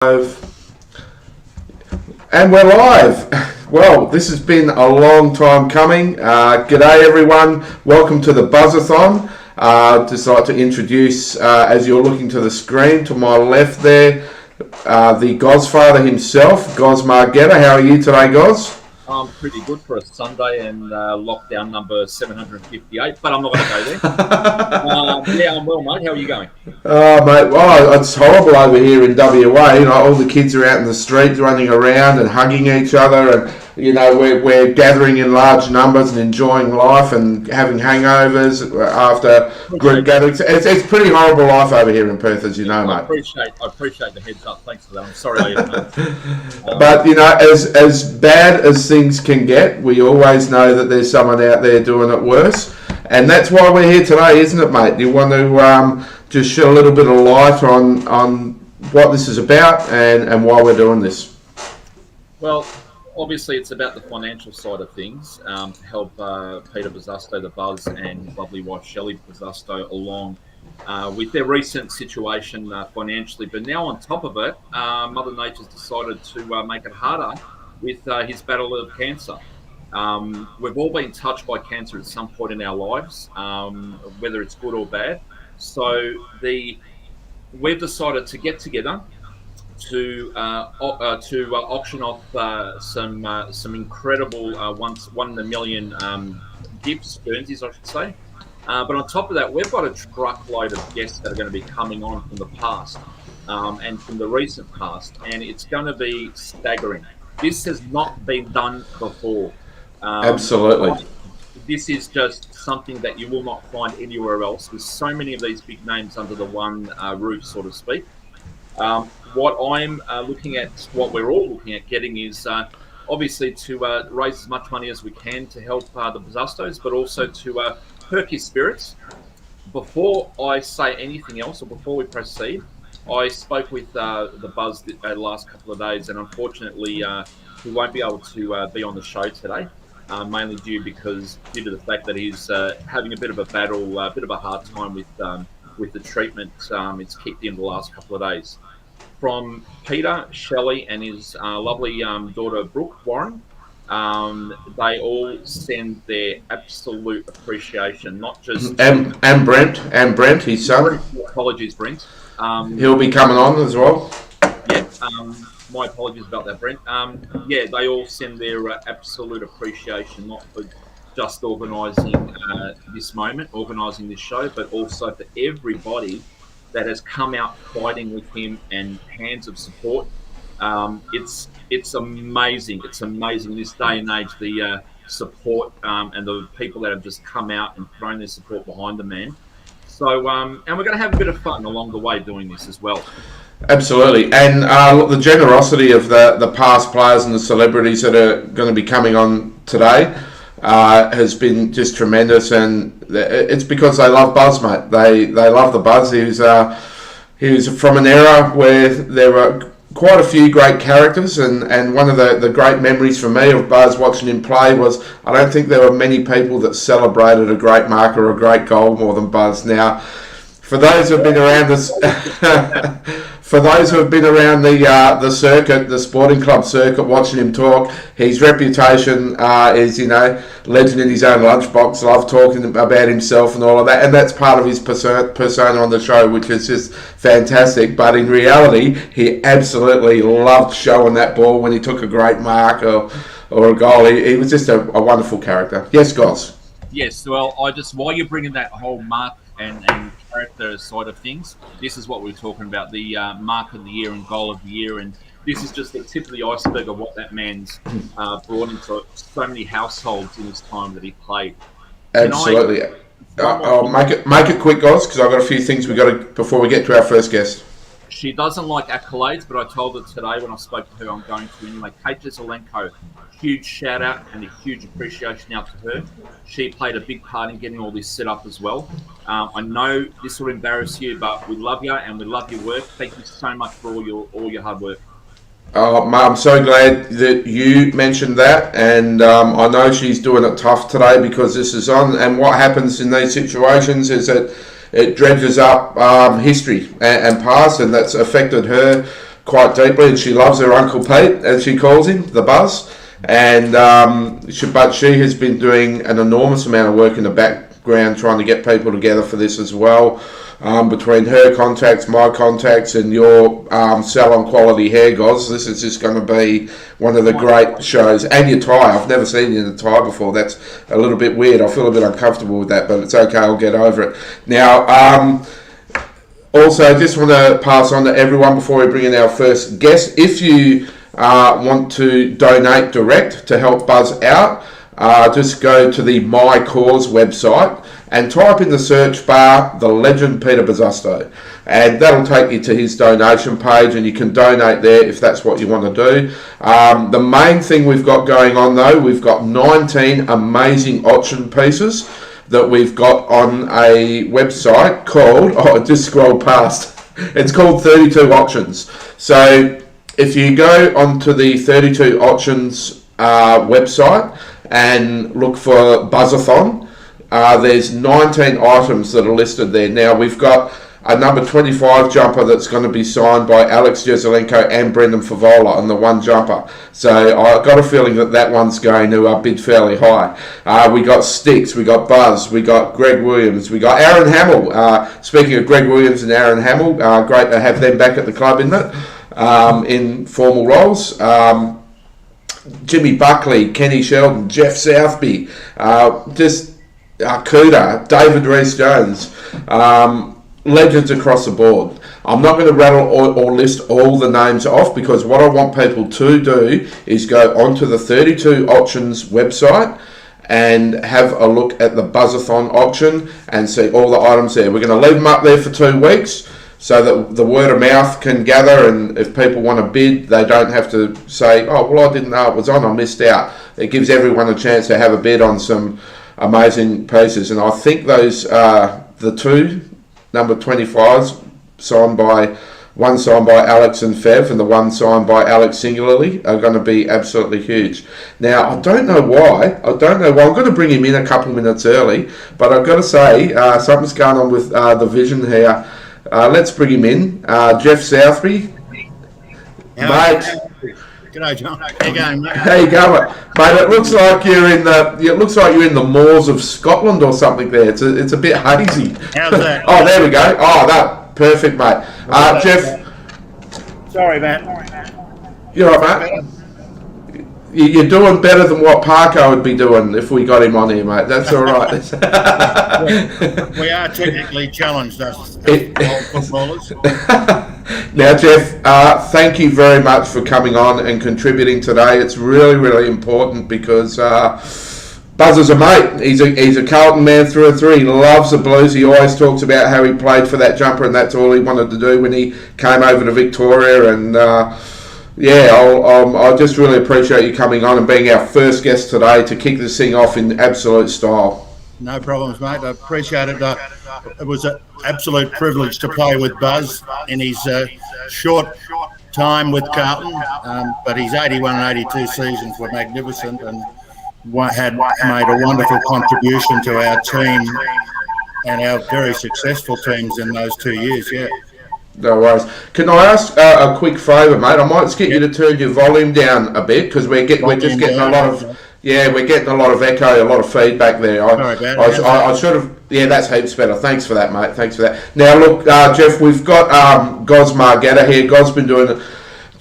And we're live. Well, this has been a long time coming. G'day everyone. Welcome to the BuzzaThon. Just like to introduce, as you're looking to the screen, to my left there, the Godfather himself, Goz Margetta. How are you today, Goz? I'm pretty good for a Sunday and lockdown number 758, but I'm not going to go there. Yeah, I'm well, mate. How are you going? Oh, mate, well, it's horrible over here in WA. You know, all the kids are out in the streets running around and hugging each other, and you know, we're gathering in large numbers and enjoying life and having hangovers after group gatherings. It's pretty horrible life over here in Perth, as you know, mate. I appreciate the heads up. Thanks for that. I'm sorry. But you know, as bad as things can get, we always know that there's someone out there doing it worse, and that's why we're here today, isn't it, mate? You want to just shed a little bit of light on what this is about and why we're doing this. Well, obviously, it's about the financial side of things to help Peter Buzzasto, the Buzz, and lovely wife Shelley Buzzasto along with their recent situation financially. But now, on top of it, Mother Nature's decided to make it harder with his battle of cancer. We've all been touched by cancer at some point in our lives, whether it's good or bad. So we've decided to get together to auction off some incredible one in a million gifts, Guernseys, I should say. But on top of that, we've got a truckload of guests that are going to be coming on from the past and from the recent past, and it's going to be staggering. This has not been done before. Absolutely. This is just something that you will not find anywhere else, with so many of these big names under the one roof, so to speak. What I'm looking at, what we're all looking at getting is obviously to raise as much money as we can to help the Buzzastos, but also to perk his spirits. Before I say anything else, or before we proceed, I spoke with the Buzz the last couple of days, and unfortunately he won't be able to be on the show today, mainly due to the fact that he's having a bit of a battle, a bit of a hard time with the treatment. It's kicked in the last couple of days. From Peter, Shelley, and his lovely daughter Brooke Warren, they all send their absolute appreciation, not just and Brent, his son. Apologies, Brent. He'll be coming on as well. Yeah, my apologies about that, Brent. Yeah, they all send their absolute appreciation, not for just organising this moment, organising this show, but also for everybody that has come out fighting with him and hands of support. It's amazing. It's amazing in this day and age, the support and the people that have just come out and thrown their support behind the man. So, and we're going to have a bit of fun along the way doing this as well. Absolutely. And the generosity of the past players and the celebrities that are going to be coming on today has been just tremendous, and it's because they love Buzz, mate. They love the Buzz. He was from an era where there were quite a few great characters, and one of the great memories for me of Buzz watching him play was, I don't think there were many people that celebrated a great mark or a great goal more than Buzz. Now, for those who have been around this, for those who have been around the circuit, the sporting club circuit, watching him talk, his reputation is, you know, legend in his own lunchbox. Love talking about himself and all of that, and that's part of his persona on the show, which is just fantastic. But in reality, he absolutely loved showing that ball when he took a great mark or a goal. He was just a wonderful character. Yes, Goz. Yes, well, while you're bringing that whole mark and character side of things, this is what we're talking about, the mark of the year and goal of the year, and this is just the tip of the iceberg of what that man's brought into so many households in his time that he played. Absolutely. I'll make it quick, guys, because I've got a few things we got to before we get to our first guest. She doesn't like accolades, but I told her today when I spoke to her, I'm going to anyway. Kate Joselenko, huge shout out and a huge appreciation out to her. She played a big part in getting all this set up as well. I know this will embarrass you, but we love you and we love your work. Thank you so much for all your hard work. I'm so glad that you mentioned that, and I know she's doing it tough today because this is on. And what happens in these situations is that it dredges up history and past, and that's affected her quite deeply, and she loves her Uncle Pete, as she calls him, the Buzz. And but she has been doing an enormous amount of work in the background trying to get people together for this as well. Between her contacts, my contacts, and your salon quality hair, Goz, this is just going to be one of the great shows. And your tie, I've never seen you in a tie before. That's a little bit weird. I feel a bit uncomfortable with that, but it's okay. I'll get over it. Now, also, just want to pass on to everyone before we bring in our first guest. If you want to donate direct to help Buzz out, just go to the My Cause website and type in the search bar the legend Peter Buzzasto, and that'll take you to his donation page, and you can donate there if that's what you want to do. The main thing we've got going on though, we've got 19 amazing auction pieces that we've got on a website called, I just scrolled past, it's called 32 Auctions. So if you go onto the 32 Auctions website and look for BuzzaThon, there's 19 items that are listed there. Now we've got a number 25 jumper that's going to be signed by Alex Jesaulenko and Brendon Fevola on the one jumper. So I've got a feeling that one's going to bid fairly high. We got Sticks, we got Buzz, we got Greg Williams, we got Aaron Hamill. Speaking of Greg Williams and Aaron Hamill, great to have them back at the club, isn't it? In formal roles. Jimmy Buckley, Kenny Sheldon, Jeff Southby, Kuda, David Rees-Jones, legends across the board. I'm not going to rattle or list all the names off, because what I want people to do is go onto the 32 Auctions website and have a look at the BuzzaThon auction and see all the items there. We're going to leave them up there for 2 weeks so that the word of mouth can gather, and if people want to bid, they don't have to say, oh, well, I didn't know it was on, I missed out. It gives everyone a chance to have a bid on some amazing pieces, and I think those the two number 25s one signed by Alex and Fev, and the one signed by Alex singularly, are going to be absolutely huge. Now, I don't know why. I'm going to bring him in a couple minutes early, but I've got to say something's going on with the vision here. Let's bring him in. Jeff Southby, mate. G'day, John. How you going, mate? How you going, mate? It looks like you're in the moors of Scotland or something. There, it's a bit hazy. How's that? Oh, there we go. Oh, that perfect, mate. Jeff. Sorry, Matt. You're right, mate. You're doing better than what Parker would be doing if we got him on here, mate. That's all right. We are technically challenged, us old footballers. Now, Jeff, thank you very much for coming on and contributing today. It's really, really important because Buzzer's a mate. He's a Carlton man through and through. He loves the Blues. He always talks about how he played for that jumper, and that's all he wanted to do when he came over to Victoria. And I just really appreciate you coming on and being our first guest today to kick this thing off in absolute style. No problems, mate. I appreciate it. It was an absolute privilege to play with Buzz in his short time with Carlton, but his 81 and 82 seasons were magnificent and had made a wonderful contribution to our team and our very successful teams in those 2 years, yeah. No worries. Can I ask a quick favour, mate? I might just get you to turn your volume down a bit, because we're just getting a lot of echo, a lot of feedback there. I should have. Yeah, that's heaps better. Thanks for that, mate. Thanks for that. Now, look, Jeff, we've got Goz Margetta here. Goz's been doing it.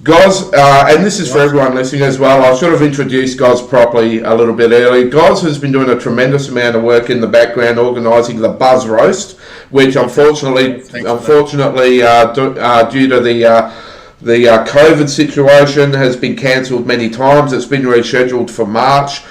Goz, and this is for everyone listening as well, I should have introduced Goz properly a little bit earlier. Goz has been doing a tremendous amount of work in the background organising the Buzz Roast, which unfortunately, due to the COVID situation, has been cancelled many times. It's been rescheduled for March.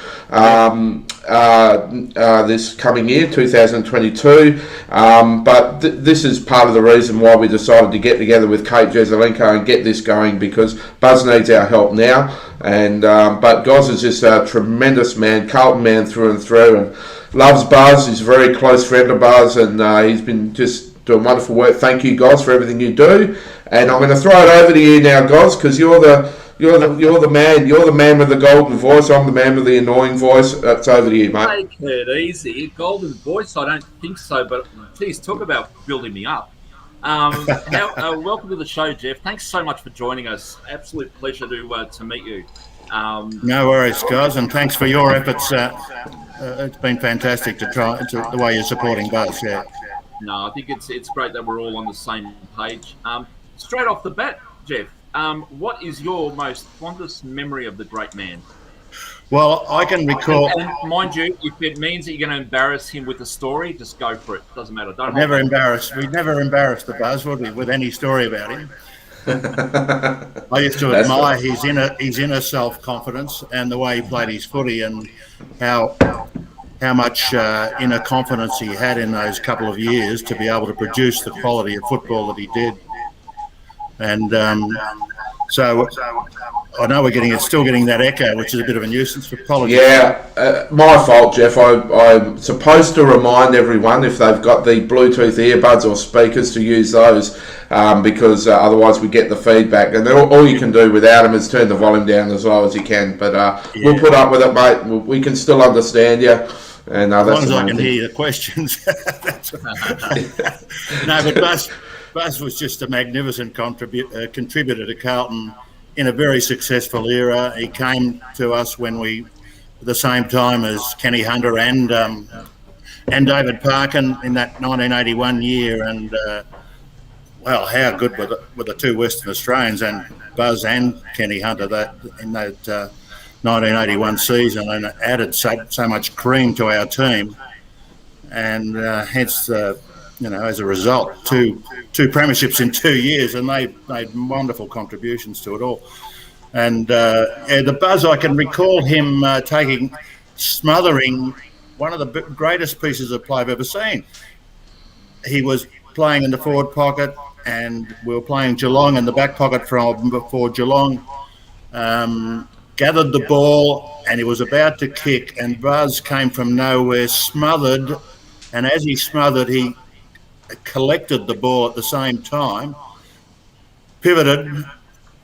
This coming year, 2022, but this is part of the reason why we decided to get together with Kate Joselenko and get this going, because Buzz needs our help now. And but Goz is just a tremendous man, Carlton man through and through, and loves Buzz. He's a very close friend of Buzz, and he's been just doing wonderful work. Thank you, Goz, for everything you do. And I'm going to throw it over to you now, Goz, because you're the man. You're the man with the golden voice. I'm the man with the annoying voice. It's over to you, mate. Take it easy. Golden voice, I don't think so. But please talk about building me up. Welcome to the show, Jeff. Thanks so much for joining us. Absolute pleasure to meet you. No worries, guys, and thanks for your efforts. It's been fantastic the way you're supporting Buzz. Yeah. No, I think it's great that we're all on the same page. Straight off the bat, Jeff, what is your most fondest memory of the great man? Well, I can recall. And mind you, if it means that you're going to embarrass him with a story, just go for it. Doesn't matter. We'd never embarrass the Buzz, would we, with any story about him? I used to admire his inner self-confidence and the way he played his footy, and how much inner confidence he had in those couple of years to be able to produce the quality of football that he did. And so I know we're still getting that echo, which is a bit of a nuisance. Apologies. Yeah, my fault, Jeff. I'm supposed to remind everyone if they've got the Bluetooth earbuds or speakers to use those, because otherwise we get the feedback. And all you can do without them is turn the volume down as low as you can. But we'll put up with it, mate. We can still understand you. And as long as I can hear the questions. No, but Buzz was just a magnificent contributor to Carlton in a very successful era. He came to us at the same time as Kenny Hunter and David Parkin in that 1981 year. And well, how good were the two Western Australians and Buzz and Kenny Hunter in that 1981 season, and added so much cream to our team, and hence as a result, two premierships in 2 years, and they made wonderful contributions to it all. And the Buzz, I can recall him smothering one of the greatest pieces of play I've ever seen. He was playing in the forward pocket, and we were playing Geelong in the back pocket before Geelong. Gathered the ball, and he was about to kick, and Buzz came from nowhere, smothered, and as he smothered, he collected the ball at the same time, pivoted,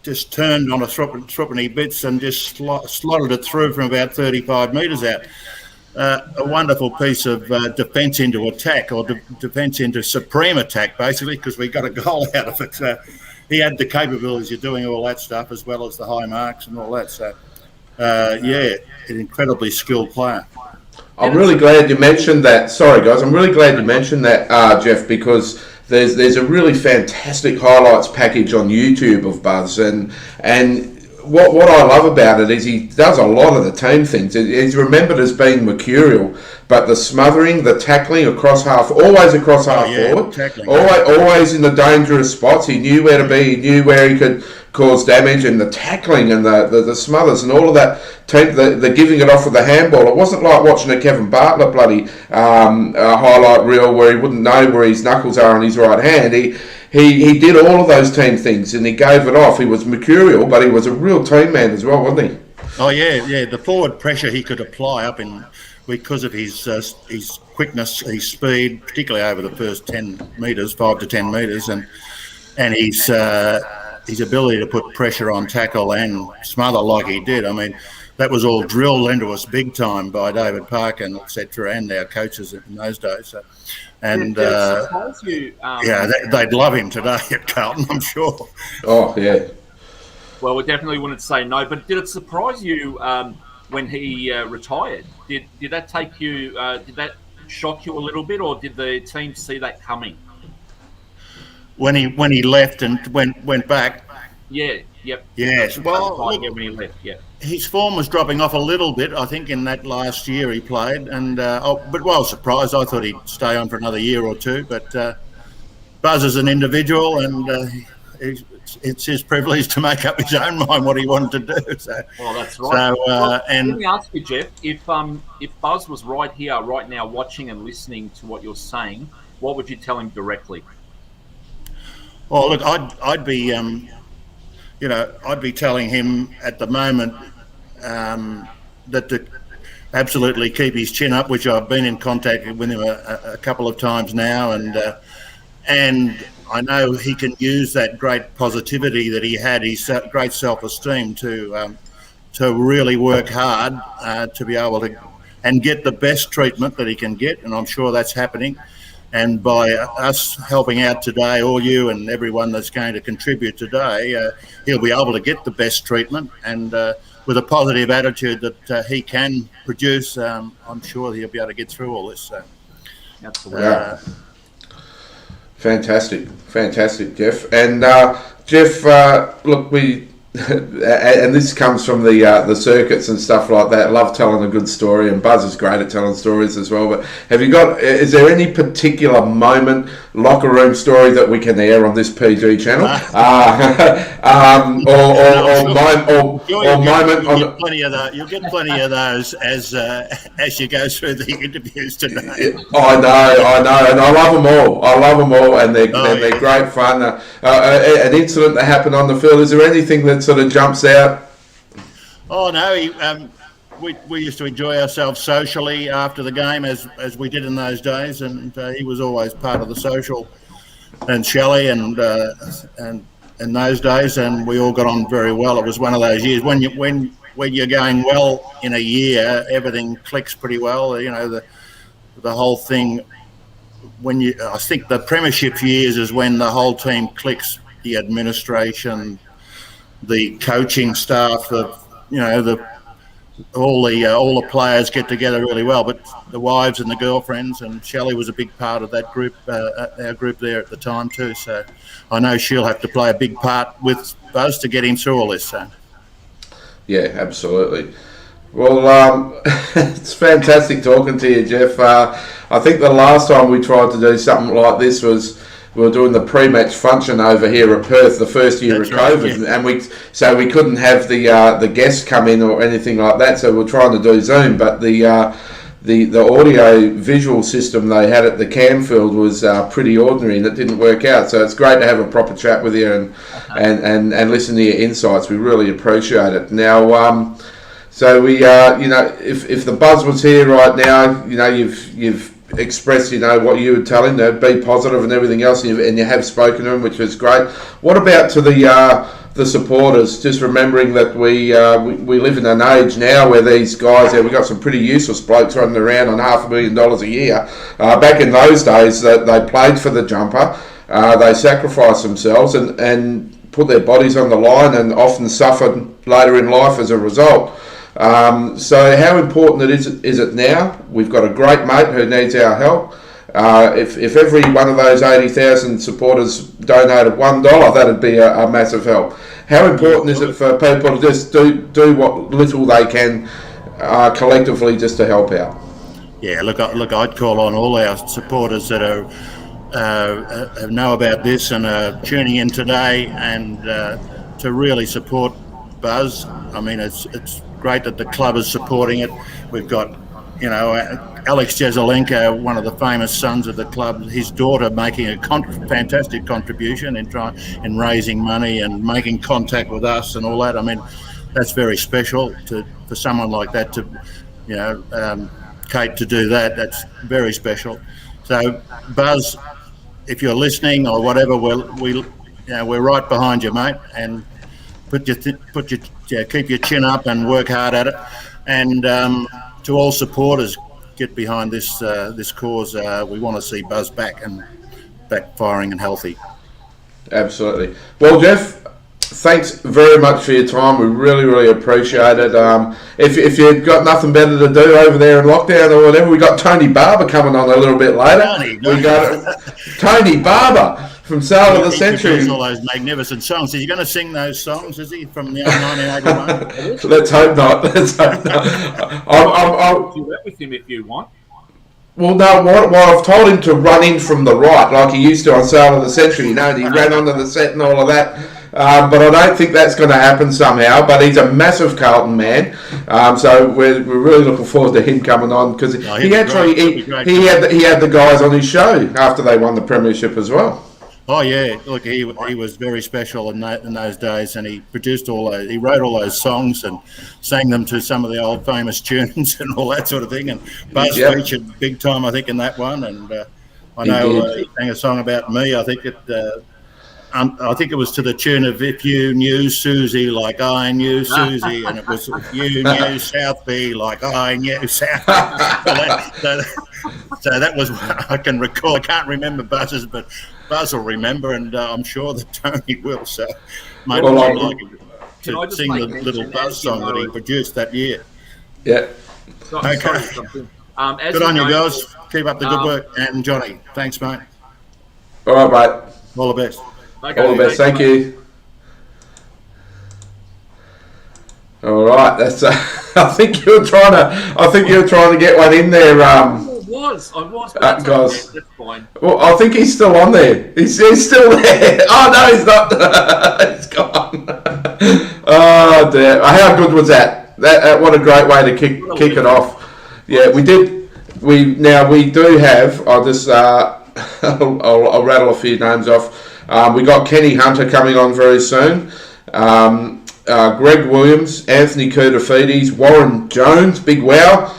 just turned on a threepenny bits and just slotted it through from about 35 metres out. A wonderful piece of defence into attack, or defence into supreme attack, basically, because we got a goal out of it. He had the capabilities of doing all that stuff, as well as the high marks and all that. So, an incredibly skilled player. I'm really glad you mentioned that. Sorry, guys. I'm really glad you mentioned that, Jeff, because there's a really fantastic highlights package on YouTube of Buzz, and what I love about it is he does a lot of the team things. He's remembered as being mercurial, but the smothering, the tackling across half, always across half forward, always in the dangerous spots. He knew where to be, he knew where he could cause damage, and the tackling and the smothers and all of that, the giving it off with the handball. It wasn't like watching a Kevin Bartlett bloody highlight reel where he wouldn't know where his knuckles are on his right hand. He did all of those team things, and he gave it off. He was mercurial, but he was a real team man as well, wasn't he? Oh yeah. The forward pressure he could apply up in, because of his quickness, his speed, particularly over the first 10 metres, 5 to 10 metres, and his ability to put pressure on tackle and smother like he did. I mean, that was all drilled into us big time by David Parkin, etc., and our coaches in those days. So, and they'd love him today at Carlton, I'm sure. Oh yeah. Well, we definitely wouldn't say no. But did it surprise you when he retired? Did that take you? Did that shock you a little bit, or did the team see that coming? When he left and went back. Yeah. Yep. Yes. Well, when he left. Yeah. His form was dropping off a little bit, I think, in that last year he played, and but I was surprised. I thought he'd stay on for another year or two. But Buzz is an individual, and it's his privilege to make up his own mind what he wanted to do. So, well, that's right. So, let me ask you, Jeff, if Buzz was right here, right now, watching and listening to what you're saying, what would you tell him directly? Well, look, I'd be telling him at the moment that to absolutely keep his chin up, which I've been in contact with him a couple of times now, and I know he can use that great positivity that he had, his great self-esteem to really work hard to be able to and get the best treatment that he can get, and I'm sure that's happening. And by us helping out today, all you and everyone that's going to contribute today, he'll be able to get the best treatment. And with a positive attitude that he can produce, I'm sure he'll be able to get through all this. So, absolutely. Fantastic, Jeff. And Jeff, look, we and this comes from the circuits and stuff like that. Love telling a good story, and Buzz is great at telling stories as well. But is there any particular moment, locker room story that we can air on this PG channel? You'll get plenty of those as you go through the interviews today. I know, and I love them all, and they're great fun. An incident that happened on the field. Is there anything that sort of jumps out? Oh no, we used to enjoy ourselves socially after the game as we did in those days, and he was always part of the social, and Shelley and in those days, and we all got on very well. It was one of those years when you're going well in a year, everything clicks pretty well. You know, the whole thing. I think the premiership years is when the whole team clicks. The administration, the coaching staff, all the players get together really well. But the wives and the girlfriends, and Shelley was a big part of that group, our group there at the time too. So I know she'll have to play a big part with Buzz to get him through all this. So. Yeah, absolutely. Well, it's fantastic talking to you, Jeff. I think the last time we tried to do something like this was we were doing the pre-match function over here at Perth the first year of COVID, right, yeah. and we couldn't have the guests come in or anything like that. So we're trying to do Zoom, but the audio visual system they had at the Camfield was pretty ordinary, and it didn't work out. So it's great to have a proper chat with you and listen to your insights. We really appreciate it. Now. So we, if the Buzz was here right now, you've expressed, what you would tell him to be positive and everything else, and you have spoken to him, which is great. What about to the supporters? Just remembering that we live in an age now where these guys, we've got some pretty useless blokes running around on $500,000 a year. Back in those days, that they played for the jumper, they sacrificed themselves and put their bodies on the line, and often suffered later in life as a result. So how important is it now? We've got a great mate who needs our help. If every one of those 80,000 supporters donated $1, that'd be a massive help. How important is it for people to just do what little they can collectively just to help out? Yeah, look, I'd call on all our supporters that know about this and are tuning in today, and to really support Buzz. I mean, it's great that the club is supporting it. We've got, Alex Jesaulenko, one of the famous sons of the club, his daughter making a fantastic contribution in raising money and making contact with us and all that. I mean, that's very special for someone like that to, Kate, to do that. That's very special. So, Buzz, if you're listening or whatever, we're right behind you, mate, and keep your chin up and work hard at it. And to all supporters, get behind this cause. We want to see Buzz back firing and healthy. Absolutely. Well, Jeff, thanks very much for your time. We really, really appreciate it. If you've got nothing better to do over there in lockdown or whatever, we got Tony Barber coming on a little bit later. We got Tony Barber from Sale of the Century. He all those magnificent songs. Is he going to sing those songs? Is he from the 1981? Let's hope not. I'll do that with him if you want. Well, no. What I've told him to run in from the right, like he used to on Sale of the Century. He ran onto the set and all of that. But I don't think that's going to happen somehow. But he's a massive Carlton man, so we're really looking forward to him coming on, because he had the guys on his show after they won the premiership as well. Oh yeah, look, he was very special in those days, and he produced he wrote all those songs and sang them to some of the old famous tunes and all that sort of thing. And Buzz featured big time, I think, in that one. And I know he sang a song about me. I think I think it was to the tune of "If You Knew Susie Like I Knew Susie," and it was "If You Knew Southby Like I Knew Southby." So that was what I can recall. I can't remember Buzz's, but Buzz will remember, and I'm sure that Tony will. So, mate, Well, I'd like Can to sing the little Buzz song that he produced that year. Yeah. Okay. Good on you, guys. Keep up the good work. And Johnny, thanks, mate. All right, mate. All the best. Okay, All the best. Thank you. All right. That's. I think you were trying to get one in there. I was. But guys. That's fine. Well, I think he's still on there. He's still there. Oh no, he's not. He's gone. Oh dear. How good was that? That what a great way to kick it off. Yeah, we did. We do have. I'll just. I'll rattle a few names off. We got Kenny Hunter coming on very soon. Greg Williams, Anthony Koudoufides, Warren Jones, big wow.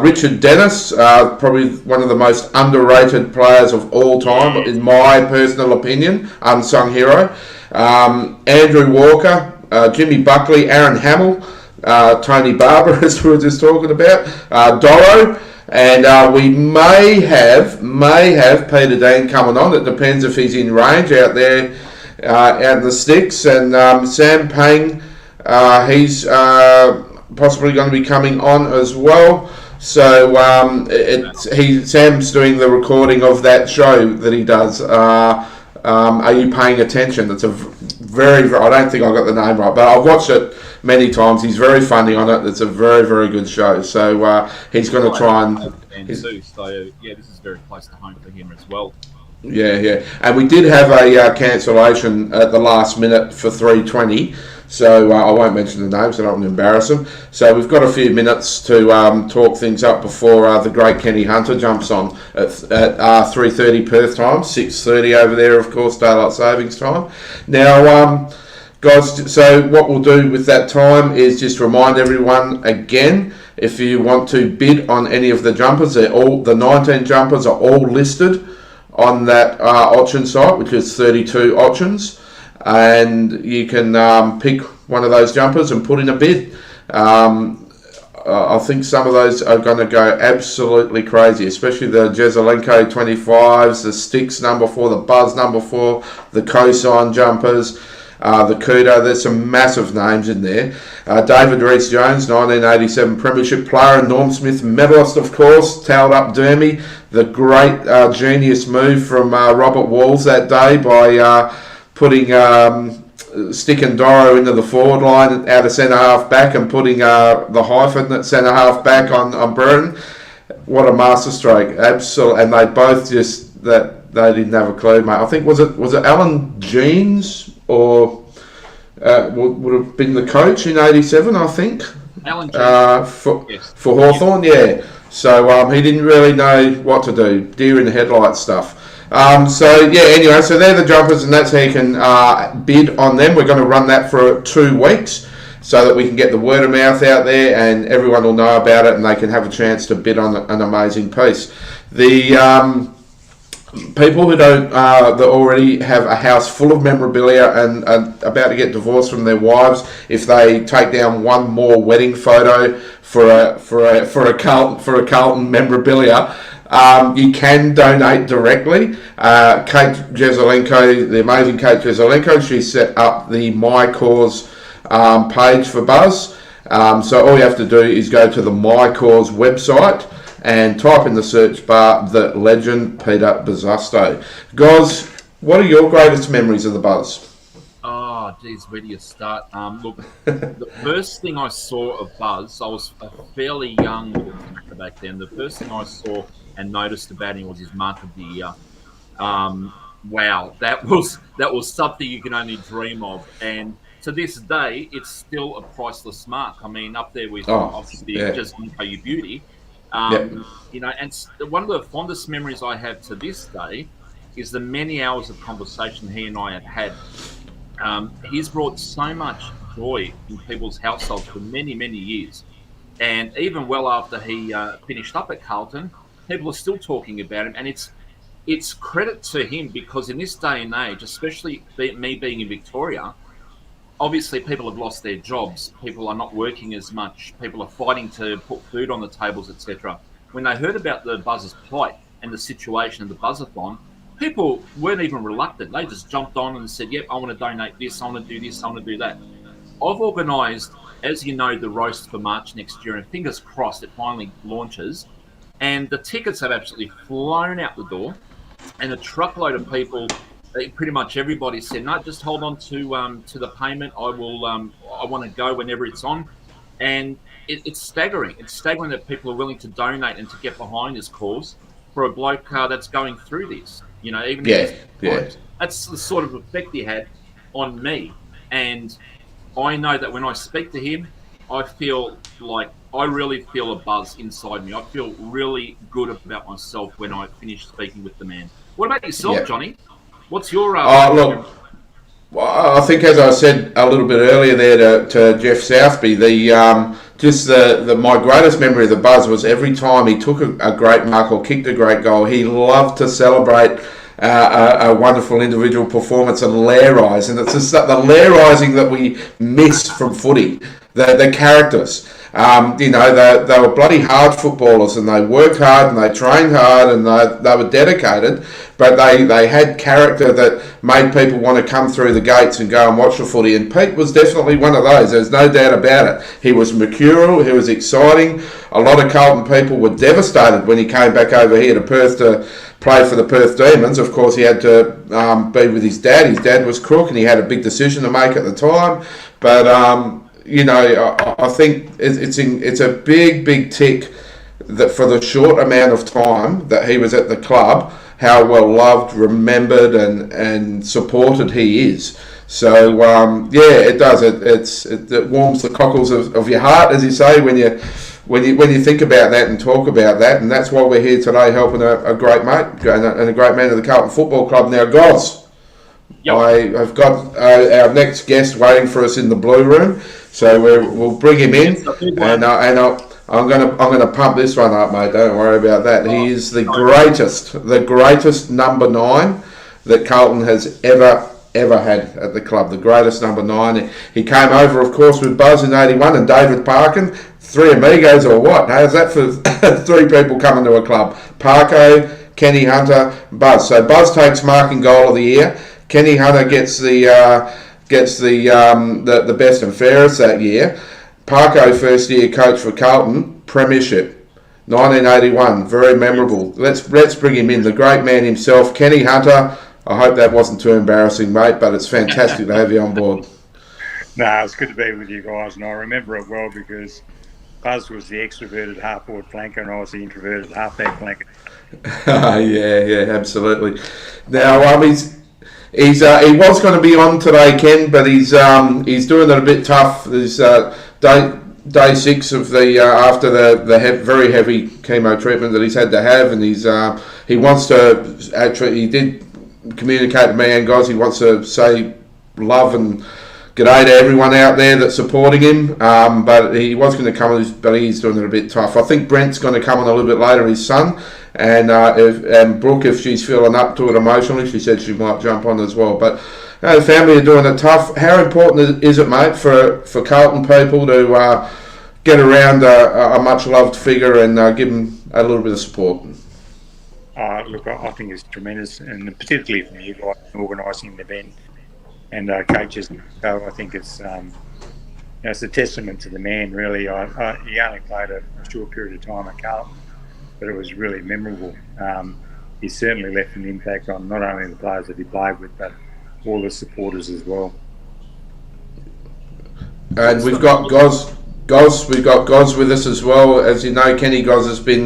Richard Dennis, probably one of the most underrated players of all time, in my personal opinion, unsung hero. Andrew Walker, Jimmy Buckley, Aaron Hamill, Tony Barber, as we were just talking about, Doull, and we may have Peter Dean coming on. It depends if he's in range out there, out in the sticks, and Sam Pang, he's possibly going to be coming on as well. So Sam's doing the recording of that show that he does. Are you paying attention? It's a very, I don't think I got the name right, but I've watched it many times. He's very funny on it. It's a very, very good show. So he's going to try and. So yeah, this is very close to home for him as well. Yeah, and we did have a cancellation at the last minute for 3:20. So I won't mention the names, so I don't want to embarrass them. So we've got a few minutes to talk things up before the great Kenny Hunter jumps on at 3:30 Perth time, 6:30 over there, of course, daylight savings time. Now, guys, so what we'll do with that time is just remind everyone again, if you want to bid on any of the jumpers, the 19 jumpers are all listed on that auction site, which is 32 auctions. And you can pick one of those jumpers and put in a bid. I think some of those are going to go absolutely crazy, especially the Joselenko 25s, the Sticks number 4, the Buzz number 4, the Cosign jumpers, the Kudo. There's some massive names in there. David Rees-Jones, 1987 Premiership player, and Norm Smith medalist, of course, towelled up Dermy. The great genius move from Robert Walls that day by putting Stick and Doro into the forward line out of centre half back and putting the hyphen at centre half back on Brendon. What a masterstroke! Absolutely, and they both just they didn't have a clue, mate. I think was it Alan Jeans or would have been the coach in '87, I think. Alan Jeans for Hawthorn, yeah. So he didn't really know what to do, deer in the headlights stuff. Anyway, so they're the jumpers, and that's how you can bid on them. We're going to run that for 2 weeks so that we can get the word of mouth out there and everyone will know about it and they can have a chance to bid on an amazing piece. The people who don't, that already have a house full of memorabilia and are about to get divorced from their wives, if they take down one more wedding photo for a Carlton memorabilia, you can donate directly. Kate Jesaulenko, the amazing Kate Joselenko, she set up the My Cause page for Buzz. So all you have to do is go to the My Cause website and type in the search bar the legend Peter Buzzasto. Guys, what are your greatest memories of the Buzz? Oh, geez, where do you start? Look, the first thing I saw of Buzz, I was a fairly young little character back then. The first thing I saw and noticed about him was his mark of the year. Wow, that was something you can only dream of. And to this day, it's still a priceless mark. I mean, up there with obviously just your beauty. And one of the fondest memories I have to this day is the many hours of conversation he and I have had. He's brought so much joy in people's households for many, many years. And even well after he finished up at Carlton, people are still talking about him. And it's it's credit to him because in this day and age, especially me being in Victoria, obviously people have lost their jobs. People are not working as much. People are fighting to put food on the tables, etc. When they heard about the Buzzers' plight and the situation of the BuzzaThon, people weren't even reluctant. They just jumped on and said, yep, I want to donate this, I want to do this, I want to do that. I've organised, as you know, the roast for March next year, and fingers crossed it finally launches. And the tickets have absolutely flown out the door, and a truckload of people, pretty much everybody said, no, just hold on to the payment. I will. I want to go whenever it's on, and it's staggering. It's staggering that people are willing to donate and to get behind this cause for a bloke that's going through this. You know, even that's the sort of effect he had on me, and I know that when I speak to him, I feel like I really feel a buzz inside me. I feel really good about myself when I finish speaking with the man. What about yourself, Johnny? What's your... look, well, I think as I said a little bit earlier there to Jeff Southby, my greatest memory of the Buzz was every time he took a great mark or kicked a great goal, he loved to celebrate a wonderful individual performance and lair-rise. And it's just the lair-rising that we miss from footy, the characters. They were bloody hard footballers, and they worked hard and they trained hard and they were dedicated, but they had character that made people want to come through the gates and go and watch the footy. And Pete was definitely one of those. There's no doubt about it. He was mercurial. He was exciting. A lot of Carlton people were devastated when he came back over here to Perth to play for the Perth Demons. Of course, he had to be with his dad. His dad was crook, and he had a big decision to make at the time. But I think it's a big tick that for the short amount of time that he was at the club, how well loved, remembered, and supported he is. So it does. It warms the cockles of your heart, as you say, when you think about that and talk about that. And that's why we're here today, helping a great mate and a great man of the Carlton Football Club. Now, Goz, yep. I have got our next guest waiting for us in the blue room. So we'll bring him in, and I'm gonna pump this one up, mate. Don't worry about that. He is the greatest number 9 that Carlton has ever had at the club. The greatest number 9. He came over, of course, with Buzz in '81 and David Parkin. 3 amigos or what? How's that for 3 people coming to a club? Parko, Kenny Hunter, Buzz. So Buzz takes marking goal of the year. Kenny Hunter gets the best and fairest that year. Parko, first year coach for Carlton, premiership, 1981, very memorable. Let's bring him in, the great man himself, Kenny Hunter. I hope that wasn't too embarrassing, mate, but it's fantastic to have you on board. No, it's good to be with you guys, and I remember it well because Buzz was the extroverted half-forward flanker and I was the introverted half-back flanker. yeah, absolutely. Now, he was going to be on today, Ken, but he's doing it a bit tough. There's day 6 of the after the very heavy chemo treatment that he's had to have, and he wants to actually. He did communicate to me and guys. He wants to say love and g'day to everyone out there that's supporting him. But he was going to come, but he's doing it a bit tough. I think Brent's going to come on a little bit later, his son. And Brooke, if she's feeling up to it emotionally, she said she might jump on as well. But the family are doing it tough. How important is it, mate, for Carlton people to get around a much-loved figure and give him a little bit of support? Look, I think it's tremendous, and particularly from you guys organising the event and coaches. So I think it's a testament to the man, really. He only played a short period of time at Carlton, but it was really memorable. He certainly left an impact on not only the players that he played with, but all the supporters as well. And we've got Goz with us as well. As you know, Kenny Goz has been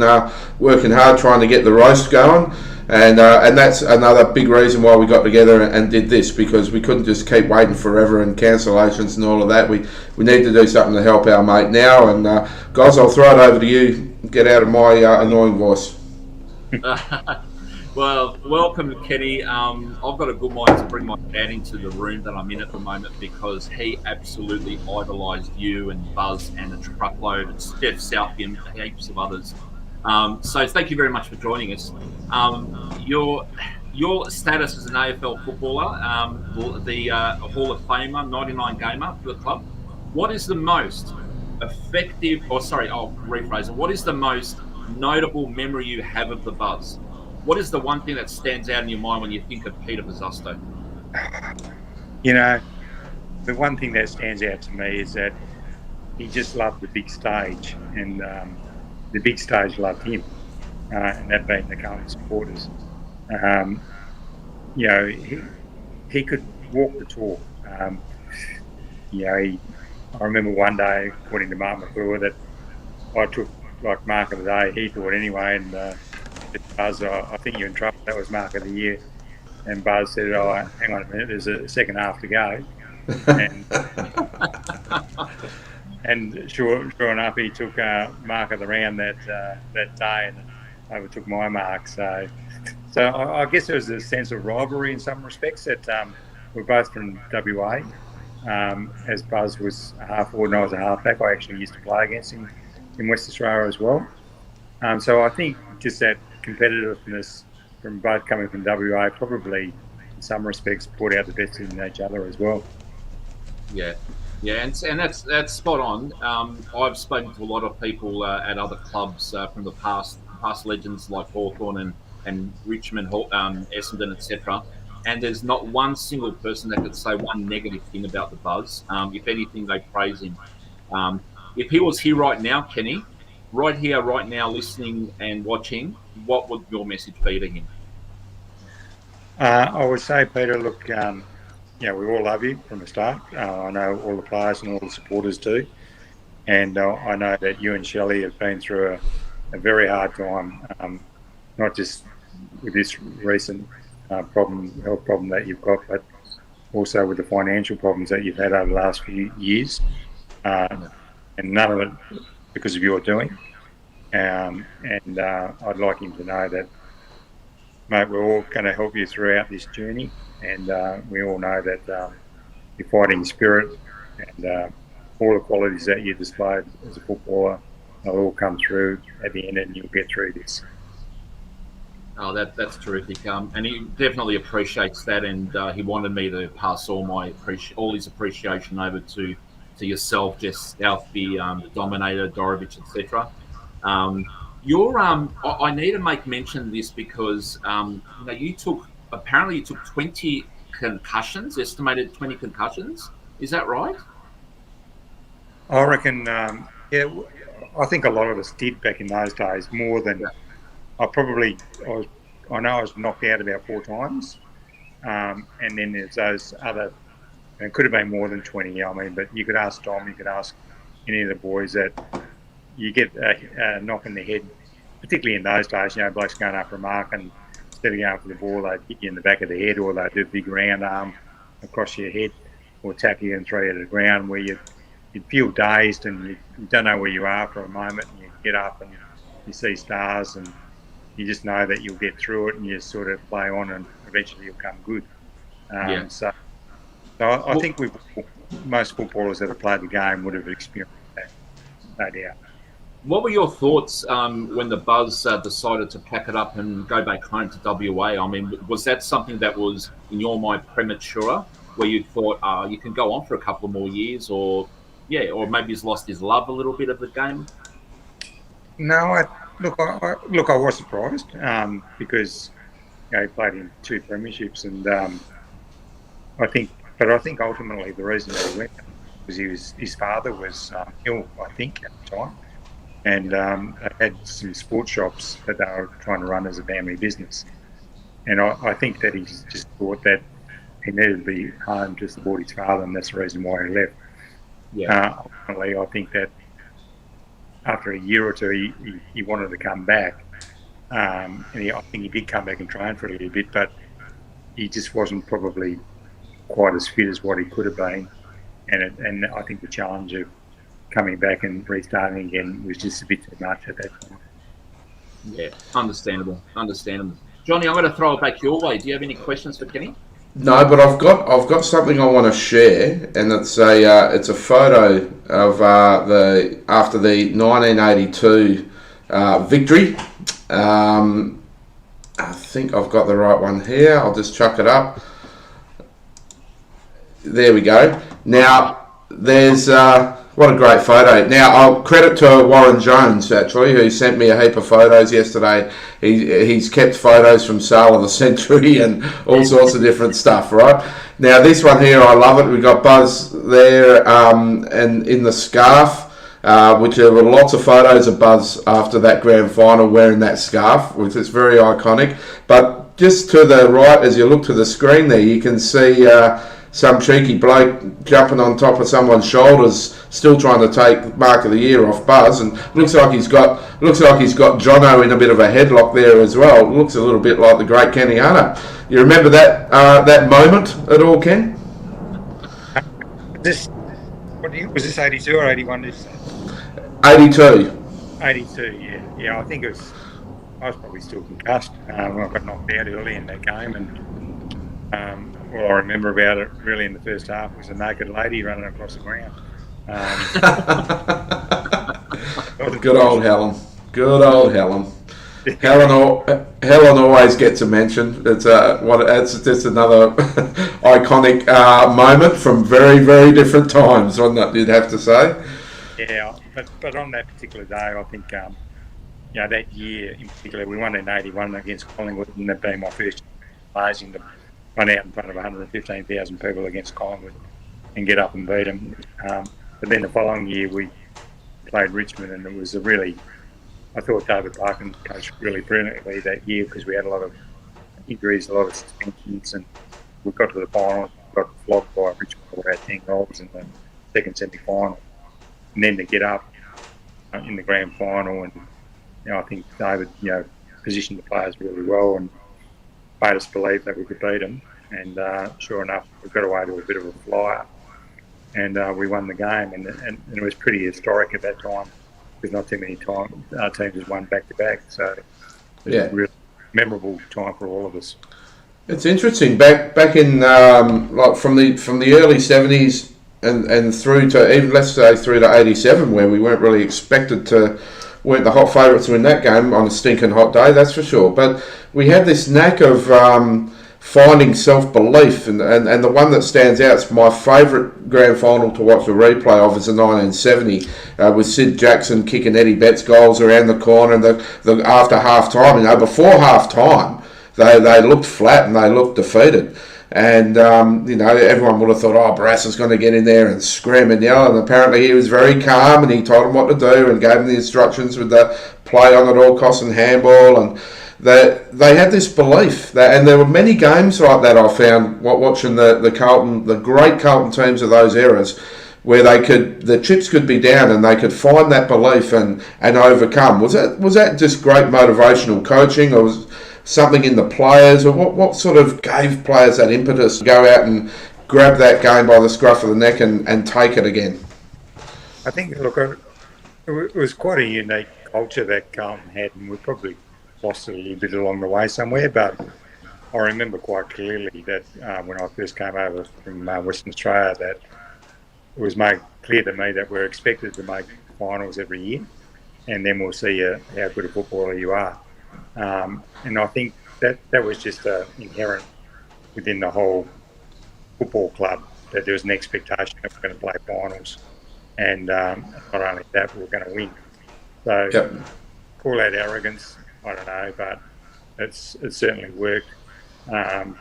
working hard trying to get the roast going, and that's another big reason why we got together and did this, because we couldn't just keep waiting forever and cancellations and all of that. We need to do something to help our mate now. And Goz, I'll throw it over to you. Get out of my annoying voice. Well, welcome, Kenny. I've got a good mind to bring my dad into the room that I'm in at the moment, because he absolutely idolised you and Buzz and a truckload and Steph Southby and heaps of others. So thank you very much for joining us. Your status as an AFL footballer, the Hall of Famer, 99 gamer for the club. What is the most effective, or sorry, I'll rephrase it. What is the most notable memory you have of the Buzz? What is the one thing that stands out in your mind when you think of Peter Buzzasto? You know, the one thing that stands out to me is that he just loved the big stage, and the big stage loved him, and that being the Carlton supporters. You know, he could walk the talk. You know, I remember one day, according to Mark McClure, that I took like Mark of the Day, he thought anyway, and Buzz, I think you're in trouble, that was Mark of the Year. And Buzz said, oh, hang on a minute, there's a second half to go. And sure enough, he took Mark of the Round that day and overtook my mark. So I guess there was a sense of rivalry in some respects that we're both from WA. As Buzz was a half forward and I was a halfback, I actually used to play against him in West Australia as well. So I think just that competitiveness from both coming from WA probably in some respects brought out the best in each other as well. Yeah, and that's spot on. I've spoken to a lot of people at other clubs from the past legends like Hawthorn and Richmond, Essendon, etc. And there's not one single person that could say one negative thing about the Buzz. If anything, they praise him. If he was here right now, Kenny, right here, right now, listening and watching, what would your message be to him? I would say, Peter, look, you know, we all love you from the start. I know all the players and all the supporters do. And I know that you and Shelley have been through a very hard time, not just with this recent health problem that you've got, but also with the financial problems that you've had over the last few years. And none of it because of your doing. And I'd like him to know that, mate, we're all going to help you throughout this journey. And we all know that your fighting spirit and all the qualities that you displayed as a footballer, they'll all come through at the end and you'll get through this. Oh, that's terrific. And he definitely appreciates that, and he wanted me to pass all his appreciation over to yourself, Jess, Alfie, the Dominator, Dorovich, etc. I need to make mention of this because you took 20 concussions, estimated 20 concussions. Is that right? I reckon, yeah. I think a lot of us did back in those days, more than I know I was knocked out about 4 times, and then there's those other. It could have been more than 20. I mean, but you could ask Dom, you could ask any of the boys that you get a knock in the head, particularly in those days. You know, blokes going after a mark and instead of going for the ball, they'd hit you in the back of the head, or they'd do a big round arm across your head, or tap you and throw you to the ground, where you'd feel dazed and you don't know where you are for a moment, and you get up and you see stars and you just know that you'll get through it and you sort of play on and eventually you'll come good. So I think most footballers that have played the game would have experienced that, no doubt. What were your thoughts when the Buzz decided to pack it up and go back home to WA? I mean, was that something that was, in your mind, premature, where you thought you can go on for a couple of more years, or maybe he's lost his love a little bit of the game? No, I was surprised because he played in 2 premierships, and I think ultimately the reason that he went was his father was ill, I think, at the time, and they had some sports shops that they were trying to run as a family business, and I think that he just thought that he needed to be home to support his father, and that's the reason why he left. Ultimately, I think that after a year or two, he wanted to come back, and I think he did come back and train for a little bit, but he just wasn't probably quite as fit as what he could have been, and I think the challenge of coming back and restarting again was just a bit too much at that time. Yeah, understandable. Johnny, I'm going to throw it back your way. Do you have any questions for Kenny? No, but I've got something I want to share, and it's a photo of after the 1982 victory. I think I've got the right one here. I'll just chuck it up. There we go. Now, there's... what a great photo. Now, I'll credit to Warren Jones, actually, who sent me a heap of photos yesterday. He's kept photos from Sale of the Century and all sorts of different stuff, right? Now, this one here, I love it. We've got Buzz there and in the scarf, which there were lots of photos of Buzz after that grand final wearing that scarf, which is very iconic. But just to the right, as you look to the screen there, you can see... some cheeky bloke jumping on top of someone's shoulders, still trying to take Mark of the Year off Buzz, and looks like he's got Jono in a bit of a headlock there as well. Looks a little bit like the great Kernahan. You remember that that moment at all, Ken? Was this 82 or 81? 82. 82, yeah. I think I was probably still concussed. I got knocked out early in that game, and all I remember about it really in the first half was a naked lady running across the ground. Good old Helen. Good old Helen. Helen always gets a mention. It's just another iconic moment from very, very different times, wasn't it, you'd have to say? Yeah, but on that particular day, I think that year in particular, we won in 81 against Collingwood, and that being my first amazing to run out in front of 115,000 people against Collingwood and get up and beat them. But then the following year we played Richmond, and it was I thought David Larkin coached really brilliantly that year because we had a lot of injuries, a lot of suspensions, and we got to the final, got flogged by Richmond for about 10 goals in the second semi-final. And then to get up in the grand final, and I think David positioned the players really well and made us believe that we could beat them, and sure enough, we got away to a bit of a flyer, and we won the game, and it was pretty historic at that time because not too many teams has won back to back, so it was a really memorable time for all of us. It's interesting back in like from the early 70s and through to even let's say through to 87, where we weren't really expected to. Weren't the hot favourites to win that game on a stinking hot day, that's for sure. But we had this knack of finding self-belief, and the one that stands out, it's my favourite grand final to watch a replay of, is the 1970 with Sid Jackson kicking Eddie Betts goals around the corner, and the after half-time. Before half-time, they looked flat and they looked defeated. And, everyone would have thought, Barassa's going to get in there and scream and yell. And apparently he was very calm, and he told them what to do and gave them the instructions with the play on at all costs and handball. And they had this belief. And there were many games like that I found watching the Carlton, the great Carlton teams of those eras, where the chips could be down and they could find that belief and overcome. Was that just great motivational coaching, or was something in the players, or what sort of gave players that impetus to go out and grab that game by the scruff of the neck and take it again? I think, it was quite a unique culture that Carlton had, and we probably lost it a little bit along the way somewhere, but I remember quite clearly that when I first came over from Western Australia, that it was made clear to me that we're expected to make finals every year, and then we'll see how good a footballer you are. And I think that was just inherent within the whole football club, that there was an expectation that we're going to play finals, and not only that, we're going to win. So call that arrogance, I don't know, but it certainly worked. As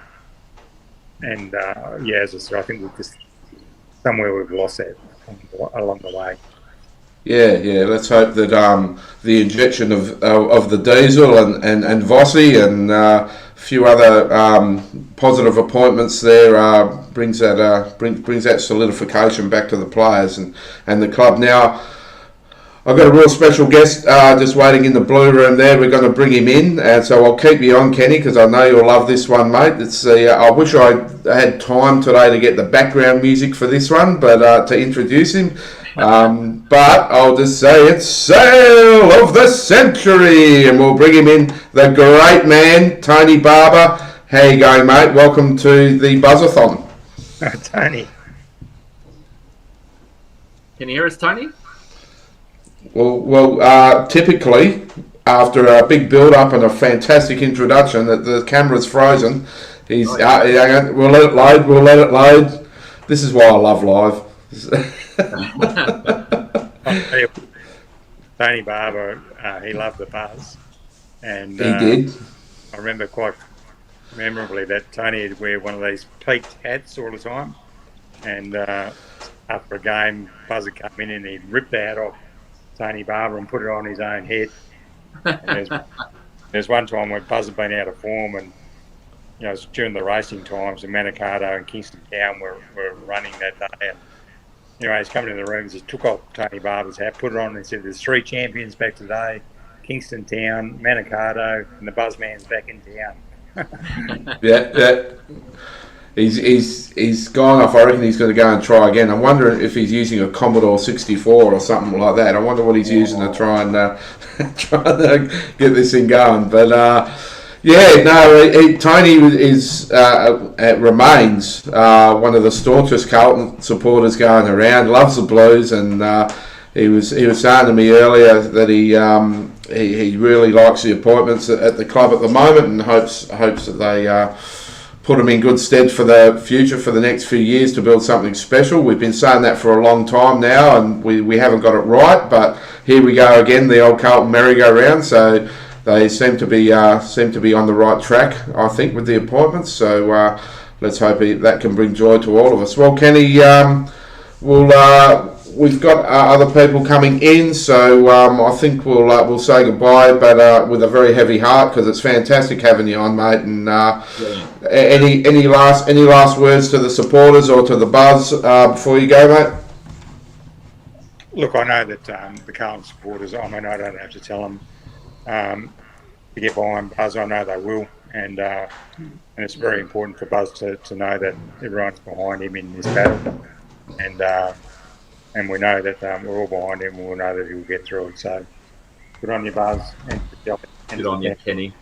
I said, I think we've just somewhere we've lost that along the way. Yeah. Let's hope that the injection of the diesel and Vossi and a few other positive appointments there brings that solidification back to the players and the club. Now, I've got a real special guest just waiting in the blue room there. We're going to bring him in, and so I'll keep you on, Kenny, because I know you'll love this one, mate. It's I wish I had time today to get the background music for this one, but to introduce him. But I'll just say it's Sale of the Century, and we'll bring him in, the great man, Tony Barber. How you going, mate? Welcome to the BuzzaThon. Tony. Can you hear us, Tony? Typically, after a big build-up and a fantastic introduction, that the camera's frozen. We'll let it load. We'll let it load. This is why I love live. Tony Barber, he loved the buzz, and he did. I remember quite memorably that Tony would wear one of these peaked hats all the time, and after a game, Buzza came in and he'd rip the hat off Tony Barber and put it on his own head. And there's one time when Buzza had been out of form, and it was during the racing times, and Manikato and Kingston Town were running that day. And anyway, he's coming in the room, just took off Tony Barber's hat, put it on, and said, "There's 3 champions back today: Kingston Town, Manikato, and the Buzzman's back in town." Yeah. He's gone off. I reckon he's going to go and try again. I'm wondering if he's using a Commodore 64 or something like that. I wonder what he's using to try and get this thing going. But Tony remains one of the staunchest Carlton supporters going around. Loves the Blues, and he was saying to me earlier that he really likes the appointments at the club at the moment, and hopes that they put him in good stead for the future, for the next few years, to build something special. We've been saying that for a long time now, and we haven't got it right, but here we go again, the old Carlton merry-go-round. So they seem to be on the right track, I think, with the appointments. So let's hope that can bring joy to all of us. Well, Kenny, we've got other people coming in, so I think we'll say goodbye, but with a very heavy heart, because it's fantastic having you on, mate. And any last words to the supporters or to the Buzz before you go, mate? Look, I know that the Carlton supporters, I don't have to tell them to get behind Buzz. I know they will, and it's very important for Buzz to know that everyone's behind him in this battle, and we know that we're all behind him, and we'll know that he'll get through it. So good on you, Buzz. And good on you, Kenny.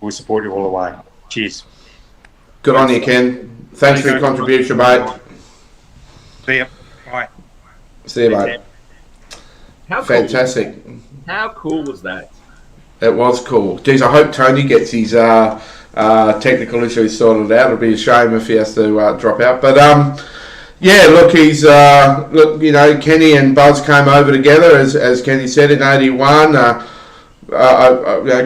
We'll support you all the way. Cheers. Good on you, Ken. Thanks for your contribution, mate. See you. Bye. See you, mate. Fantastic. How cool was that? It was cool. Geez, I hope Tony gets his technical issues sorted out. It'll be a shame if he has to drop out. But Kenny and Buzz came over together, as Kenny said, in '81,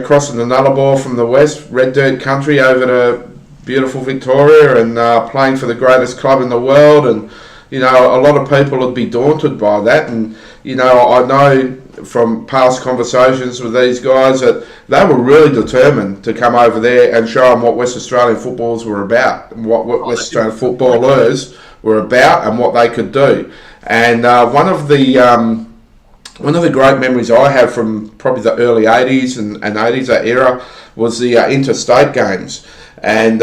crossing the Nullarbor from the west, red dirt country, over to beautiful Victoria, and playing for the greatest club in the world. And a lot of people would be daunted by that. And I know from past conversations with these guys that they were really determined to come over there and show them what West Australian footballers were about, and what West Australian footballers were about, and what they could do. And one of the great memories I have from probably the early 80s and 80s, that era, was the interstate games. And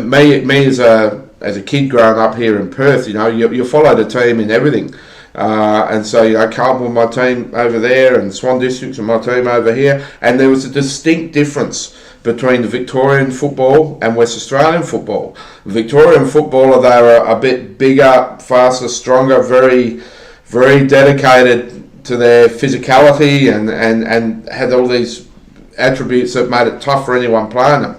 me as a kid growing up here in Perth, you followed a team in everything. And so, Carlton were my team over there, and Swan Districts were my team over here. And there was a distinct difference between the Victorian football and West Australian football. Victorian footballer, they were a bit bigger, faster, stronger, very, very dedicated to their physicality, and had all these attributes that made it tough for anyone playing them.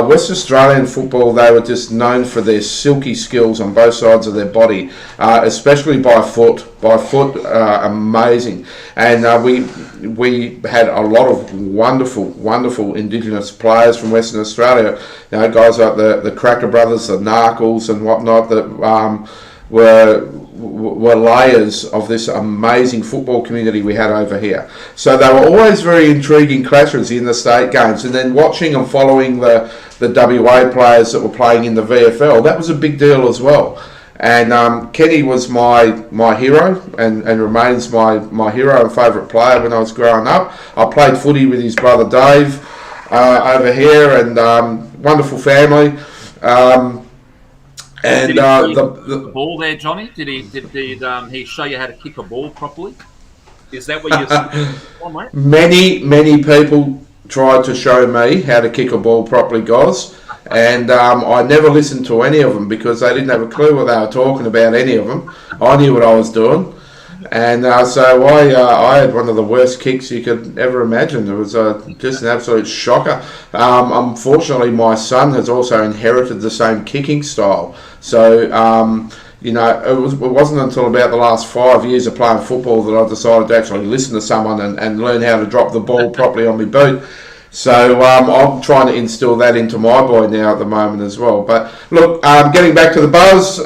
West Australian football, they were just known for their silky skills on both sides of their body, especially by foot. Amazing. And we had a lot of wonderful Indigenous players from Western Australia. Guys like the Cracker Brothers, the Narkles and whatnot, that were layers of this amazing football community we had over here. So they were always very intriguing clashes in the state games, and then watching and following the WA players that were playing in the VFL, that was a big deal as well. And Kenny was my hero, and remains my hero and favourite player when I was growing up. I played footy with his brother Dave over here, and wonderful family. And did he the ball there, Johnny? Did he show you how to kick a ball properly? Is that what you're saying? Many people tried to show me how to kick a ball properly, Goz, and I never listened to any of them, because they didn't have a clue what they were talking about, any of them. I knew what I was doing, And so I had one of the worst kicks you could ever imagine. It was just an absolute shocker. Unfortunately, my son has also inherited the same kicking style. So, it wasn't until about the last 5 years of playing football that I decided to actually listen to someone and learn how to drop the ball properly on my boot. So I'm trying to instill that into my boy now at the moment as well. But look, getting back to the Buzz,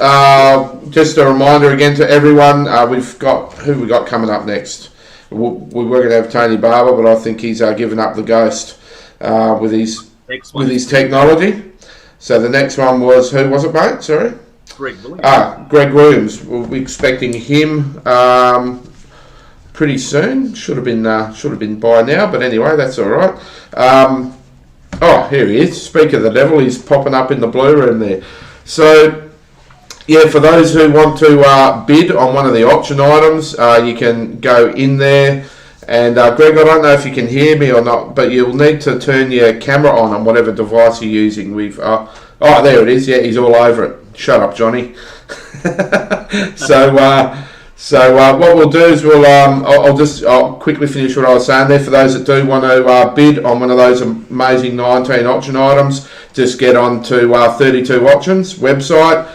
just a reminder again to everyone, we've got who we got coming up next. We were going to have Tony Barber, but I think he's given up the ghost with his technology. So the next one was, who was it, mate? Sorry? Greg Williams. Greg Williams. We'll be expecting him pretty soon. Should have been by now, but anyway, that's all right. Here he is. Speak of the devil, he's popping up in the blue room there. So, yeah, for those who want to bid on one of the auction items, you can go in there. And Greg, I don't know if you can hear me or not, but you'll need to turn your camera on whatever device you're using. There it is. Yeah, he's all over it. Shut up, Johnny. So what we'll do is I'll quickly finish what I was saying there. For those that do want to bid on one of those amazing 19 auction items, just get on to 32 Auctions website,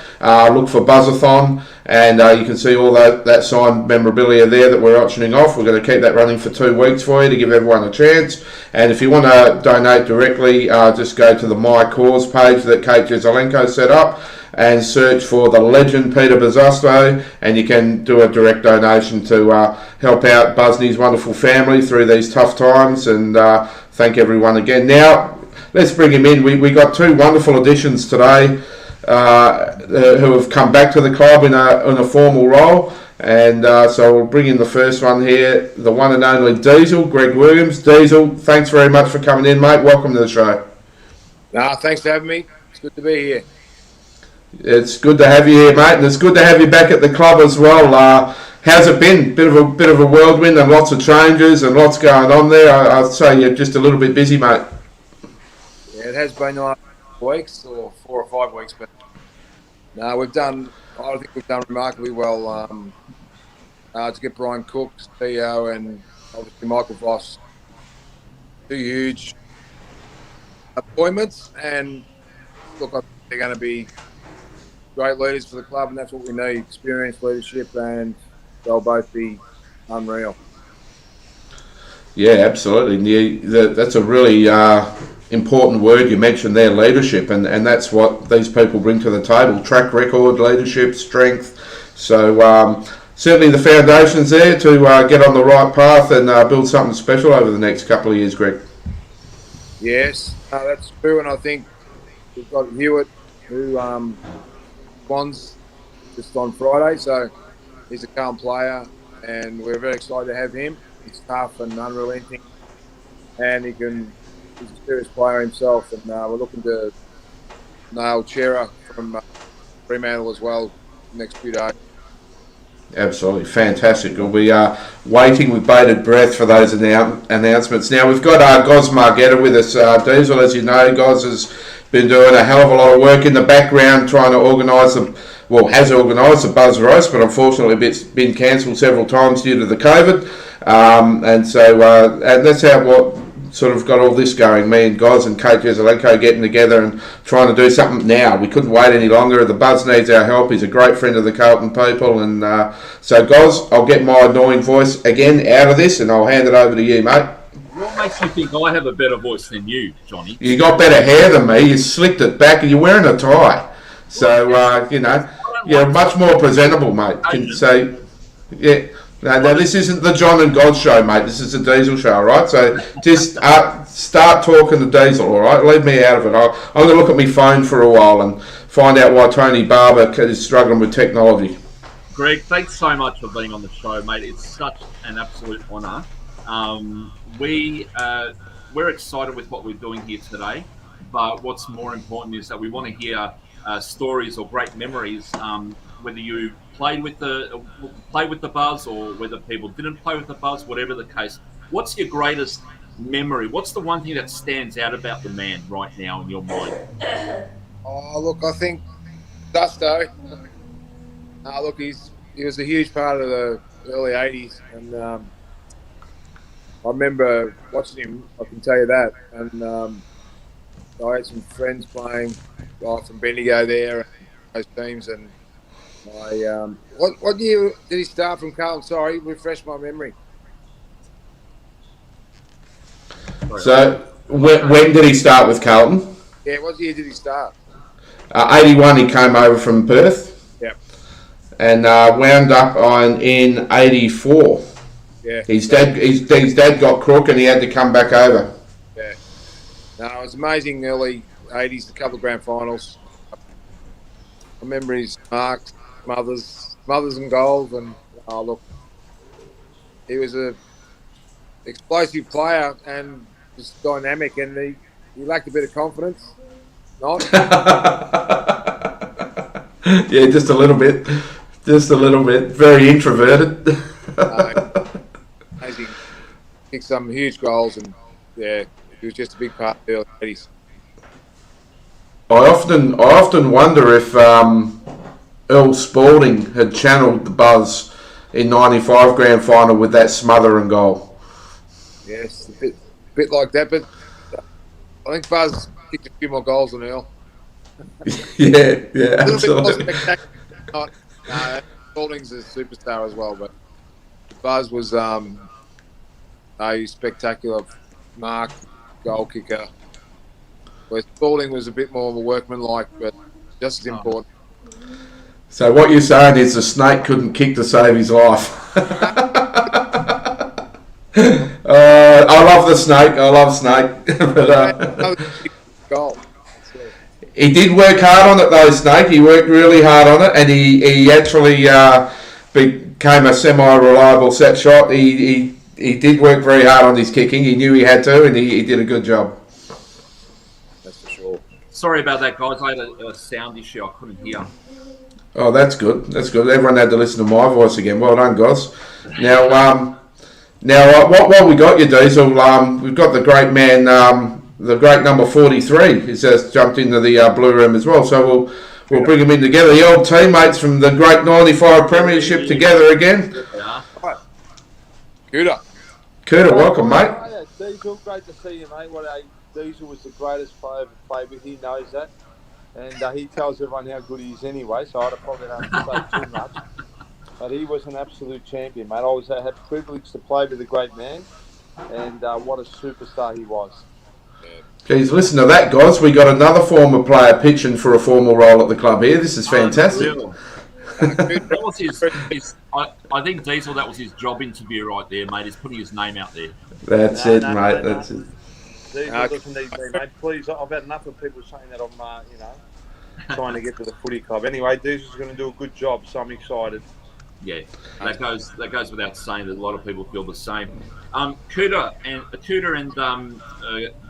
look for BuzzaThon, and you can see all that signed memorabilia there that we're auctioning off. We're going to keep that running for 2 weeks for you to give everyone a chance. And if you want to donate directly, just go to the My Cause page that Kate Joselenko set up and search for the legend Peter Buzza, and you can do a direct donation to help out Buzz and his wonderful family through these tough times, and thank everyone again. Now, let's bring him in. We got 2 wonderful additions today who have come back to the club in a formal role, and so we'll bring in the first one here, the one and only Diesel, Greg Williams. Diesel, thanks very much for coming in, mate. Welcome to the show. Thanks for having me. It's good to be here. It's good to have you here, mate, and it's good to have you back at the club as well. How's it been? Bit of a whirlwind and lots of changes and lots going on there. I'd say you're just a little bit busy, mate. Yeah, it has been the last weeks or 4 or 5 weeks, but no, I think we've done remarkably well to get Brian Cook, CEO, and obviously Michael Voss, 2 huge appointments, and look, I think they're going to be great leaders for the club, and that's what we need, experienced leadership, and they'll both be unreal. Yeah, absolutely. That's a really important word you mentioned there, leadership, and that's what these people bring to the table: track record, leadership, strength. So certainly the foundation's there to get on the right path and build something special over the next couple of years, Greg. Yes, that's true, and I think we've got Hewitt, who bonds just on Friday, so he's a calm player, and we're very excited to have him. He's tough and unrelenting, and he's a serious player himself, and we're looking to nail Chera from Fremantle as well next few days. Absolutely fantastic. We'll be waiting with bated breath for those announcements. Now we've got Goz Margetta with us. Diesel, as you know, Goz has been doing a hell of a lot of work in the background trying to has organised the Buzz Roast, but unfortunately it's been cancelled several times due to the COVID. And that's what sort of got all this going. Me and Goz and Kate Joselenko getting together and trying to do something now. We couldn't wait any longer. The Buzz needs our help. He's a great friend of the Carlton people. And so, Goz, I'll get my annoying voice again out of this and I'll hand it over to you, mate. What makes you think I have a better voice than you, Johnny? You got better hair than me. You slicked it back and you're wearing a tie. So, you're much more presentable, mate. Yeah. No, this isn't the John and God show, mate. This is the Diesel show, all right? So just start talking to Diesel, all right? Leave me out of it. I'm going to look at my phone for a while and find out why Tony Barber is struggling with technology. Greg, thanks so much for being on the show, mate. It's such an absolute honour. We're excited with what we're doing here today, but what's more important is that we want to hear stories or great memories, whether you played with the Buzz or whether people didn't play with the Buzz, whatever the case. What's your greatest memory? What's the one thing that stands out about the man right now in your mind? Oh, look, I think Gusto. Look, he was a huge part of early 80s. And I remember watching him, I can tell you that. And I had some friends playing from Bendigo there, and those teams. And what year did he start from Carlton? Sorry, refresh my memory. So, when did he start with Carlton? Yeah, what year did he start? 81, he came over from Perth. Yep. And wound up in 84. Yeah. His dad got crook and he had to come back over. Yeah. No, it was amazing early 80s, a couple of grand finals. I remember his marks, mothers and goals, and look, he was a explosive player and just dynamic, and he lacked a bit of confidence. Not? Yeah, just a little bit. Very introverted. Amazing. Kicked some huge goals, and yeah, he was just a big part of the early 80s. I often wonder if Earl Spalding had channeled the buzz in '95 grand final with that smother and goal. Yes, a bit like that, but I think Buzz kicked a few more goals than Earl. yeah, A little absolutely. bit more spectacular. No, Spalding's a superstar as well, but Buzz was a spectacular mark, goal kicker. Where Spalding was a bit more of a workman-like, but just as important. So what you're saying is the snake couldn't kick to save his life. I love the snake. I love Snake. But, Goal. he did work hard on it though, Snake. He worked really hard on it, and he actually became a semi-reliable set shot. He did work very hard on his kicking. He knew he had to, and he did a good job. That's for sure. Sorry about that, guys. I had a sound issue. I couldn't hear. Oh, that's good. That's good. Everyone had to listen to my voice again. Well done, guys. Now, what we got you, Diesel? We've got the great man, the great number 43. He's just jumped into the blue room as well. So we'll bring him in together. The old teammates from the great '95 Premiership together again. Yeah. Kuda, welcome, mate. Yeah, Diesel, great to see you, mate. Diesel was the greatest player I've ever played with. He knows that. And he tells everyone how good he is anyway, so I probably don't have to say too much. But he was an absolute champion, mate. I had the privilege to play with a great man, and what a superstar he was. Geez, listen to that, guys. We got another former player pitching for a formal role at the club here. This is fantastic. That was his I think Diesel, that was his job interview right there, mate. He's putting his name out there. That's it, mate. That's it. Diesel doesn't need me, mate. Please, I've had enough of people saying that I'm, trying to get to the footy club. Anyway, Diesel's going to do a good job, so I'm excited. Yeah, that goes without saying that a lot of people feel the same. Kuda and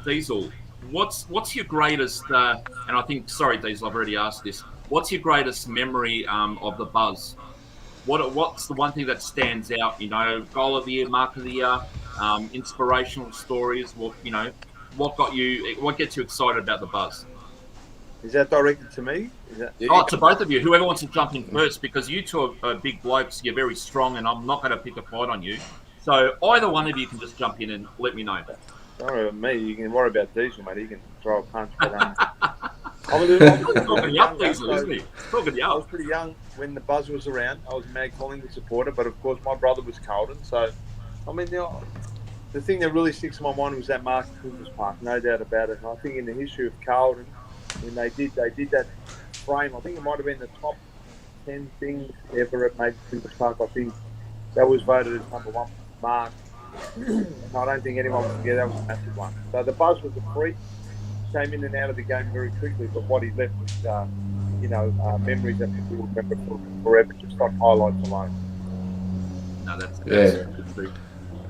Diesel, what's your greatest? And I think, sorry, Diesel, I've already asked this. What's your greatest memory of the Buzz? What's the one thing that stands out? Goal of the year, mark of the year, inspirational stories. What gets you excited about the Buzz? Is that directed to me? To both of you. Whoever wants to jump in first, because you two are big blokes. You're very strong, and I'm not going to pick a fight on you. So either one of you can just jump in and let me know. Don't worry about me. You can worry about Diesel, mate. He can throw a punch. But, Talking you up, Diesel, isn't he? Talking you I was up. pretty young when the Buzz was around. I was a mad Collingwood supporter, but of course my brother was Carlton. So, the thing that really sticks in my mind was that mark at Christmas Park, no doubt about it. And I think in the history of Carlton, when they did that frame, I think it might have been the top 10 things ever at Christmas Park. I think that was voted as number one mark. I don't think anyone would forget that was a massive one. So the Buzz was a freak, came in and out of the game very quickly, but what he left was, memories that people will remember forever, just like highlights alone. No, that's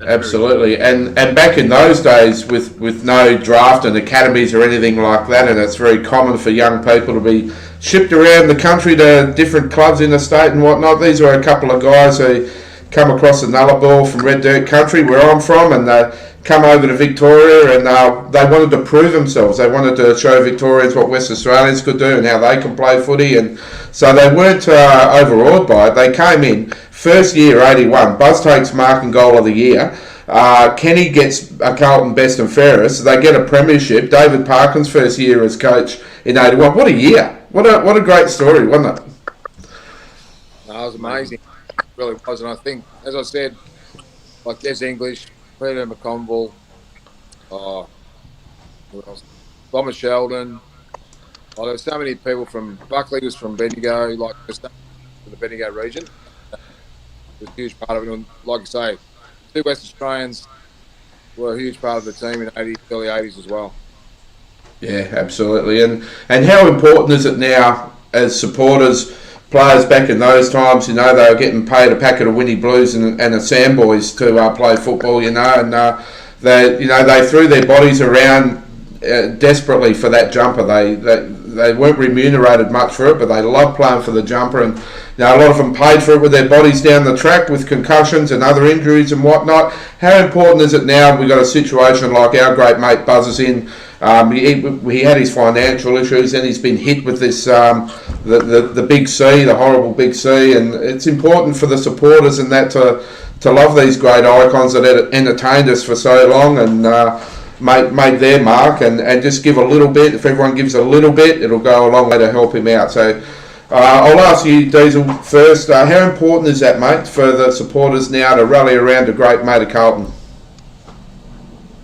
Absolutely, and back in those days, with no draft and academies or anything like that, and it's very common for young people to be shipped around the country to different clubs in the state and whatnot. These were a couple of guys who come across the Nullarbor from Red Dirt Country, where I'm from, and they come over to Victoria, and they wanted to prove themselves. They wanted to show Victorians what West Australians could do and how they can play footy, and so they weren't overawed by it. They came in First year, 81. Buzz takes mark and goal of the year. Kenny gets a Carlton best and fairest. They get a premiership. David Parkin's first year as coach in 81. What a year. What a great story, wasn't it? No, it was amazing. It really was. And I think, as I said, like Des English, Peter McConville, who else? Bomber Sheldon. Oh, there's so many people from Buckley was from Bendigo, like just from the Bendigo region. It was a huge part of it. And like I say, 2 West Australians were a huge part of the team in the early 80s as well. Yeah, absolutely. And how important is it now as supporters, players back in those times, you know, they were getting paid a packet of Winnie Blues and a Sandboys to play football, you know, and they threw their bodies around desperately for that jumper. They weren't remunerated much for it, but they loved playing for the jumper, and a lot of them paid for it with their bodies down the track with concussions and other injuries and whatnot. How important is it now we've got a situation like our great mate Buzz is in? He had his financial issues, and he's been hit with this the big C, the horrible big C, and it's important for the supporters and that to love these great icons that entertained us for so long and made their mark, and just give a little bit. If everyone gives a little bit, it'll go a long way to help him out. So I'll ask you, Diesel, first. How important is that, mate, for the supporters now to rally around a great mate of Carlton?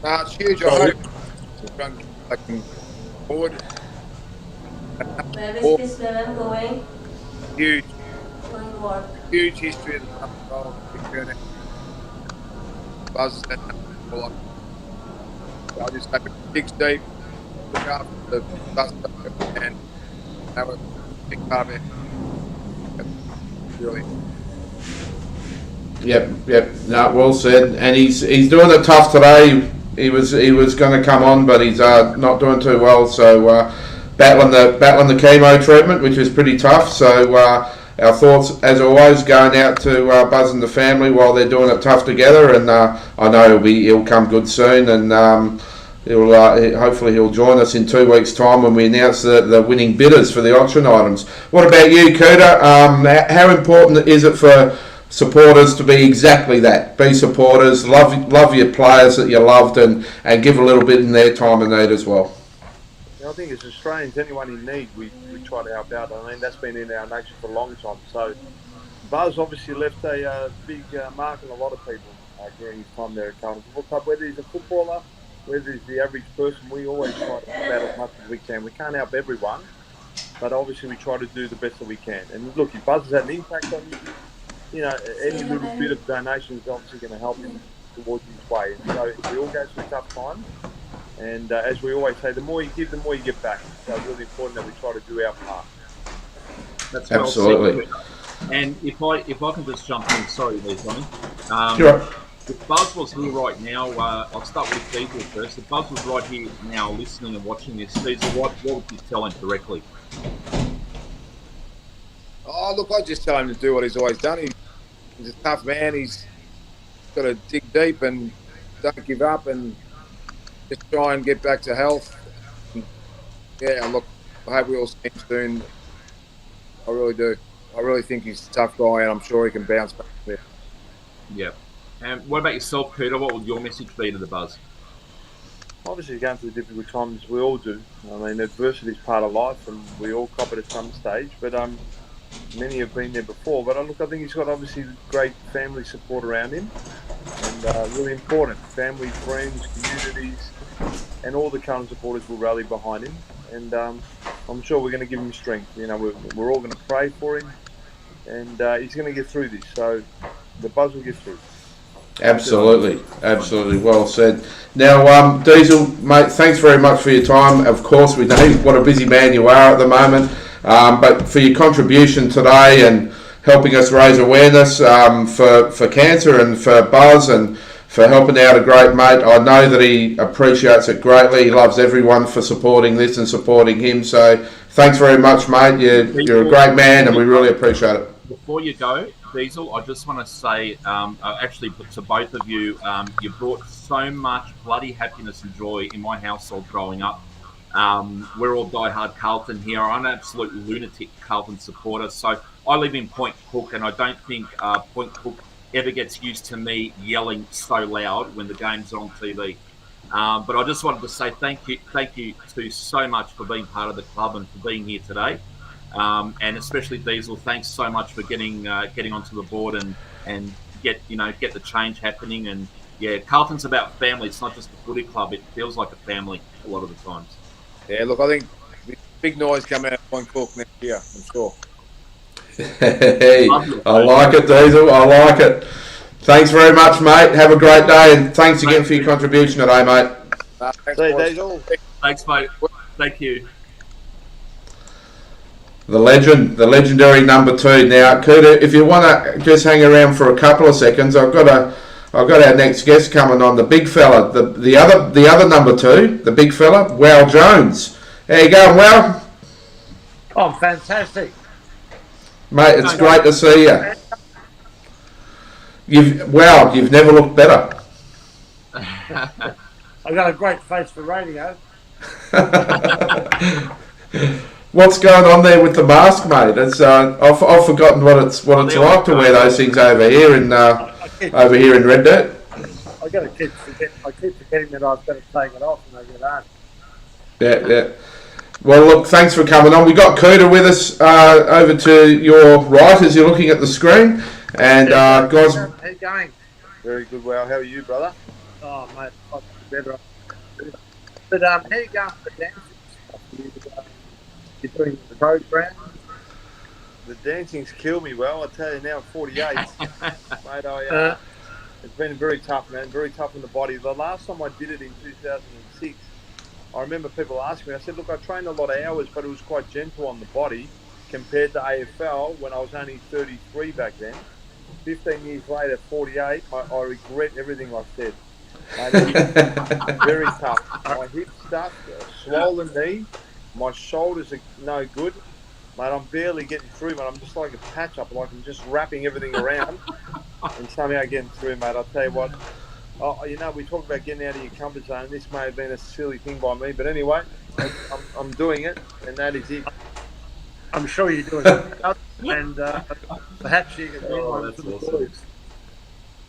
It's huge. I hope looking forward. Where is this man going? Huge, Going what? huge history of the goal. Kernahan. Buzz that I just have a big deep look after the bus and have a big part of it. Really. Yep. No, well said. And he's doing it tough today. He was going to come on, but he's not doing too well. So battling the chemo treatment, which is pretty tough. So our thoughts, as always, going out to Buzz and the family while they're doing it tough together. And I know he'll come good soon, and hopefully he'll join us in 2 weeks' time when we announce the winning bidders for the auction items. What about you, Kouda? How important is it for supporters to be exactly that? Be supporters, love your players that you loved, and give a little bit in their time of need as well. I think as Australians, anyone in need, we try to help out. I mean, that's been in our nature for a long time. So Buzz obviously left a big mark on a lot of people during his time there at Carlton Football Club. Whether he's a footballer, whether he's the average person, we always try to help out as much as we can. We can't help everyone, but obviously we try to do the best that we can. And look, if Buzz has had an impact on you, any little bit of donation is obviously going to help him towards his way. And so we all go through tough times. And as we always say, the more you give, the more you get back. So it's really important that we try to do our part. That's absolutely. Well said. And if I can just jump in, sorry, there, Johnny. Sure. If Buzz was here right now, I'll start with Diesel first. If Buzz was right here now listening and watching this, Diesel, what would you tell him directly? Oh, look, I just tell him to do what he's always done. He's a tough man. He's got to dig deep and don't give up and just try and get back to health. Yeah, look, I hope we all see him soon. I really do. I really think he's a tough guy, and I'm sure he can bounce back a bit. Yeah. And what about yourself, Peter? What would your message be to the Buzz? Obviously, going through difficult times, we all do. I mean, adversity is part of life, and we all cop it at some stage. But many have been there before. But look, I think he's got obviously great family support around him, and really important family, friends, communities, and all the current supporters will rally behind him. And I'm sure we're going to give him strength. We're all going to pray for him, and he's going to get through this. So the Buzz will get through. Absolutely. Well said. Now, Diesel, mate, thanks very much for your time. Of course, we know what a busy man you are at the moment, but for your contribution today and helping us raise awareness for cancer and for Buzz and for helping out a great mate. I know that he appreciates it greatly. He loves everyone for supporting this and supporting him. So thanks very much, mate. You're a great man, and we really appreciate it. Before you go, Diesel, I just want to say, actually, to both of you, you brought so much bloody happiness and joy in my household growing up. We're all diehard Carlton here. I'm an absolute lunatic Carlton supporter. So I live in Point Cook, and I don't think Point Cook ever gets used to me yelling so loud when the games are on TV. But I just wanted to say thank you to so much for being part of the club and for being here today. And especially Diesel, thanks so much for getting onto the board and get the change happening. And yeah, Carlton's about family. It's not just a footy club. It feels like a family a lot of the times. Yeah, look, I think big noise coming out of Point Cook next year, I'm sure. Hey, I like it, Diesel. I like it. Thanks very much, mate. Have a great day, and thanks again for your contribution today, mate. Thanks, See you, boys. Diesel. Thanks, mate. Thank you. The legendary number 2. Now, Kuda, if you want to just hang around for a couple of seconds, I've got our next guest coming on, the big fella, the other number 2, the big fella, Wow Jones. How you going, Wow? Oh, fantastic. Mate, it's great to see you. You've never looked better. I've got a great face for radio. What's going on there with the mask, mate? It's I've forgotten what it's like to wear those things over here in Red Dirt. I keep forgetting that I've got to take it off when I get home. Yeah. Well, look, thanks for coming on. We got Kuda with us over to your right as you're looking at the screen. And guys, how you going? Very good. Well, how are you, brother? Oh, mate, I'm better. But how you going for the dancing? You're doing the program. The dancing's killed me. Well, I tell you now, at 48, mate, it's been very tough, man. Very tough on the body. The last time I did it in 2006, I remember people asking me. I said, look, I trained a lot of hours, but it was quite gentle on the body compared to AFL when I was only 33 back then. 15 years later, 48, I regret everything I said. Mate, it's very tough. My hips stuck, swollen knee. My shoulders are no good. Mate, I'm barely getting through, mate. I'm just like a patch-up, like I'm just wrapping everything around and somehow getting through, mate. I'll tell you what. We talk about getting out of your comfort zone. This may have been a silly thing by me, but anyway, I'm doing it, and that is it. I'm sure you're doing it. And perhaps you can win one for the boys.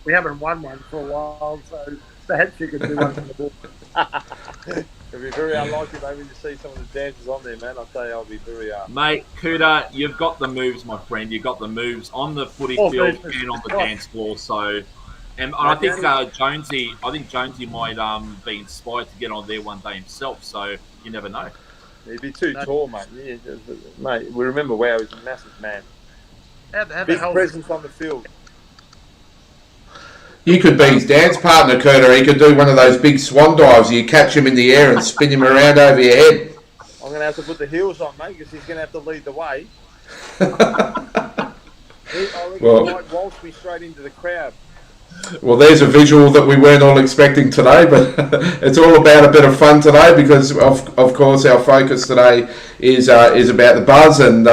We haven't won one for a while, so perhaps you could do one for the boys. It'll be very unlikely maybe to see some of the dances on there, man. I'll tell you, I'll be very... Mate, Kuda, you've got the moves, my friend. You've got the moves on the footy field and on the dance floor. So, and I think Jonesy might be inspired to get on there one day himself. So you never know. He'd be too tall, mate. Yeah, mate, we remember Wow, he's a massive man. Big presence on the field. You could be his dance partner, Kuda. He could do one of those big swan dives. You catch him in the air and spin him around over your head. I'm going to have to put the heels on, mate, because he's going to have to lead the way. I reckon he might waltz me straight into the crowd. Well, there's a visual that we weren't all expecting today, but it's all about a bit of fun today because, of course, our focus today is about the Buzz and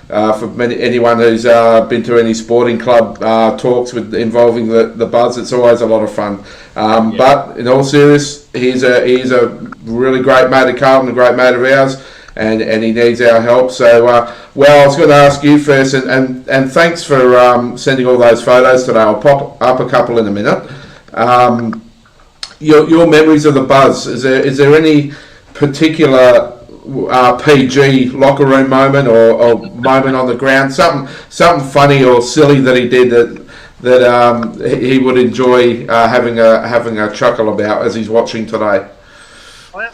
for anyone who's been to any sporting club talks involving the Buzz, it's always a lot of fun. But in all seriousness, he's a really great mate of Carlton, a great mate of ours, and he needs our help. So, I was going to ask you first, and thanks for sending all those photos today. I'll pop up a couple in a minute. Your memories of the Buzz, is there any particular PG locker room moment or moment on the ground, something funny or silly that he did that he would enjoy having a chuckle about as he's watching today? I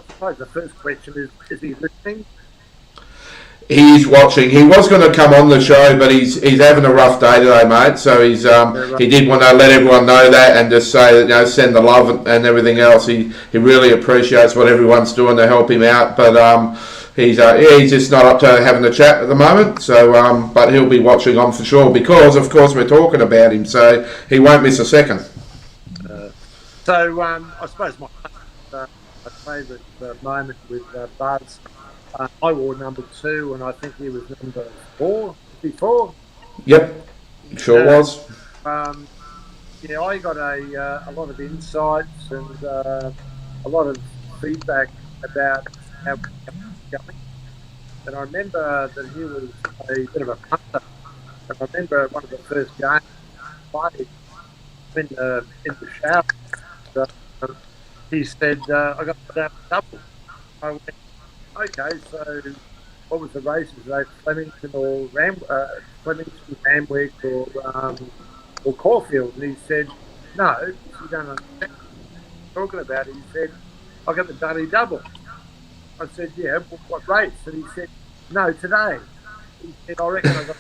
suppose the first question is he listening? He's watching. He was going to come on the show, but he's having a rough day today, mate. So he did want to let everyone know that and just say that, send the love and everything else. He really appreciates what everyone's doing to help him out, but he's just not up to having a chat at the moment. So but he'll be watching on for sure because of course we're talking about him, so he won't miss a second. I suppose my favourite moment with Buzz. I wore number 2, and I think he was number 4 before. Yep, sure was. I got a lot of insights and a lot of feedback about how we were going. And I remember that he was a bit of a punter. And I remember one of the first games I played in the shower. He said, I got that double. I went, okay, so what was the races? Were they Flemington or Flemington, Randwick or Caulfield? And he said, no, you don't understand what I'm talking about. He said, I got the Dudley double. I said, yeah, what race? And he said, no, today. He said, I reckon I got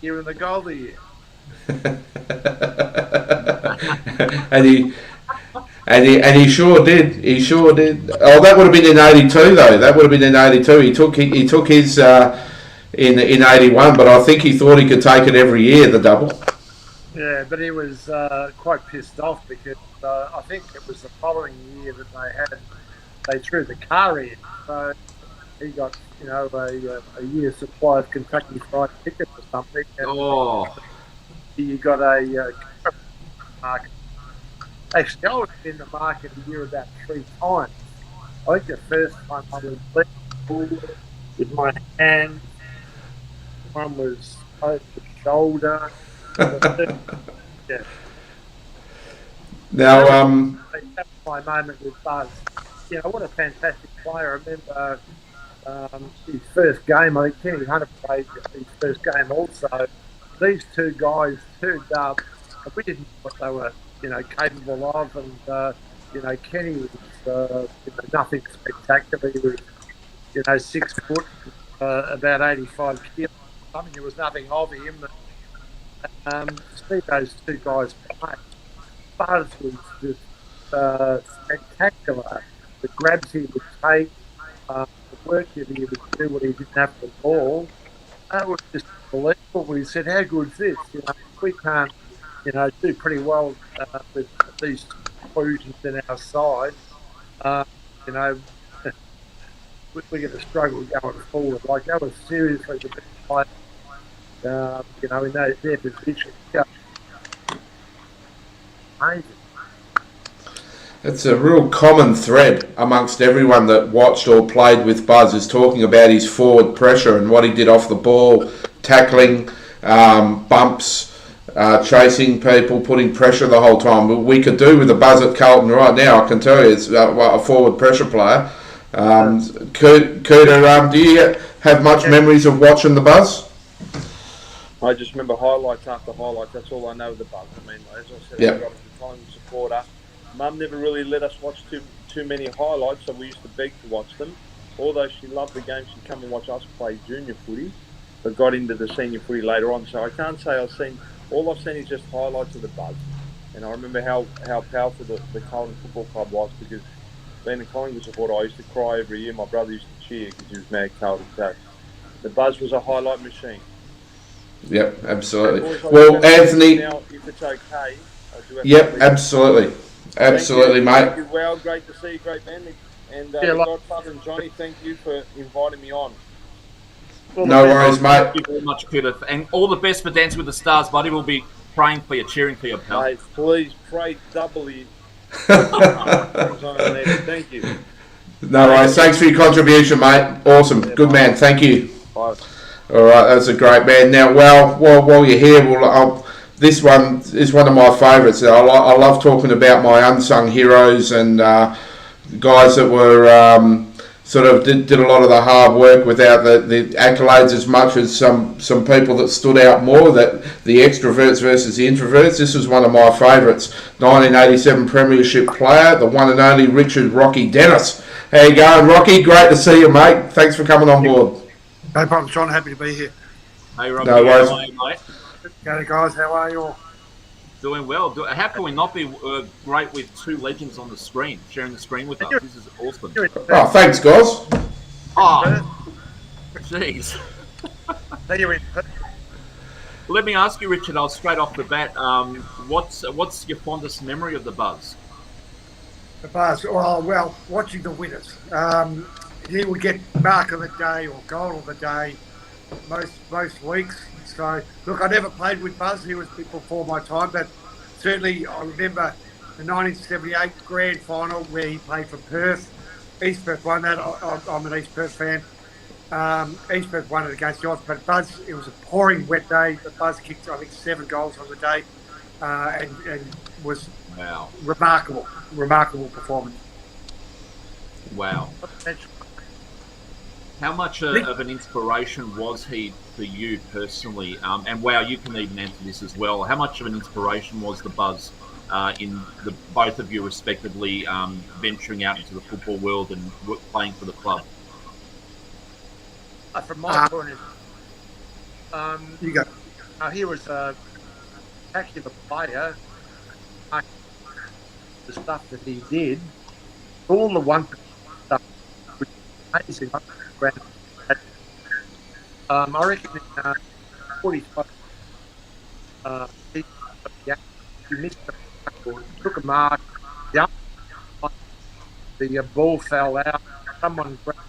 here in the Goldie year. and he sure did. He sure did. Oh, that would have been in '82 though. That would have been in '82. He took his in '81, but I think he thought he could take it every year, the double. Yeah, but he was quite pissed off because I think it was the following year that they threw the car in, so he got a year's supply of Kentucky Fried Chicken or something. And he got a market. Actually, I was in the market a year about 3 times. I think the first time I was left with my hand, one was over the shoulder. Yeah. Now, that was my moment with Buzz. What a fantastic player. I remember his first game. I think Kenny Hunter played his first game also. These two guys turned up. We didn't know what they were, capable of. And, Kenny was, nothing spectacular. He was, 6 foot, about 85 kilos. Something there was nothing of him. To see those two guys play, Buzz was just spectacular. The grabs he would take, the work that he would do when he didn't have the ball, that was just unbelievable. We said, how good is this? We can't, do pretty well with these inclusions in our side. We're going to struggle going forward. Like, that was seriously the best player. In their position. Amazing. It's a real common thread amongst everyone that watched or played with Buzz, is talking about his forward pressure and what he did off the ball, tackling, bumps, chasing people, putting pressure the whole time. We could do with a Buzz at Carlton right now, I can tell you. It's a forward pressure player. Kouda, do you have much memories of watching the Buzz? I just remember highlights after highlights. That's all I know of the Buzz. I mean, as I said, I was a Collingwood supporter. Mum never really let us watch too many highlights, so we used to beg to watch them. Although she loved the game, she'd come and watch us play junior footy, but got into the senior footy later on. So I can't say all I've seen is just highlights of the Buzz. And I remember how powerful the Carlton Football Club was, because being a Collingwood supporter, I used to cry every year. My brother used to cheer because he was mad Carlton. So the Buzz was a highlight machine. Yep, absolutely. Well, Anthony. Now, if it's okay. Yep, absolutely. Absolutely, mate. Thank you. Well, great to see you, great man. And Godfather and Johnny, thank you for inviting me on. No worries, mate. Thank you very much, Kouda. And all the best for Dancing with the Stars, buddy. We'll be praying for you, cheering for you, pal. Mate, please pray doubly. Thank you. No worries. Thanks for your contribution, mate. Awesome. Good man. Thank you. Bye. All right, that's a great man. Now, while you're here, this one is one of my favourites. I love talking about my unsung heroes and guys that were sort of did a lot of the hard work without the accolades as much as some people that stood out more, that the extroverts versus the introverts. This was one of my favourites. 1987 Premiership player, the one and only Richard Rocky Dennis. How you going, Rocky? Great to see you, mate. Thanks for coming on board. No problem, John. Happy to be here. Hey, Robbie. No worries. How are you, mate? Okay, guys. How are you all? Doing well. How can we not be great with two legends on the screen, sharing the screen with us? This is awesome. Oh, thanks, guys. Oh, jeez. You're in. Let me ask you, Richard, straight off the bat, what's your fondest memory of the Buzz? The Buzz. Oh, well, watching the winners. He would get mark of the day or goal of the day most weeks. So, look, I never played with Buzz. He was before my time, but certainly I remember the 1978 grand final where he played for Perth. East Perth won that. I'm an East Perth fan. East Perth won it against the odds, but Buzz, it was a pouring wet day. The Buzz kicked, I think, 7 goals on the day, and was remarkable performance. Wow. How much of an inspiration was he for you personally? And wow, you can even answer this as well. How much of an inspiration was the Buzz in the both of you respectively venturing out into the football world and playing for the club? From my point of view, You go. he was a spectacular player. The stuff that he did, all the 1% stuff, was amazing. I reckon in 45, he missed the tackle, took a mark, the ball fell out, someone grabbed,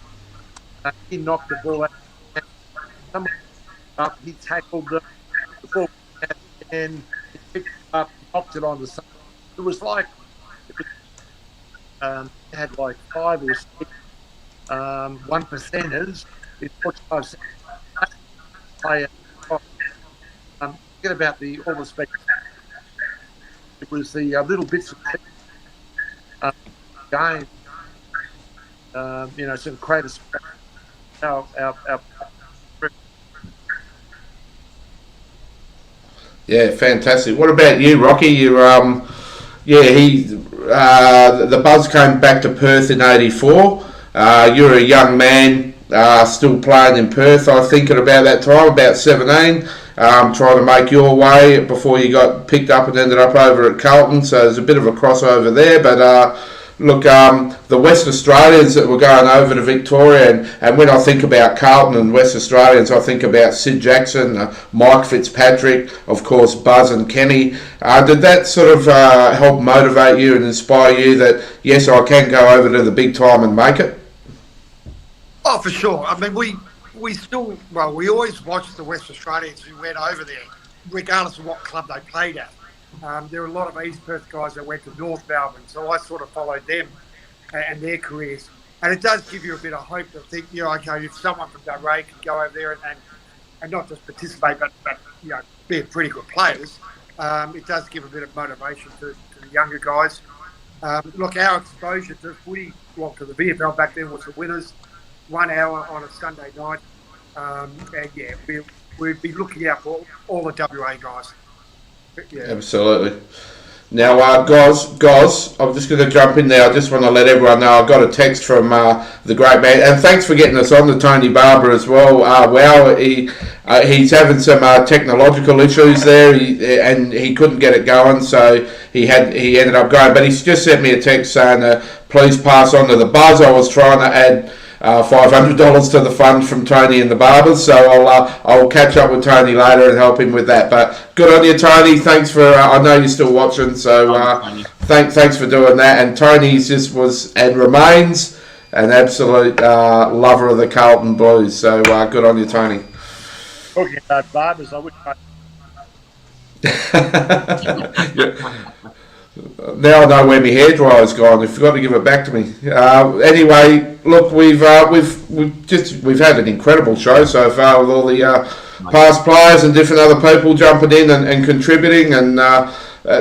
he knocked the ball out, someone up, he tackled the ball and he picked it up, knocked it on the side. It was like, had like 5 or 6 1%ers in 45 seconds. Player, forget about all the spec. It was the little bits of game. Some greatest. Our Yeah, fantastic. What about you, Rocky? You the Buzz came back to Perth in '84. You're a young man. Still playing in Perth, I think, at about that time, about 17, trying to make your way before you got picked up and ended up over at Carlton, so there's a bit of a crossover there, but look, the West Australians that were going over to Victoria, and when I think about Carlton and West Australians, I think about Sid Jackson, Mike Fitzpatrick, of course Buzz and Kenny. Did that sort of help motivate you and inspire you that, yes, I can go over to the big time and make it? Oh, for sure. I mean, we always watched the West Australians who went over there, regardless of what club they played at. There were a lot of East Perth guys that went to North Melbourne, so I sort of followed them and their careers. And it does give you a bit of hope to think, okay, if someone from Doull can go over there and not just participate, but be pretty good players, it does give a bit of motivation to the younger guys. Look, our exposure to footy, to the VFL back then was the Winners. 1 hour on a Sunday night, we'd be looking out for all the WA guys. Yeah. Absolutely. Now, Goz, I'm just going to jump in there. I just want to let everyone know I got a text from the great man, and thanks for getting us on to Tony Barber as well. Wow, he's having some technological issues there, and he couldn't get it going, so he ended up going. But he's just sent me a text saying, please pass on to the Buzz. I was trying to add $500 to the fund from Tony and the Barbers, so I'll catch up with Tony later and help him with that. But good on you, Tony. Thanks for. I know you're still watching, so thanks for doing that. And Tony just was and remains an absolute lover of the Carlton Blues. So good on you, Tony. Talking about Barbers, I would. Now I know where my hairdryer's gone. You forgot to give it back to me. Anyway, look, we've had an incredible show so far with all the past players and different other people jumping in and contributing. And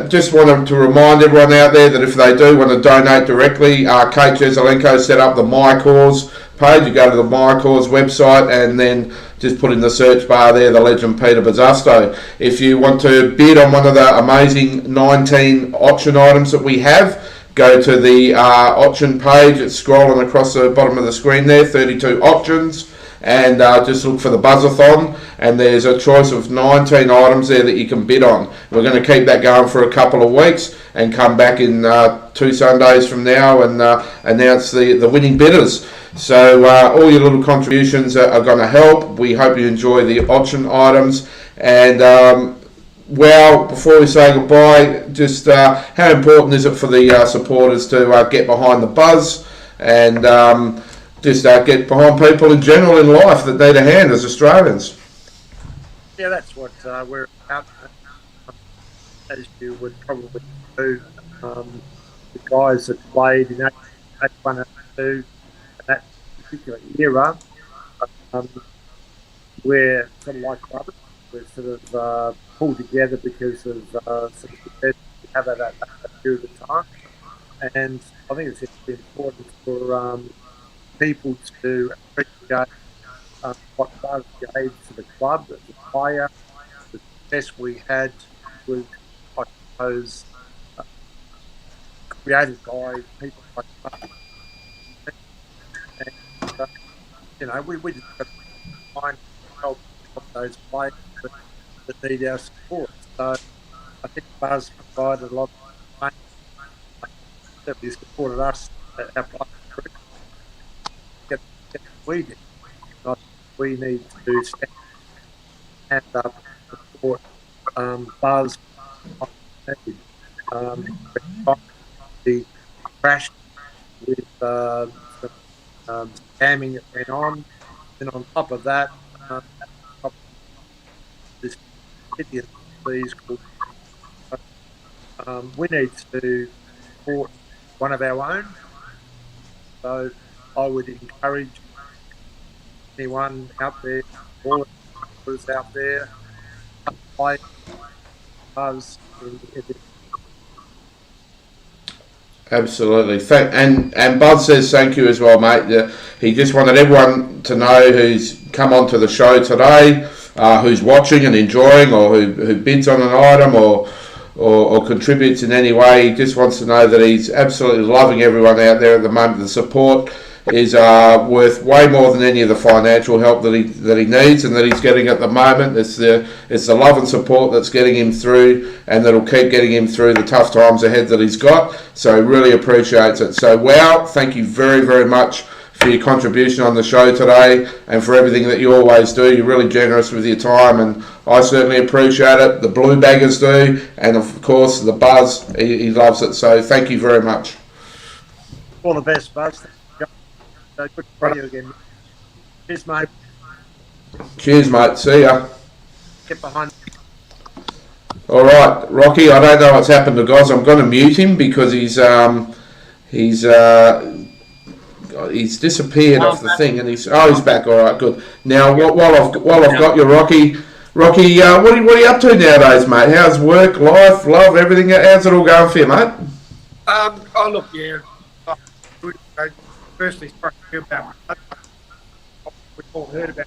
just wanted to remind everyone out there that if they do want to donate directly, Kate Joselenko set up the My Cause page. You go to the My Cause website and then just put in the search bar there, the legend Peter Buzzasto. If you want to bid on one of the amazing 19 auction items that we have, go to the auction page. It's scrolling across the bottom of the screen there, 32 auctions, and just look for the BuzzaThon, and there's a choice of 19 items there that you can bid on. We're going to keep that going for a couple of weeks and come back in 2 Sundays from now and announce the winning bidders. So all your little contributions are going to help. We hope you enjoy the auction items. And before we say goodbye, just how important is it for the supporters to get behind the Buzz and just get behind people in general in life that need a hand as Australians? Yeah, that's what we're about. As you would probably do, the guys that played in 81 and 82 particular era where sort of like brothers, we're sort of pulled together because of some success we have at that period of time. And I think it's important for people to appreciate what Buzz gave to the club, as a player. The success we had was, I suppose, created by people like Buzz. And, we just got to find help those players that need our support. So I think Buzz provided a lot of money that he supported us at our players group. Get we did. We need to stand up and support Buzz. The crash with scamming that went on, and on top of that, this idiot please called. We need to support one of our own. So I would encourage anyone out there, all of us out there, play Buzz in this. Absolutely. And Buzz says thank you as well, mate. He just wanted everyone to know who's come onto the show today, who's watching and enjoying, or who bids on an item or contributes in any way. He just wants to know that he's absolutely loving everyone out there at the moment. The support is worth way more than any of the financial help that he needs and that he's getting at the moment. It's the love and support that's getting him through, and that'll keep getting him through the tough times ahead that he's got. So he really appreciates it. So wow, thank you very, very much for your contribution on the show today and for everything that you always do. You're really generous with your time, and I certainly appreciate it. The Bluebaggers do, and of course the Buzz, he loves it. So thank you very much. All the best, Buzz. Good to see you again. Cheers, mate. Cheers, mate. See ya. Get behind. All right, Rocky. I don't know what's happened to Goz. I'm going to mute him because he's disappeared off the thing, and he's back. All right, good. Now, while I've got you, Rocky, what are you up to nowadays, mate? How's work, life, love, everything? How's it all going for you, mate? Look, yeah. Firstly, sorry to hear about my we've all heard about it.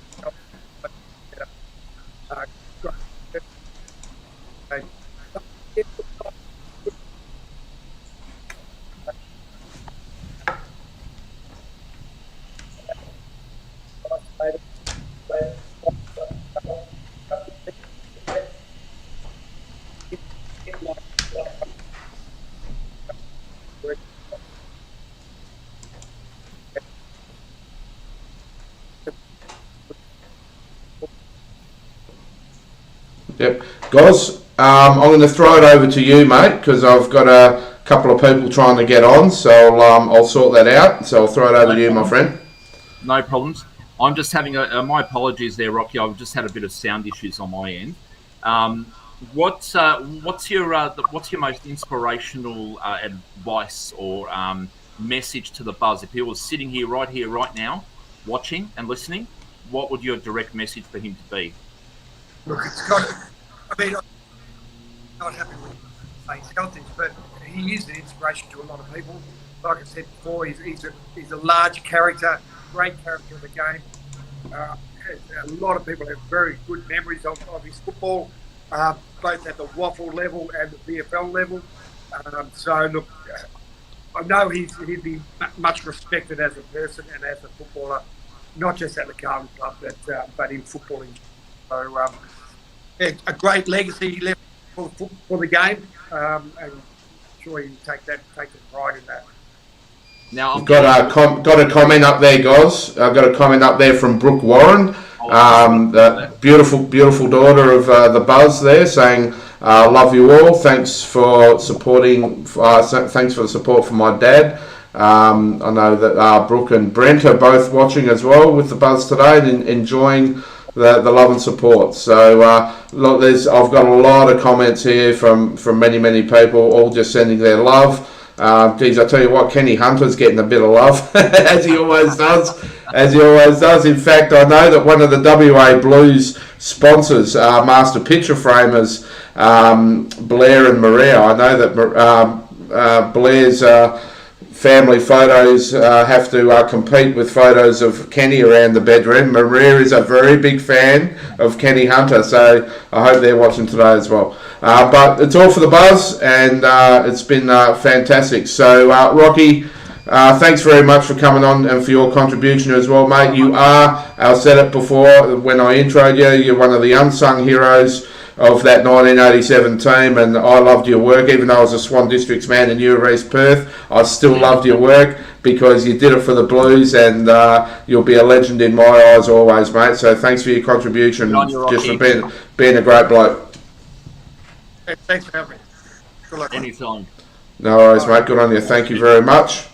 Yep. Goz, I'm going to throw it over to you, mate, because I've got a couple of people trying to get on, so I'll sort that out. So I'll throw it over to you, my friend. No problems. I'm just having my apologies there, Rocky. I've just had a bit of sound issues on my end. What's your most inspirational advice or message to the Buzz? If he was sitting here right now, watching and listening, what would your direct message for him to be? Look, I'm not happy with saying things, but he is an inspiration to a lot of people. Like I said before, he's a large character, great character of the game. A lot of people have very good memories of his football, both at the waffle level and the VFL level. So look, I know he'd be much respected as a person and as a footballer, not just at the Carlton club, but in footballing. So a great legacy he left for the game, and I'm sure he take the pride in that. Now I've got a comment up there, Goz. I've got a comment up there from Brooke Warren, the beautiful daughter of the Buzz there, saying, "Love you all. Thanks for supporting. Thanks for the support from my dad." I know that Brooke and Brent are both watching as well with the Buzz today and enjoying the love and support. So look, I've got a lot of comments here from many people, all just sending their love. Geez, I tell you what, Kenny Hunter's getting a bit of love as he always does. as he always does. In fact, I know that one of the WA Blues sponsors, Master Picture Framers, Blair and Maria, I know that Blair's family photos have to compete with photos of Kenny around the bedroom. Maria is a very big fan of Kenny Hunter, so I hope they're watching today as well. But it's all for the buzz, and it's been fantastic. So, Rocky, thanks very much for coming on and for your contribution as well, mate. You are, I said it before when I introed you, you're one of the unsung heroes of that 1987 team, and I loved your work. Even though I was a Swan Districts man and you were East Perth, I still loved your work because you did it for the Blues, and you'll be a legend in my eyes always, mate. So thanks for your contribution, just for being a great bloke. Hey, thanks for having me. Good luck. Anytime. No worries, mate. Good on you. Thank you very much.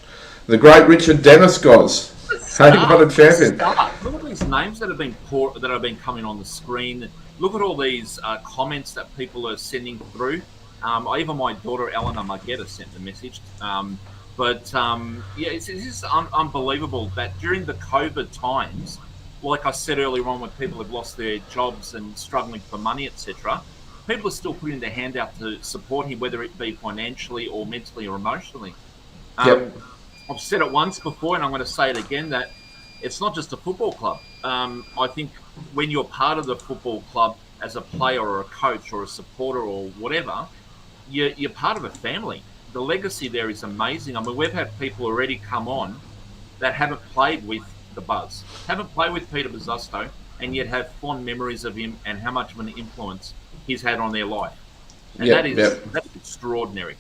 The great Richard Dennis, guys. Hey, what a champion. Look at these names that have been coming on the screen. Look at all these comments that people are sending through. Even my daughter Eleanor Margetta sent the message. It's just unbelievable that during the COVID times, like I said earlier on, when people have lost their jobs and struggling for money, etc., people are still putting their hand out to support him, whether it be financially or mentally or emotionally. Yep. I've said it once before, and I'm going to say it again, that it's not just a football club. I think when you're part of the football club as a player or a coach or a supporter or whatever, you're part of a family. The legacy there is amazing. I mean, we've had people already come on that haven't played with the Buzz, haven't played with Peter Buzzasto, and yet have fond memories of him and how much of an influence he's had on their life. And that's extraordinary.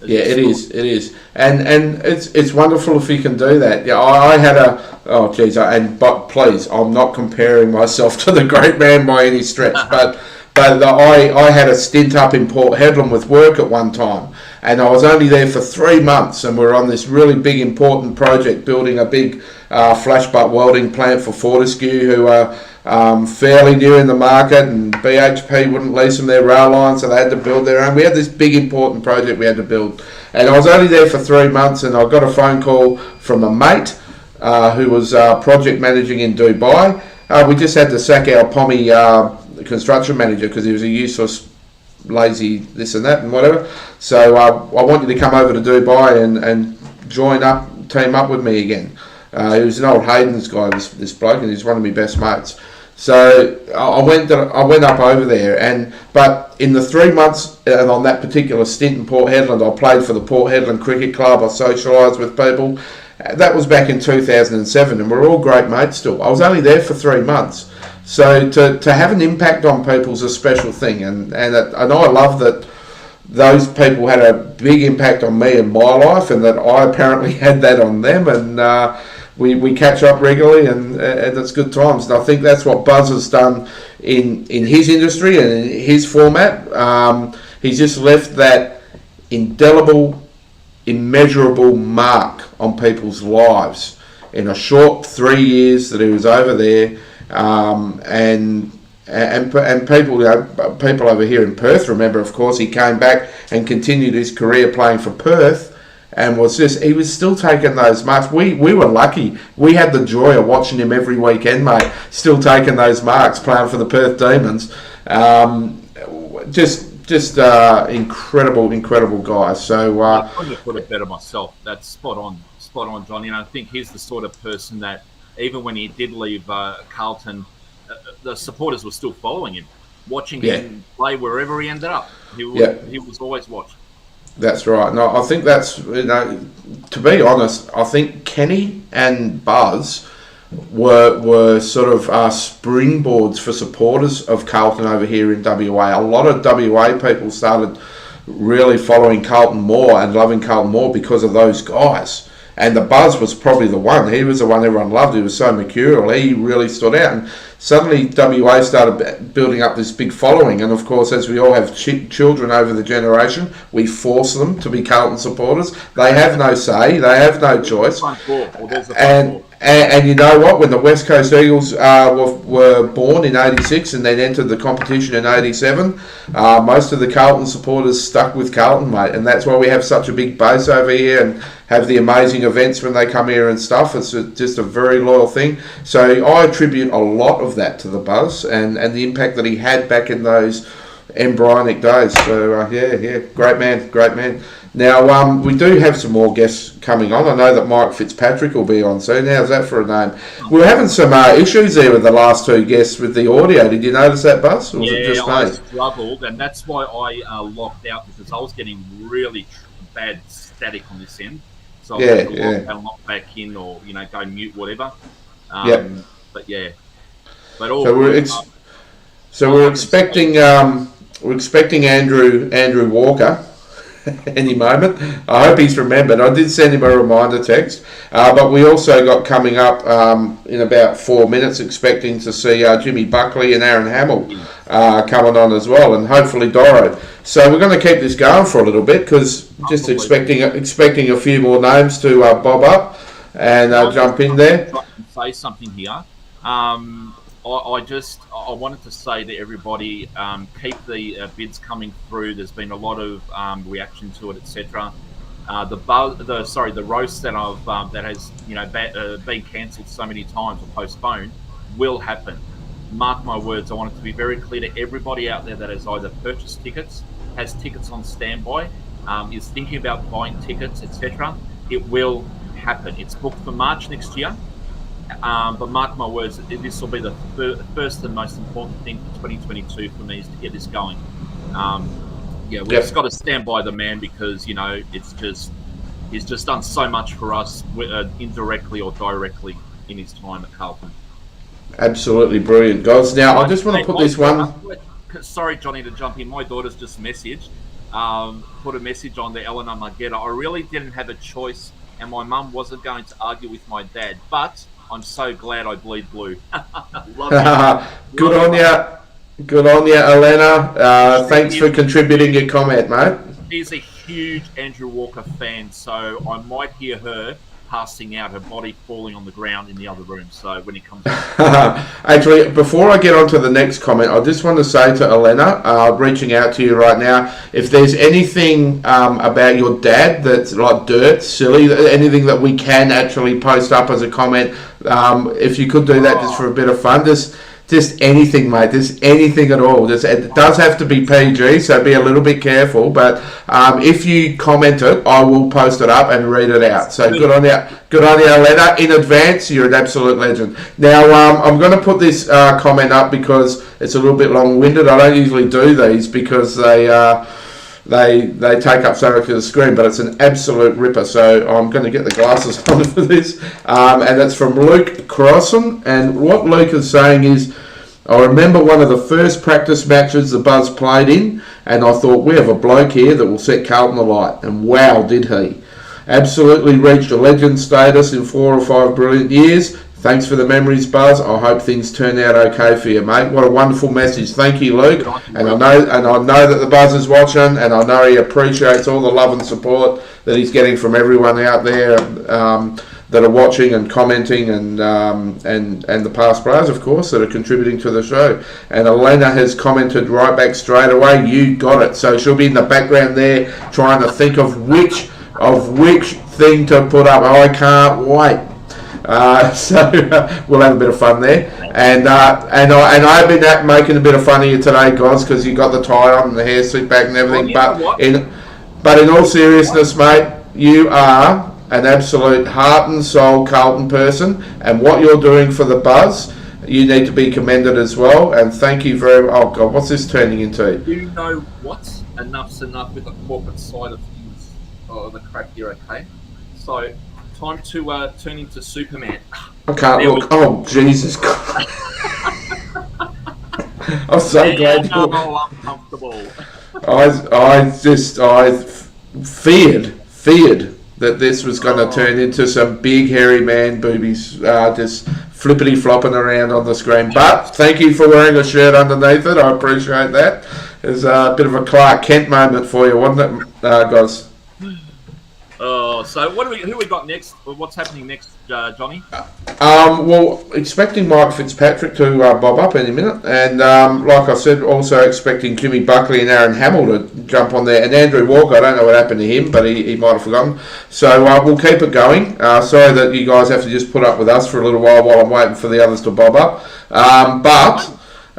It is, and it's wonderful if you can do that. Yeah, I had but please, I'm not comparing myself to the great man by any stretch, but I had a stint up in Port Hedland with work at one time, and I was only there for 3 months, and we were on this really big important project, building a big flash butt welding plant for Fortescue, who are fairly new in the market, and BHP wouldn't lease them their rail line, so they had to build their own. We had this big important project we had to build, and I was only there for 3 months, and I got a phone call from a mate who was project managing in Dubai. We just had to sack our Pommy construction manager because he was a useless, lazy this and that and whatever. So I want you to come over to Dubai and team up with me again. He was an old Hayden's guy, this bloke, and he's one of my best mates. So I went up over there, but in the 3 months and on that particular stint in Port Hedland, I played for the Port Hedland Cricket Club. I socialised with people. That was back in 2007, and we're all great mates still. I was only there for 3 months, so to have an impact on people is a special thing, and I love that those people had a big impact on me in my life, and that I apparently had that on them, and we catch up regularly, and it's good times. And I think that's what Buzz has done in his industry and in his format. He's just left that indelible, immeasurable mark on people's lives in a short 3 years that he was over there, and people, people over here in Perth remember, of course, he came back and continued his career playing for Perth, and he was still taking those marks. We were lucky. We had the joy of watching him every weekend, mate, still taking those marks, playing for the Perth Demons. Just incredible guy. So I couldn't have put it better myself. That's spot on, Johnny. And I think he's the sort of person that even when he did leave Carlton, the supporters were still following him, watching him play wherever he ended up. He was always watched. That's right. No, I think that's, to be honest, I think Kenny and Buzz were sort of springboards for supporters of Carlton over here in WA. A lot of WA people started really following Carlton more and loving Carlton more because of those guys. And the Buzz was probably the one. He was the one everyone loved. He was so mercurial. He really stood out. And suddenly WA started building up this big following. And of course, as we all have children over the generation, we force them to be Carlton supporters. They have no say, they have no choice. And you know what? When the West Coast Eagles were born in '86 and then entered the competition in '87, most of the Carlton supporters stuck with Carlton, mate. And that's why we have such a big base over here and have the amazing events when they come here and stuff. It's just a very loyal thing. So I attribute a lot of that to the Buzz and the impact that he had back in those embryonic days. So yeah, great man. Now, we do have some more guests coming on. I know that Mike Fitzpatrick will be on soon. How's that for a name? We're having some issues there with the last two guests with the audio. Did you notice that, Buzz? Or was it just I me? struggled, and that's why I locked out, because I was getting really bad static on this end. So I had to lock back in, or go mute, whatever. But yeah. But all we're expecting Andrew Walker any moment. I hope he's remembered. I did send him a reminder text, but we also got coming up in about 4 minutes, expecting to see Jimmy Buckley and Aaron Hamill coming on as well, and hopefully Doro. So we're going to keep this going for a little bit, because just expecting a few more names to bob up and jump in there. Say something here. I wanted to say to everybody, keep the bids coming through. There's been a lot of reaction to it, etc. The roast that that has been cancelled so many times or postponed will happen. Mark my words. I want it to be very clear to everybody out there that has either purchased tickets, has tickets on standby, is thinking about buying tickets, etc. It will happen. It's booked for March next year. But mark my words, this will be the first and most important thing for 2022 for me, is to get this going. We've just got to stand by the man, because he's just done so much for us, indirectly or directly, in his time at Carlton. Absolutely brilliant, guys. Now I just want to put this one. Sorry, Johnny, to jump in. My daughter's just messaged, put a message on the Eleanor Margetta. I really didn't have a choice, and my mum wasn't going to argue with my dad, but I'm so glad I bleed blue. Good on you, Elena. Thanks for contributing your comment, mate. She's a huge Andrew Walker fan, so I might hear her passing out, her body falling on the ground in the other room. So when he comes out. Actually, before I get on to the next comment, I just want to say to Elena, reaching out to you right now, if there's anything about your dad that's like dirt, silly, anything that we can actually post up as a comment, if you could do that just for a bit of fun, just anything, mate. Just anything at all. It does have to be PG, so be a little bit careful. But if you comment it, I will post it up and read it out. So good on you, Elena. In advance, you're an absolute legend. Now I'm going to put this comment up because it's a little bit long-winded. I don't usually do these because they take up so much of the screen, but it's an absolute ripper. So I'm going to get the glasses on for this. And it's from Luke Crossan. And what Luke is saying is, I remember one of the first practice matches the Buzz played in, and I thought, we have a bloke here that will set Carlton alight. And wow, did he. Absolutely reached a legend status in 4 or 5 brilliant years. Thanks for the memories, Buzz. I hope things turn out okay for you, mate. What a wonderful message. Thank you, Luke. And I know that the Buzz is watching, and I know he appreciates all the love and support that he's getting from everyone out there that are watching and commenting, and the past players, of course, that are contributing to the show. And Elena has commented right back straight away. You got it. So she'll be in the background there trying to think of which thing to put up. I can't wait. So we'll have a bit of fun there, and I've been making a bit of fun of you today, guys, because you got the tie on and the hair slicked back and everything. But in all seriousness, mate, you are an absolute heart and soul Carlton person, and what you're doing for the Buzz, you need to be commended as well. And thank you very much. Oh God, what's this turning into? You know what? Enough's enough with the corporate side of things. Oh, the crack here, okay? So. Time to turn into Superman. I can't look. Oh, Jesus Christ. I'm so glad you're uncomfortable. I feared that this was going to turn into some big hairy man boobies just flippity flopping around on the screen. But thank you for wearing a shirt underneath it. I appreciate that. It's a bit of a Clark Kent moment for you, wasn't it, guys? Oh, so who we got next? What's happening next, Johnny? Well, expecting Mike Fitzpatrick to bob up any minute, and like I said, also expecting Jimmy Buckley and Aaron Hamill to jump on there, and Andrew Walker. I don't know what happened to him, but he might have forgotten. So we'll keep it going. Sorry that you guys have to just put up with us for a little while I'm waiting for the others to bob up. But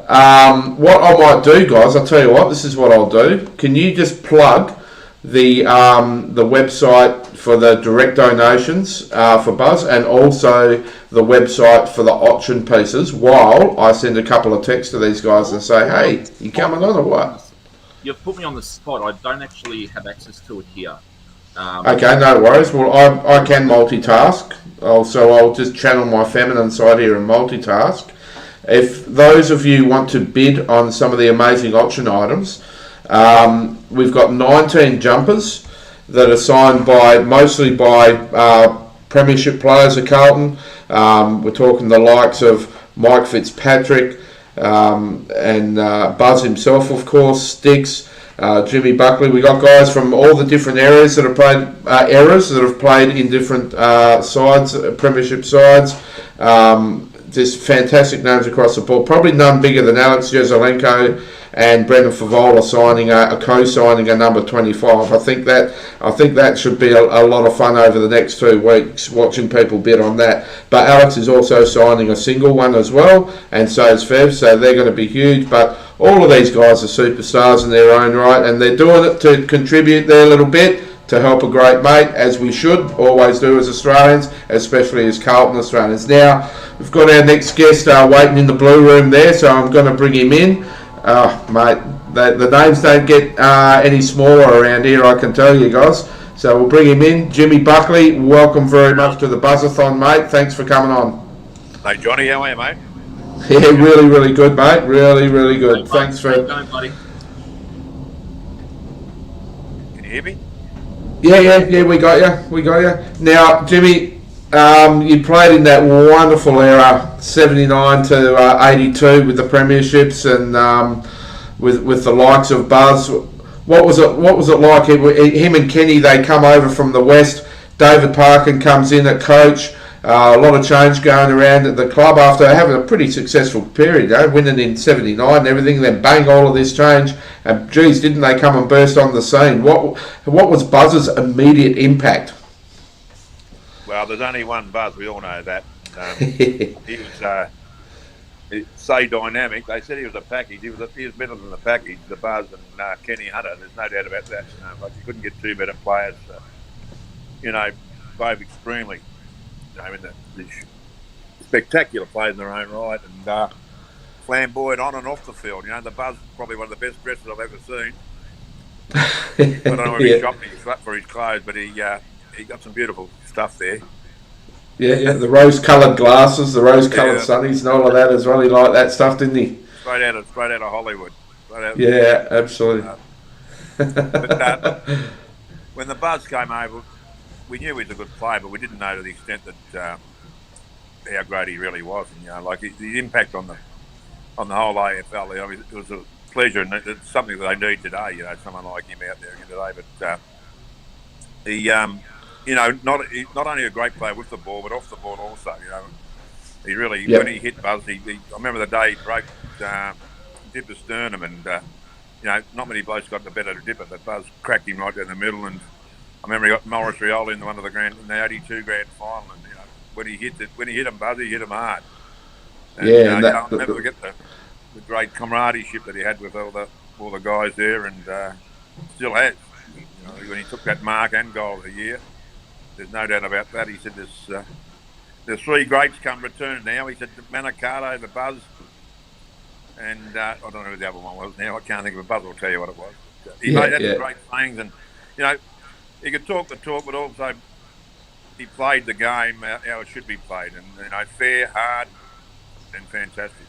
what I might do, guys, I'll tell you what. This is what I'll do. Can you just plug the website for the direct donations for Buzz, and also the website for the auction pieces, while I send a couple of texts to these guys and say, hey, you coming on or what? You've put me on the spot. I don't actually have access to it here. Okay, no worries. Well, I can multitask. So I'll just channel my feminine side here and multitask. If those of you want to bid on some of the amazing auction items, we've got 19 jumpers that are signed mostly by premiership players at Carlton. We're talking the likes of Mike Fitzpatrick and Buzz himself, of course, Sticks, Jimmy Buckley. We got guys from all the different areas that have played in different sides, premiership sides. Just fantastic names across the board. Probably none bigger than Alex Jesaulenko and Brendon Fevola co-signing a number 25. I think that should be a lot of fun over the next 2 weeks, watching people bid on that. But Alex is also signing a single one as well, and so is Fev, so they're going to be huge. But all of these guys are superstars in their own right, and they're doing it to contribute their little bit to help a great mate, as we should always do as Australians, especially as Carlton Australians. Now, we've got our next guest waiting in the blue room there, so I'm going to bring him in. Mate, the names don't get any smaller around here, I can tell you guys. So we'll bring him in. Jimmy Buckley, welcome very much to the BuzzaThon, mate. Thanks for coming on. Hey, Johnny, how are you, mate? Yeah, really, really good, mate. Really, really good. Hey, Thanks for... buddy. Can you hear me? Yeah, we got you. Now, Jimmy, you played in that wonderful era, 79 to 82 with the premierships and with the likes of Buzz. What was it like? Him and Kenny, they come over from the west. David Parkin comes in at coach. A lot of change going around at the club after having a pretty successful period, winning in 79 and everything. Then bang, all of this change. And geez, didn't they come and burst on the scene? What was Buzz's immediate impact? Well, there's only one Buzz. We all know that. He was so dynamic. They said he was a package. He was better than the package. The Buzz and Kenny Hunter. There's no doubt about that. Like you couldn't get 2 better players. Both extremely. The spectacular players in their own right, and flamboyant on and off the field. The Buzz probably one of the best dressers I've ever seen. I don't know if he shopped for his clothes, but he got some beautiful stuff there. Yeah, the rose-coloured glasses, the rose-coloured sunnies, and all of that as well. He liked that stuff, didn't he? Straight out of Hollywood. Absolutely. But when the Buzz came over, we knew he was a good player, but we didn't know to the extent that how great he really was. And like the impact on the whole AFL. It was a pleasure, and it's something that they need today. Someone like him out there today. But he, not only a great player with the ball, but off the ball also. He really when he hit Buzz, I remember the day he broke, dipped the sternum, and not many blokes got the better to dip it, but Buzz cracked him right down the middle, and I remember he got Morris Rioli in one of the 82 grand final, and when he hit him, Buzz, he hit him hard. And, I'll never forget the great camaraderie that he had with all the guys there, and still has. When he took that mark and goal of the year, there's no doubt about that. He said there's 3 greats come return now. He said Manicato, the Buzz, and I don't know who the other one was now. I can't think of it. Buzz will tell you what it was. He made that great things, and he could talk the talk, but also he played the game how it should be played, and fair, hard, and fantastic.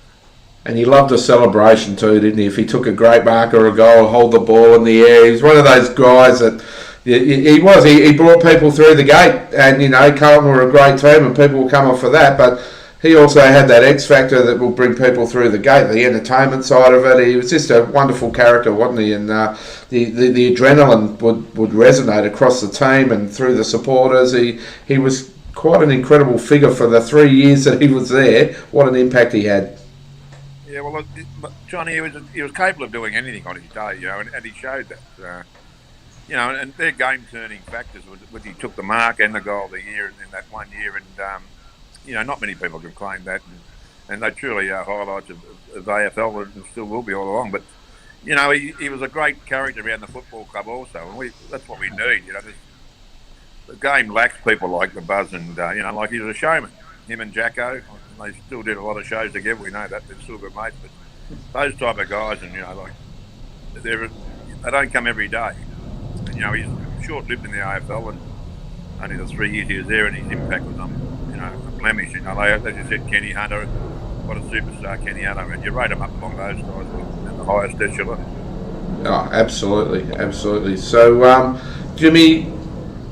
And he loved a celebration too, didn't he? If he took a great mark or a goal, hold the ball in the air. He was one of those guys that he brought people through the gate. And, you know, Carlton were a great team and people will come off for that. But he also had that X factor that will bring people through the gate, the entertainment side of it. He was just a wonderful character, wasn't he? And the adrenaline would resonate across the team and through the supporters. He was quite an incredible figure for the 3 years that he was there. What an impact he had. Yeah, well, Johnny, he was capable of doing anything on his day, you know, and he showed that. You know, and they're game-turning factors. With he took the mark and the goal of the year in that 1 year, and you know, not many people can claim that, and they truly are highlights of AFL and still will be all along. But you know, he was a great character around the football club also, and that's what we need. You know, the game lacks people like the Buzz, and you know, like he was a showman. Him and Jacko, they still did a lot of shows together. We know that they're still good mates. But those type of guys, and you know, like they don't come every day. And, you know, he's short-lived in the AFL, and only the 3 years he was there, and his impact was you know, a blemish. You know, as you said, Kenny Hunter, what a superstar Kenny Hunter, and you rate him up along those guys in the highest echelon. Oh, absolutely. So, Jimmy,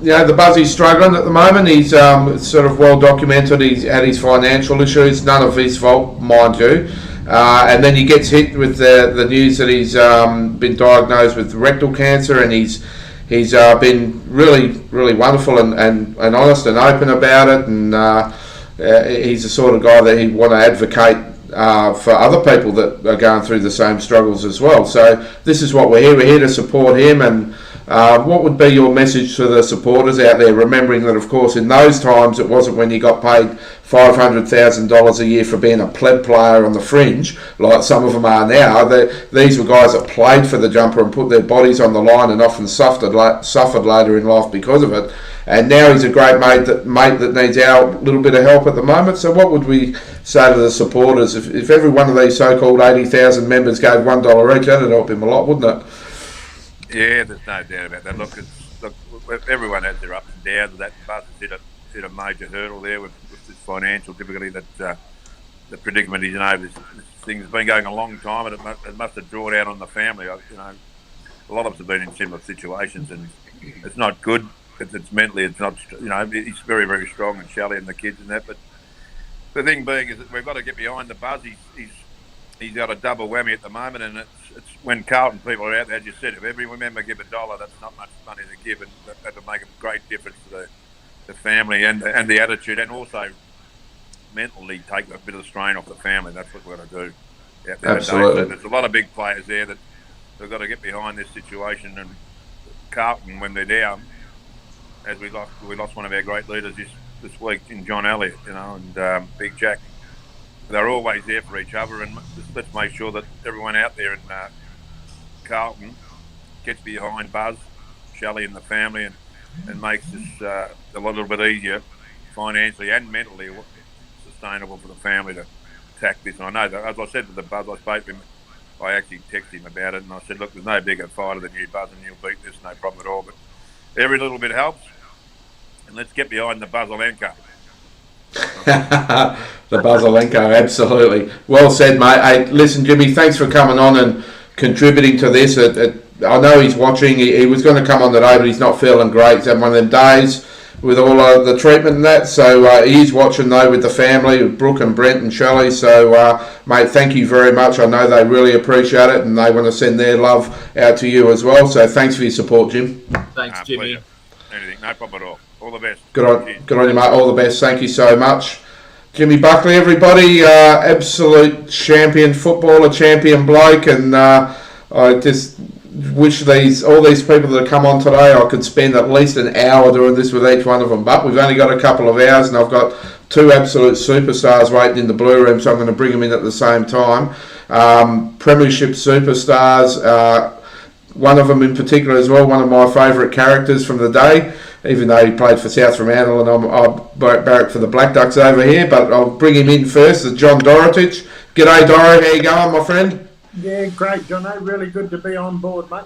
you know, the Buzzy's struggling at the moment. He's sort of well documented. He's had his financial issues, none of his fault, mind you. And then he gets hit with the news that he's been diagnosed with rectal cancer, and he's been really wonderful and honest and open about it. And he's the sort of guy that he'd want to advocate for other people that are going through the same struggles as well. So this is what we're here. We're here to support him. And what would be your message to the supporters out there, remembering that, of course, in those times it wasn't when you got paid $500,000 a year for being a pleb player on the fringe, like some of them are now. These were guys that played for the jumper and put their bodies on the line and often suffered later in life because of it. And now he's a great mate that needs our little bit of help at the moment. So what would we say to the supporters? If every one of these so-called 80,000 members gave $1 each, that'd help him a lot, wouldn't it? Yeah, there's no doubt about that. Look, everyone has their ups and downs. That Buzz has hit a major hurdle there with this financial difficulty that the predicament is. You know, this thing's been going a long time, and it must have drawn out on the family. You know, a lot of us have been in similar situations, and it's not good. It's mentally, it's not. You know, he's very strong, and Shelley and the kids and that. But the thing being is that we've got to get behind the Buzz. He's got a double whammy at the moment, and it's when Carlton people are out there, as you said, if every member give $1, that's not much money to give, and that'll make a great difference to the family and the attitude, and also mentally take a bit of the strain off the family. That's what we've got to do out there. Absolutely. So there's a lot of big players there that have got to get behind this situation, and Carlton, when they're down, as we lost one of our great leaders this week in John Elliott, you know, and Big Jack. They're always there for each other, and let's make sure that everyone out there in Carlton gets behind Buzz, Shelley and the family, and makes this a little bit easier financially and mentally sustainable for the family to attack this. And I know that, as I said to the Buzz, I spoke to him, I actually texted him about it, and I said, look, there's no bigger fighter than you, Buzz, and you'll beat this, no problem at all. But every little bit helps, and let's get behind the Joselenko. The Joselenko, absolutely. Well said, mate. Hey, listen, Jimmy, thanks for coming on and contributing to this. I know he's watching. He was going to come on today, but he's not feeling great. He's had one of them days with all the treatment and that. So he's watching, though, with the family, with Brooke and Brent and Shelley. So, mate, thank you very much. I know they really appreciate it, and they want to send their love out to you as well. So thanks for your support, Jim. Thanks, Jimmy. Pleasure. Anything, no problem at all. All the best. Good on you, mate. All the best. Think you so much. Jimmy Buckley, everybody, absolute champion footballer, champion bloke, and I just wish all these people that have come on today, I could spend at least an hour doing this with each one of them, but we've only got a couple of hours, and I've got two absolute superstars waiting in the blue room, so I'm going to bring them in at the same time. Premiership superstars, one of them in particular as well, one of my favourite characters from the day, even though he played for South Fremantle and I'm barrack for the Black Ducks over here, but I'll bring him in first, the John Dorotich. G'day, Doro, how you going, my friend? Yeah, great, Jono. Really good to be on board, mate.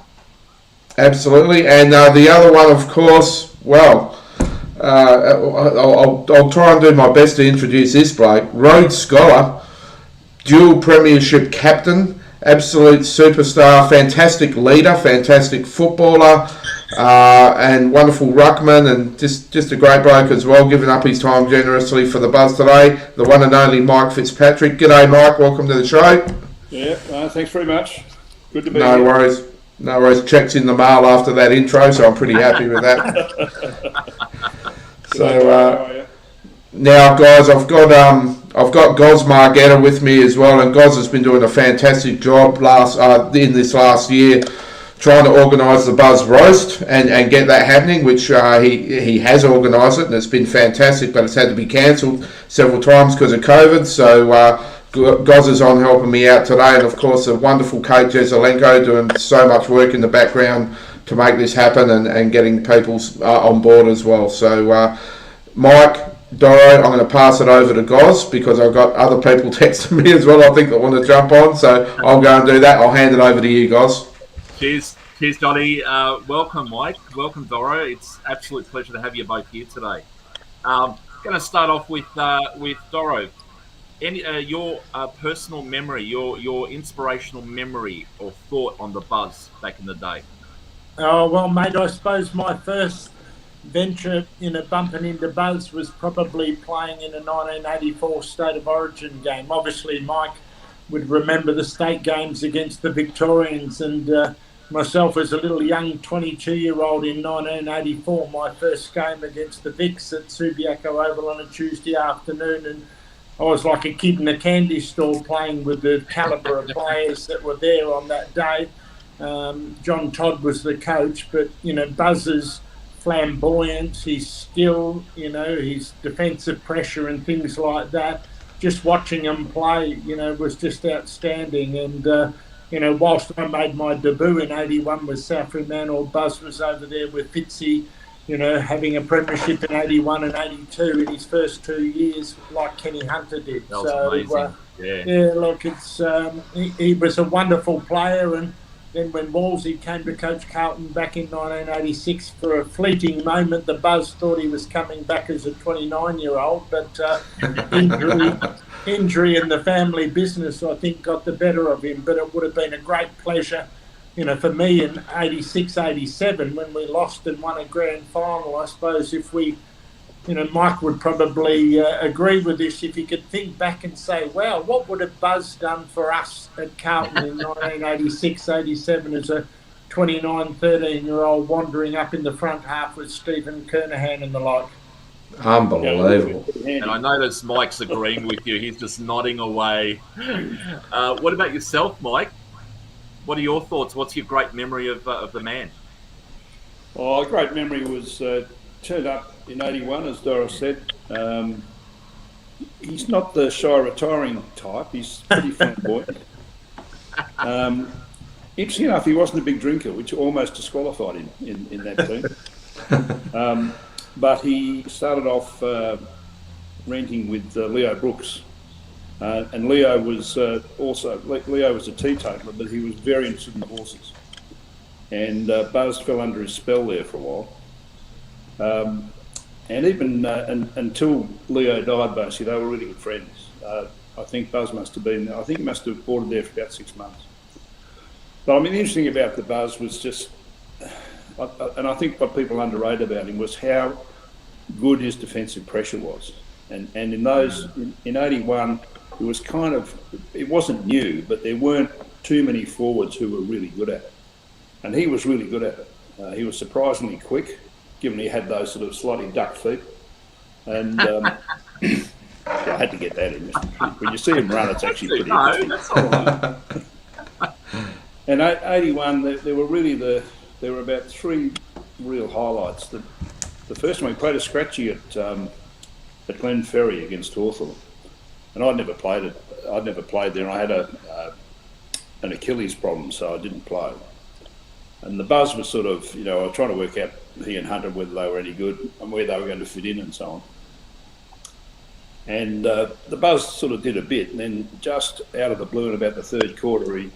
Absolutely, and the other one, of course, well, I'll try and do my best to introduce this bloke, Rhodes Scholar, dual premiership captain, absolute superstar, fantastic leader, fantastic footballer, and wonderful ruckman, and just a great bloke as well, giving up his time generously for the Buzz today, the one and only Mike Fitzpatrick. G'day, Mike. Welcome to the show. Yeah, thanks very much. Good to be here. No worries. Checks in the mail after that intro, so I'm pretty happy with that. So now, guys, I've got Goz Margetta with me as well, and Goz has been doing a fantastic job in this last year, trying to organise the Buzz roast and get that happening, which he has organised it, and it's been fantastic, but it's had to be cancelled several times because of COVID. So Goz is on helping me out today, and of course the wonderful Kate Joselenko doing so much work in the background to make this happen and getting people on board as well. So Mike, Doro, I'm going to pass it over to Goz because I've got other people texting me as well, I think, that want to jump on, so I'll go and do that. I'll hand it over to you, Goz. Cheers, Johnny. Welcome, Mike. Welcome, Doro. It's absolute pleasure to have you both here today. Going to start off with Doro. Your personal memory, your inspirational memory or thought on the Buzz back in the day? Oh, well, mate, I suppose my first venture in a bumping into Buzz was probably playing in a 1984 State of Origin game. Obviously, Mike would remember the state games against the Victorians, and myself as a little young 22-year-old in 1984, my first game against the Vics at Subiaco Oval on a Tuesday afternoon, and I was like a kid in a candy store playing with the calibre of players that were there on that day. John Todd was the coach, but, Buzz's flamboyance, his skill, his defensive pressure and things like that, just watching him play, was just outstanding. And, whilst I made my debut in 81 with South Fremantle, Buzz was over there with Fitzy, having a premiership in 81 and 82 in his first 2 years, like Kenny Hunter did. That was amazing. Look, it's he was a wonderful player, and then when Wolsey came to coach Carlton back in 1986, for a fleeting moment, the Buzz thought he was coming back as a 29-year-old, but injury and the family business, I think, got the better of him. But it would have been a great pleasure, for me in 86, 87, when we lost and won a grand final. I suppose if we, Mike would probably agree with this, if he could think back and say, wow, what would have Buzz done for us at Carlton in 1986, 87 as a 29, 13-year-old wandering up in the front half with Stephen Kernahan and the like. Unbelievable. And I notice Mike's agreeing with you. He's just nodding away. What about yourself, Mike? What are your thoughts? What's your great memory of the man? Oh, a great memory was turned up in 81, as Doris said. He's not the shy, retiring type. He's pretty flamboyant. Interesting enough, he wasn't a big drinker, which almost disqualified him in that team. But he started off renting with Leo Brooks. And Leo was Leo was a teetotaler, but he was very interested in the horses. And Buzz fell under his spell there for a while. And even until Leo died, basically, they were really good friends. I think Buzz must have been, he must have boarded there for about 6 months. But I mean, the interesting thing about the Buzz was just, and I think what people underrate about him was how good his defensive pressure was. And in 81, it was it wasn't new, but there weren't too many forwards who were really good at it. And he was really good at it. He was surprisingly quick, given he had those sort of slightly duck feet. And I had to get that in. When you see him run, it's actually pretty interesting. That's all right. And 81, there were about 3 real highlights. The first one, we played a scratchy at Glen Ferry against Hawthorn. And I'd never played there, and I had an Achilles problem, so I didn't play. And the Buzz was sort of, I was trying to work out, he and Hunter, whether they were any good and where they were going to fit in and so on. And the Buzz sort of did a bit, and then just out of the blue in about the third quarter, he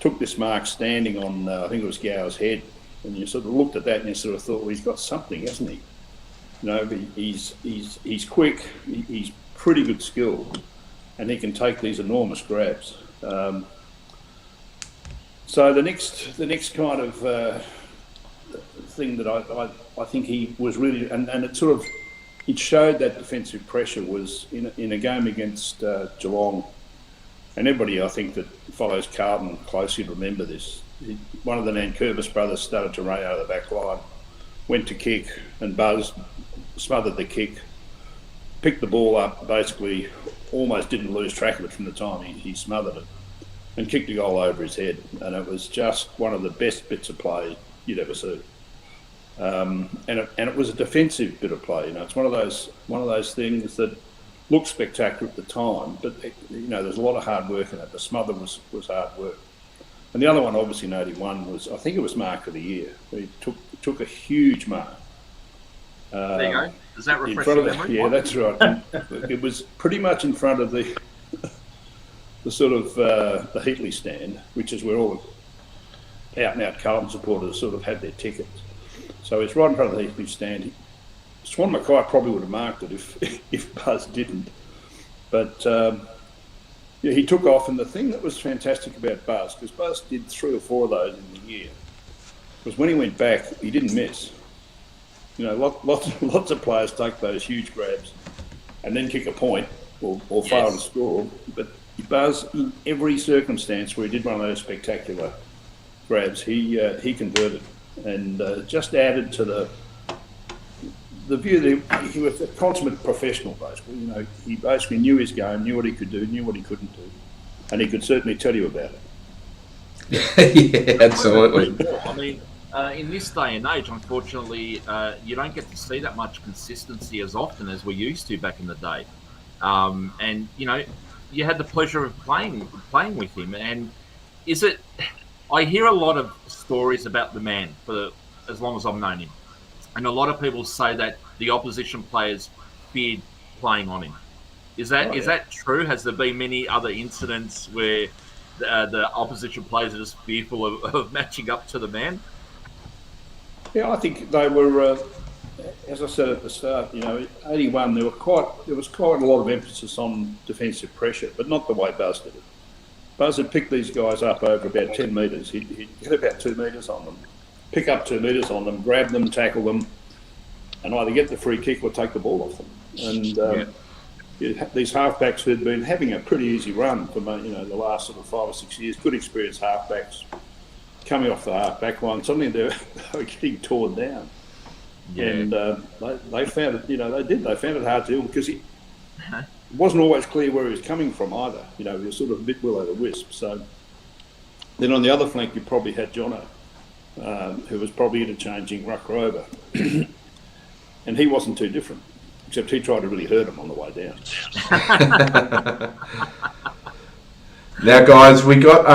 took this mark standing on, I think it was Gower's head, and you sort of looked at that and you sort of thought, well, he's got something, hasn't he? He's quick, he's pretty good skill, and he can take these enormous grabs. So the next kind of thing that I think he was really, and it showed that defensive pressure was in a game against Geelong, and everybody I think that follows Carlton closely remember this. One of the Nankervis brothers started to run out of the back line, went to kick, and Buzz smothered the kick, picked the ball up, basically almost didn't lose track of it from the time he smothered it, and kicked a goal over his head. And it was just one of the best bits of play you'd ever see. And it was a defensive bit of play. It's one of those things that looked spectacular at the time, but there's a lot of hard work in it. The smother was hard work. And the other one, obviously in 81, was, I think it was Mark of the Year. He took a huge mark. There you go. Does that refresh your memory? Yeah, that's right. It was pretty much in front of the sort of the Heatley stand, which is where all the out-and-out Carlton supporters sort of had their tickets. So it's right in front of the Heatley stand. Swan Mackay probably would have marked it if Buzz didn't. But he took off, and the thing that was fantastic about Buzz, because Buzz did 3 or 4 of those in the year, was when he went back, he didn't miss. Lots of players take those huge grabs and then kick a point or fail to score. But Buzz, in every circumstance where he did one of those spectacular grabs, he converted, and just added to the view that he was a consummate professional. Basically, he basically knew his game, knew what he could do, knew what he couldn't do, and he could certainly tell you about it. Yeah, absolutely. I mean, in this day and age, unfortunately, you don't get to see that much consistency as often as we used to back in the day. And you had the pleasure of playing with him. And I hear a lot of stories about the man for as long as I've known him, and a lot of people say that the opposition players feared playing on him. Is that true? Has there been many other incidents where the opposition players are just fearful of matching up to the man? Yeah, I think they were, as I said at the start, 81, there was quite a lot of emphasis on defensive pressure, but not the way Buzz did it. Buzz would pick these guys up over about 10 metres. He'd get about 2 metres on them, pick up 2 metres on them, grab them, tackle them, and either get the free kick or take the ball off them. And these halfbacks who had been having a pretty easy run for the last sort of 5 or 6 years, good experienced halfbacks, coming off the half-back line, suddenly they were getting torn down. Yeah. And they found it, they found it hard to do, because it wasn't always clear where he was coming from either. He was sort of a bit will-o'-the-wisp. So then on the other flank, you probably had Jono, who was probably interchanging ruck rover. And he wasn't too different, except he tried to really hurt him on the way down. Now, guys, we got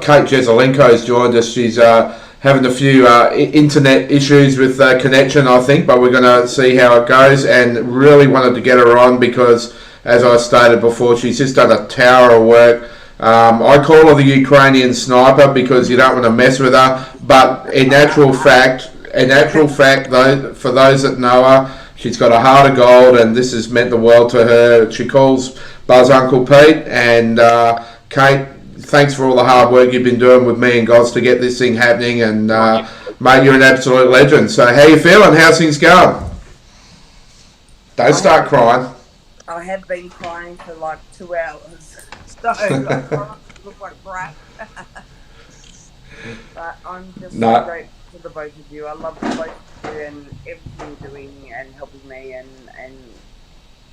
Kate Joselenko's joined us. She's having a few internet issues with connection, I think, but we're going to see how it goes, and really wanted to get her on because, as I stated before, she's just done a tower of work. I call her the Ukrainian sniper because you don't want to mess with her, but in actual fact, though, for those that know her, she's got a heart of gold, and this has meant the world to her. She calls Buzz Uncle Pete, and Kate, thanks for all the hard work you've been doing with me and Goz to get this thing happening, and mate, you're an absolute legend. So how you feeling? How's things going? Don't start crying. I have been crying for like 2 hours, so I look like crap. But I'm just so grateful to the both of you. I love the both of you and everything you're doing and helping me, and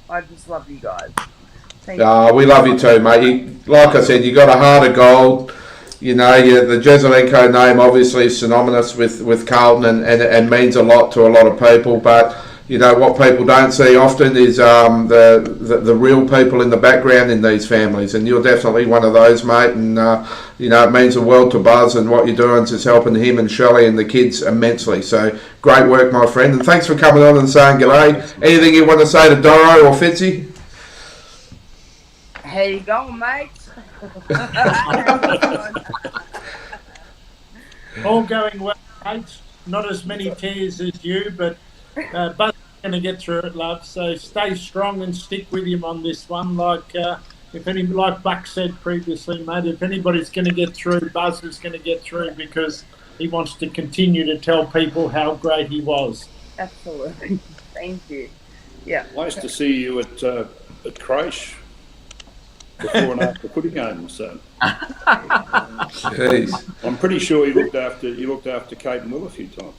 I just love you guys. We love you too, mate. Like I said, you got a heart of gold. The Joselenko name obviously is synonymous with Carlton, and means a lot to a lot of people. But what people don't see often is the real people in the background in these families, and you're definitely one of those, mate. And it means the world to Buzz, and what you're doing is just helping him and Shelley and the kids immensely. So great work, my friend, and thanks for coming on and saying g'day. Anything you want to say to Doro or Fitzy? How you going, mate? All going well, mate. Not as many tears as you, but going to get through it, love. So stay strong and stick with him on this one. Like like Buck said previously, mate, if anybody's going to get through, Buzza's going to get through because he wants to continue to tell people how great he was. Absolutely. Thank you. Yeah. Nice to see you at Crash before and after footy games. So. Jeez. I'm pretty sure you looked after Kate and Will a few times.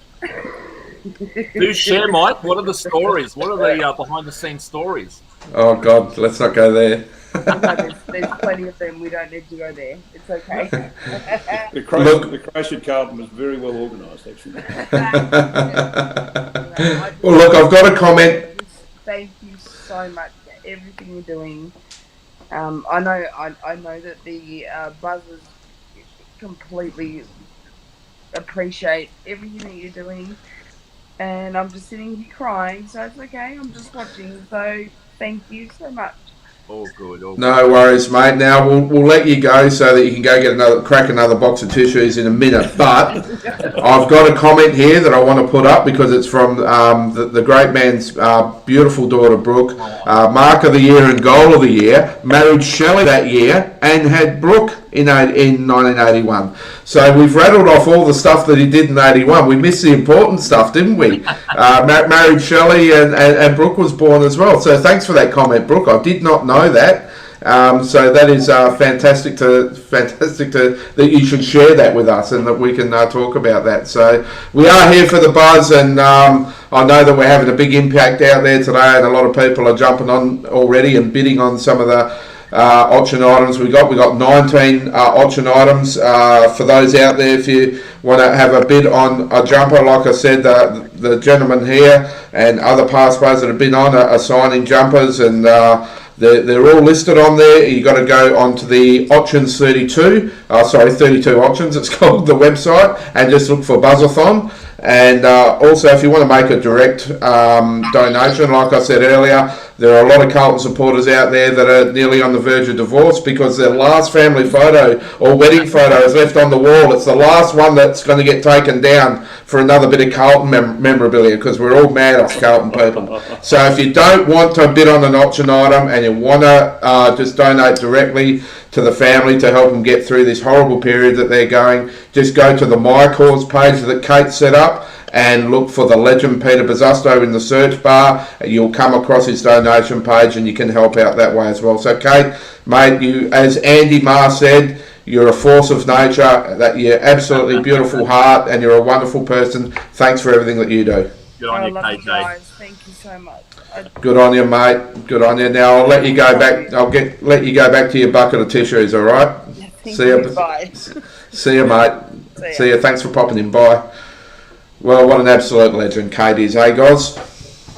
Do share, Mike. What are the stories? What are the behind-the-scenes stories? Oh God, let's not go there. There's plenty of them. We don't need to go there. It's okay. The crash at Carlton was very well organised, actually. Well, look, I've got a comment. Thank you so much for everything you're doing. I know that the Buzzers completely appreciate everything that you're doing, and I'm just sitting here crying, so it's okay. I'm just watching, so thank you so much. All good. No worries, mate. Now we'll let you go so that you can go crack another box of tissues in a minute. But I've got a comment here that I want to put up because it's from the great man's beautiful daughter Brooke, Mark of the Year and Goal of the Year. Married Shelley that year and had Brooke in 1981. So we've rattled off all the stuff that he did in 81. We missed the important stuff, didn't we? Married Shelley and Brooke was born as well. So thanks for that comment, Brooke. I did not know that. So that is fantastic that you should share that with us and that we can talk about that. So we are here for the Buzz, and I know that we're having a big impact out there today, and a lot of people are jumping on already and bidding on some of the auction items we got 19 auction items for those out there. If you want to have a bid on a jumper, like I said, the gentleman here and other past players that have been on are signing jumpers, and they're all listed on there. You got to go onto the auctions 32 auctions it's called, the website, and just look for BuzzaThon. And also, if you want to make a direct donation, like I said earlier, there are a lot of Carlton supporters out there that are nearly on the verge of divorce because their last family photo or wedding photo is left on the wall. It's the last one that's going to get taken down for another bit of Carlton memorabilia, because we're all mad off Carlton people. So if you don't want to bid on an auction item and you want to just donate directly to the family to help them get through this horrible period that they're going, just go to the My Cause page that Kate set up and look for the legend Peter Buzza in the search bar. You'll come across his donation page and you can help out that way as well. So Kate, mate, you, as Andy Marr said, you're a force of nature, that you're absolutely beautiful heart, and you're a wonderful person. Thanks for everything that you do. Good on you, KJ. Guys. Thank you so much. Good on you, mate. Good on you. Now I'll let you go back. Let you go back to your bucket of tissues. All right. See you. Bye. See you, mate. See you. Thanks for popping in. Bye. Well, what an absolute legend Kate is, eh, guys?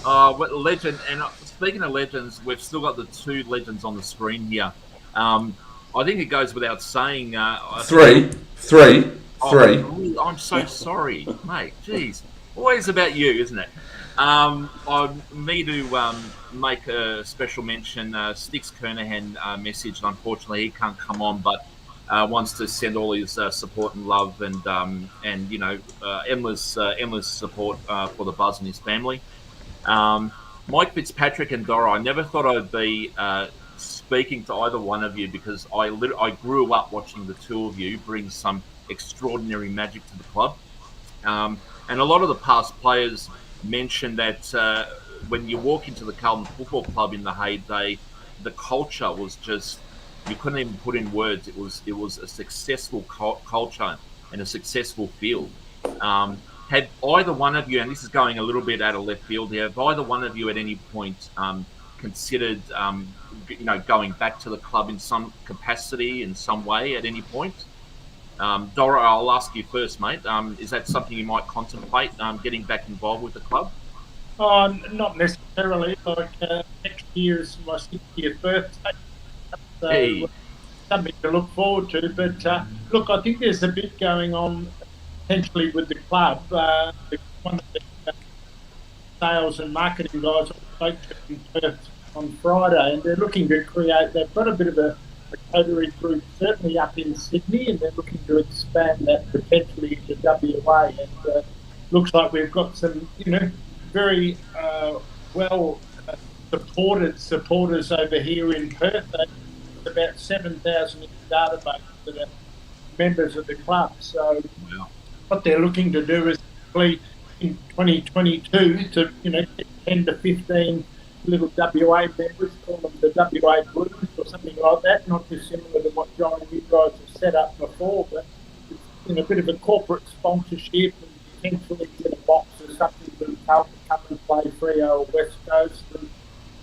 What legend! And speaking of legends, we've still got the two legends on the screen here. I think it goes without saying. Three. I'm so sorry, mate. Jeez, always about you, isn't it? Me to make a special mention. Sticks Kernahan message. Unfortunately, he can't come on, but wants to send all his support and love and endless support for the Buzz and his family. Mike Fitzpatrick and Dora. I never thought I'd be speaking to either one of you because I grew up watching the two of you bring some extraordinary magic to the club. And a lot of the past players mentioned that when you walk into the Carlton Football Club in the heyday, the culture was just, you couldn't even put in words. It was a successful culture and a successful field. Had either one of you, and this is going a little bit out of left field here, have either one of you at any point considered going back to the club in some capacity, in some way, at any point? Dora, I'll ask you first, mate. Is that something you might contemplate, getting back involved with the club? Not necessarily. Next year is my 60th birthday. So something to look forward to. But look, I think there's a bit going on potentially with the club. One of the sales and marketing guys I spoke to in Perth on Friday, and they're looking to create, they've got a bit of a coterie group certainly up in Sydney, and they're looking to expand that potentially into WA, and looks like we've got some very well supporters over here in Perth. There's about 7,000 in the database that are members of the club. So what they're looking to do is in 2022 to get 10 to 15 little WA members, call them the WA Blues or something like that, not dissimilar to what John and you guys have set up before, but a bit of a corporate sponsorship and potentially get a box or something for Carlton to come and play Freo West Coast, and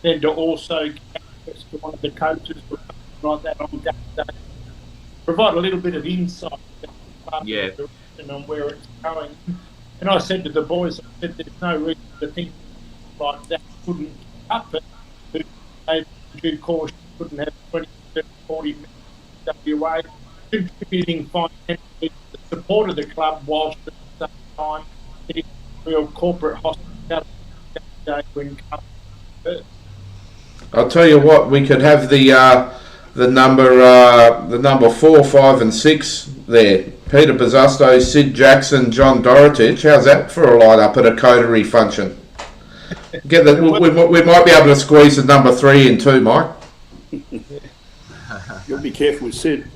then to also get access to one of the coaches or something like that on day. Provide a little bit of insight on where it's going. And I said to the boys, there's no reason to think like that couldn't happen. In due course, couldn't have 20, 40 minutes WA contributing financially to the support of the club whilst at the same time getting real corporate hospitality when Carlton. I'll tell you what, we could have the number 4, 5, and 6 there. Peter Buzzasto, Sid Jackson, John Dorotich. How's that for a light up at a coterie function? Get the, we might be able to squeeze the number 3 in too, Mike. You'll be careful with Sid.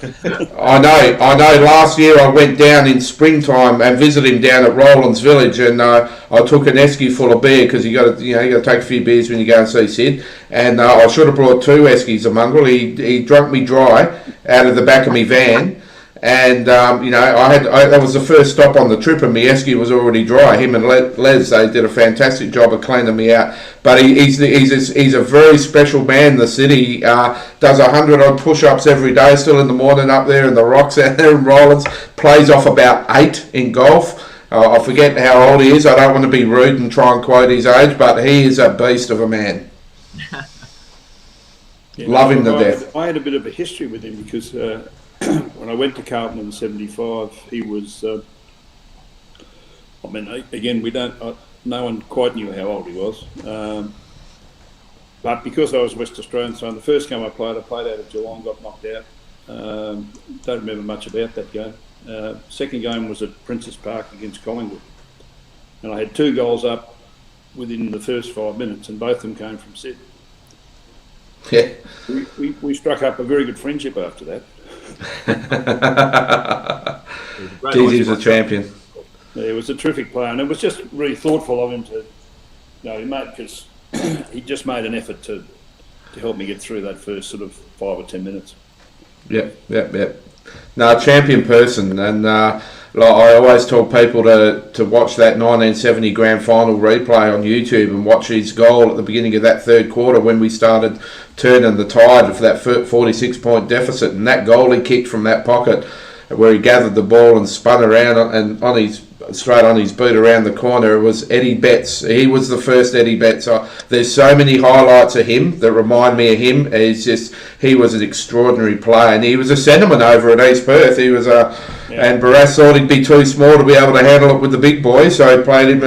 I know. Last year I went down in springtime and visited him down at Roland's Village, and I took an esky full of beer because you got to take a few beers when you go and see Sid. And I should have brought 2 eskies a mongrel. He drunk me dry out of the back of my van. And that was the first stop on the trip, and my esky was already dry. Him and Les, they did a fantastic job of cleaning me out. But he's a very special man. The city does 100 odd push-ups every day, still in the morning up there in the rocks out there in Rollins. Plays off about 8 in golf. I forget how old he is. I don't want to be rude and try and quote his age, but he is a beast of a man. Love him to death. I had a bit of a history with him because when I went to Carlton in '75, he was. Again, no one quite knew how old he was. But because I was West Australian, so the first game I played out of Geelong, got knocked out. Don't remember much about that game. Second game was at Princess Park against Collingwood, and I had 2 goals up within the first 5 minutes, and both of them came from Sid. Yeah, we struck up a very good friendship after that. He was a champion. Yeah, he was a terrific player, and it was just really thoughtful of him to, because he just made an effort to help me get through that first sort of 5 or 10 minutes. Yep. No, champion person, and I always tell people to watch that 1970 grand final replay on YouTube and watch his goal at the beginning of that third quarter when we started turning the tide for that 46-point deficit, and that goal he kicked from that pocket where he gathered the ball and spun around and straight on his boot around the corner. It was Eddie Betts. He was the first Eddie Betts. There's so many highlights of him that remind me of him. He was an extraordinary player, and he was a centreman over at East Perth. He was and Barras thought he'd be too small to be able to handle it with the big boys, so he played him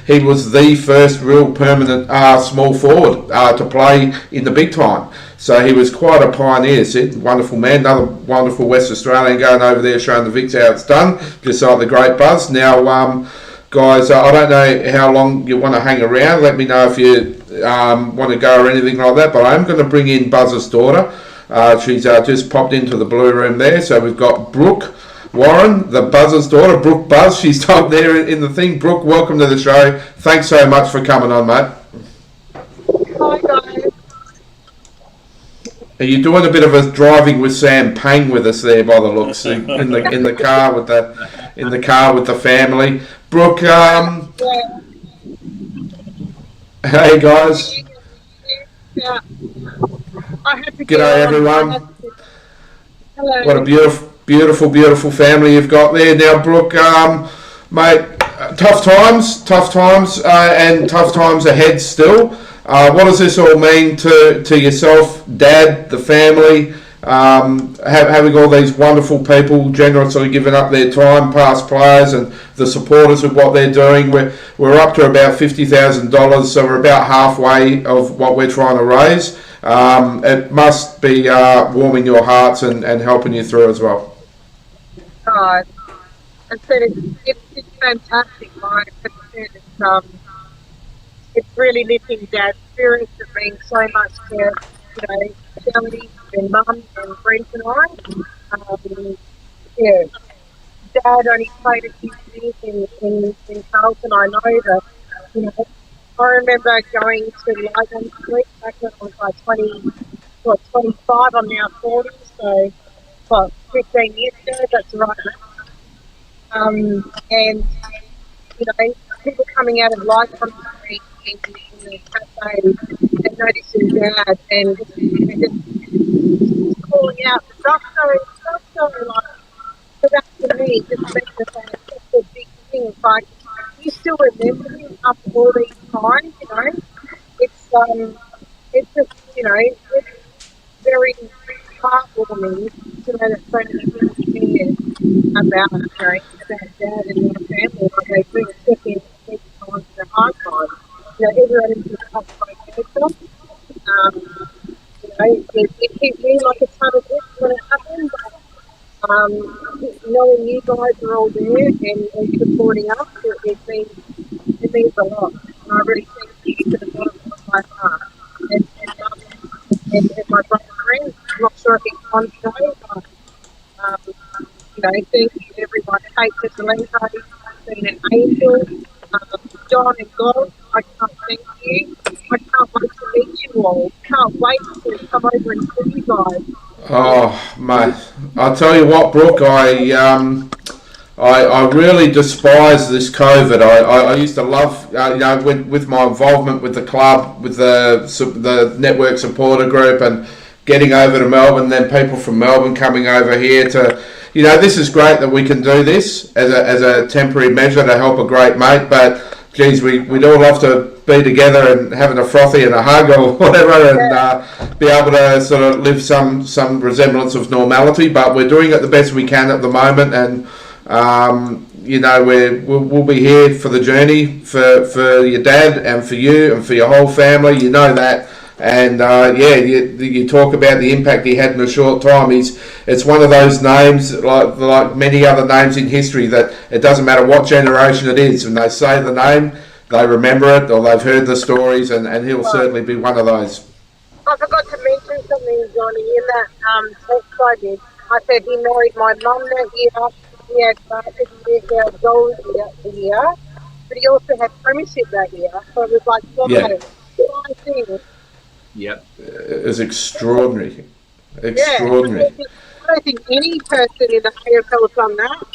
he was the first real permanent small forward to play in the big time. So he was quite a pioneer, Sid. Wonderful man. Another wonderful West Australian going over there showing the Vics how it's done, just like the great Buzz. Now, guys, I don't know how long you want to hang around. Let me know if you want to go or anything like that, but I am going to bring in Buzz's daughter. She's just popped into the blue room there. So we've got Brooke Warren, the Buzz's daughter, Brooke Buzz. She's up there in the thing. Brooke, welcome to the show. Thanks so much for coming on, mate. Hi, guys. Are you doing a bit of a driving with Sam Pang with us there, by the looks, in the car with the family? Brooke, hey guys. Yeah. G'day everyone. Hello. What a beautiful family you've got there. Now, Brooke, mate, tough times, and tough times ahead still. What does this all mean to yourself, Dad, the family, having all these wonderful people generously giving up their time, past players and the supporters of what they're doing? We're up to about $50,000, so we're about halfway of what we're trying to raise. It must be warming your hearts and helping you through as well. God, I said it's fantastic, Mike. It's it's really lifting Dad's spirits and being so much to, Shelly and Mum and Brent and I. Yeah, Dad only played a few years in Carlton. I know that, I remember going to Ligon Street back when I was like 25, I'm now 40, so 15 years ago, that's right. And, people coming out of Ligon Street in the cafe and noticing Dad and just calling out, Buckley, like, so that to me just meant that that's a big thing. It's like, you still remember him after all these times, It's just, it's very heartwarming to know that so many people care about, Dad and their family, like they bring a step in each time to the hard time. Everyone is just touched by cancer. It hit me like a ton of bricks when it happened, but knowing you guys are all there and supporting us, it means a lot. And I really thank you to the bottom of my heart. And my brother friend, I'm not sure if he's on today, but thank you to everyone. Kate Joselenko, been an angel. John and God, I can't thank you. I can't wait to meet you all. Can't wait to come over and see you guys. Oh, mate, I'll tell you what, Brooke, I really despise this COVID. I used to love, with my involvement with the club, with the network supporter group, and getting over to Melbourne, then people from Melbourne coming over here to, this is great that we can do this as a temporary measure to help a great mate, but geez, we'd all love to be together and having a frothy and a hug or whatever, and be able to sort of live some resemblance of normality. But we're doing it the best we can at the moment, and we'll be here for the journey for your dad and for you and for your whole family. You know that. And you talk about the impact he had in a short time. It's one of those names, like many other names in history, that it doesn't matter what generation it is, when they say the name, they remember it, or they've heard the stories, and he'll certainly be one of those. I forgot to mention something, Johnny, in that text I did. I said he married my mum that year, he had Doull the year, but he also had premiership that year, so it was like, one thing. Yep. It was extraordinary. Yeah, I don't think any person in the AFL has done that.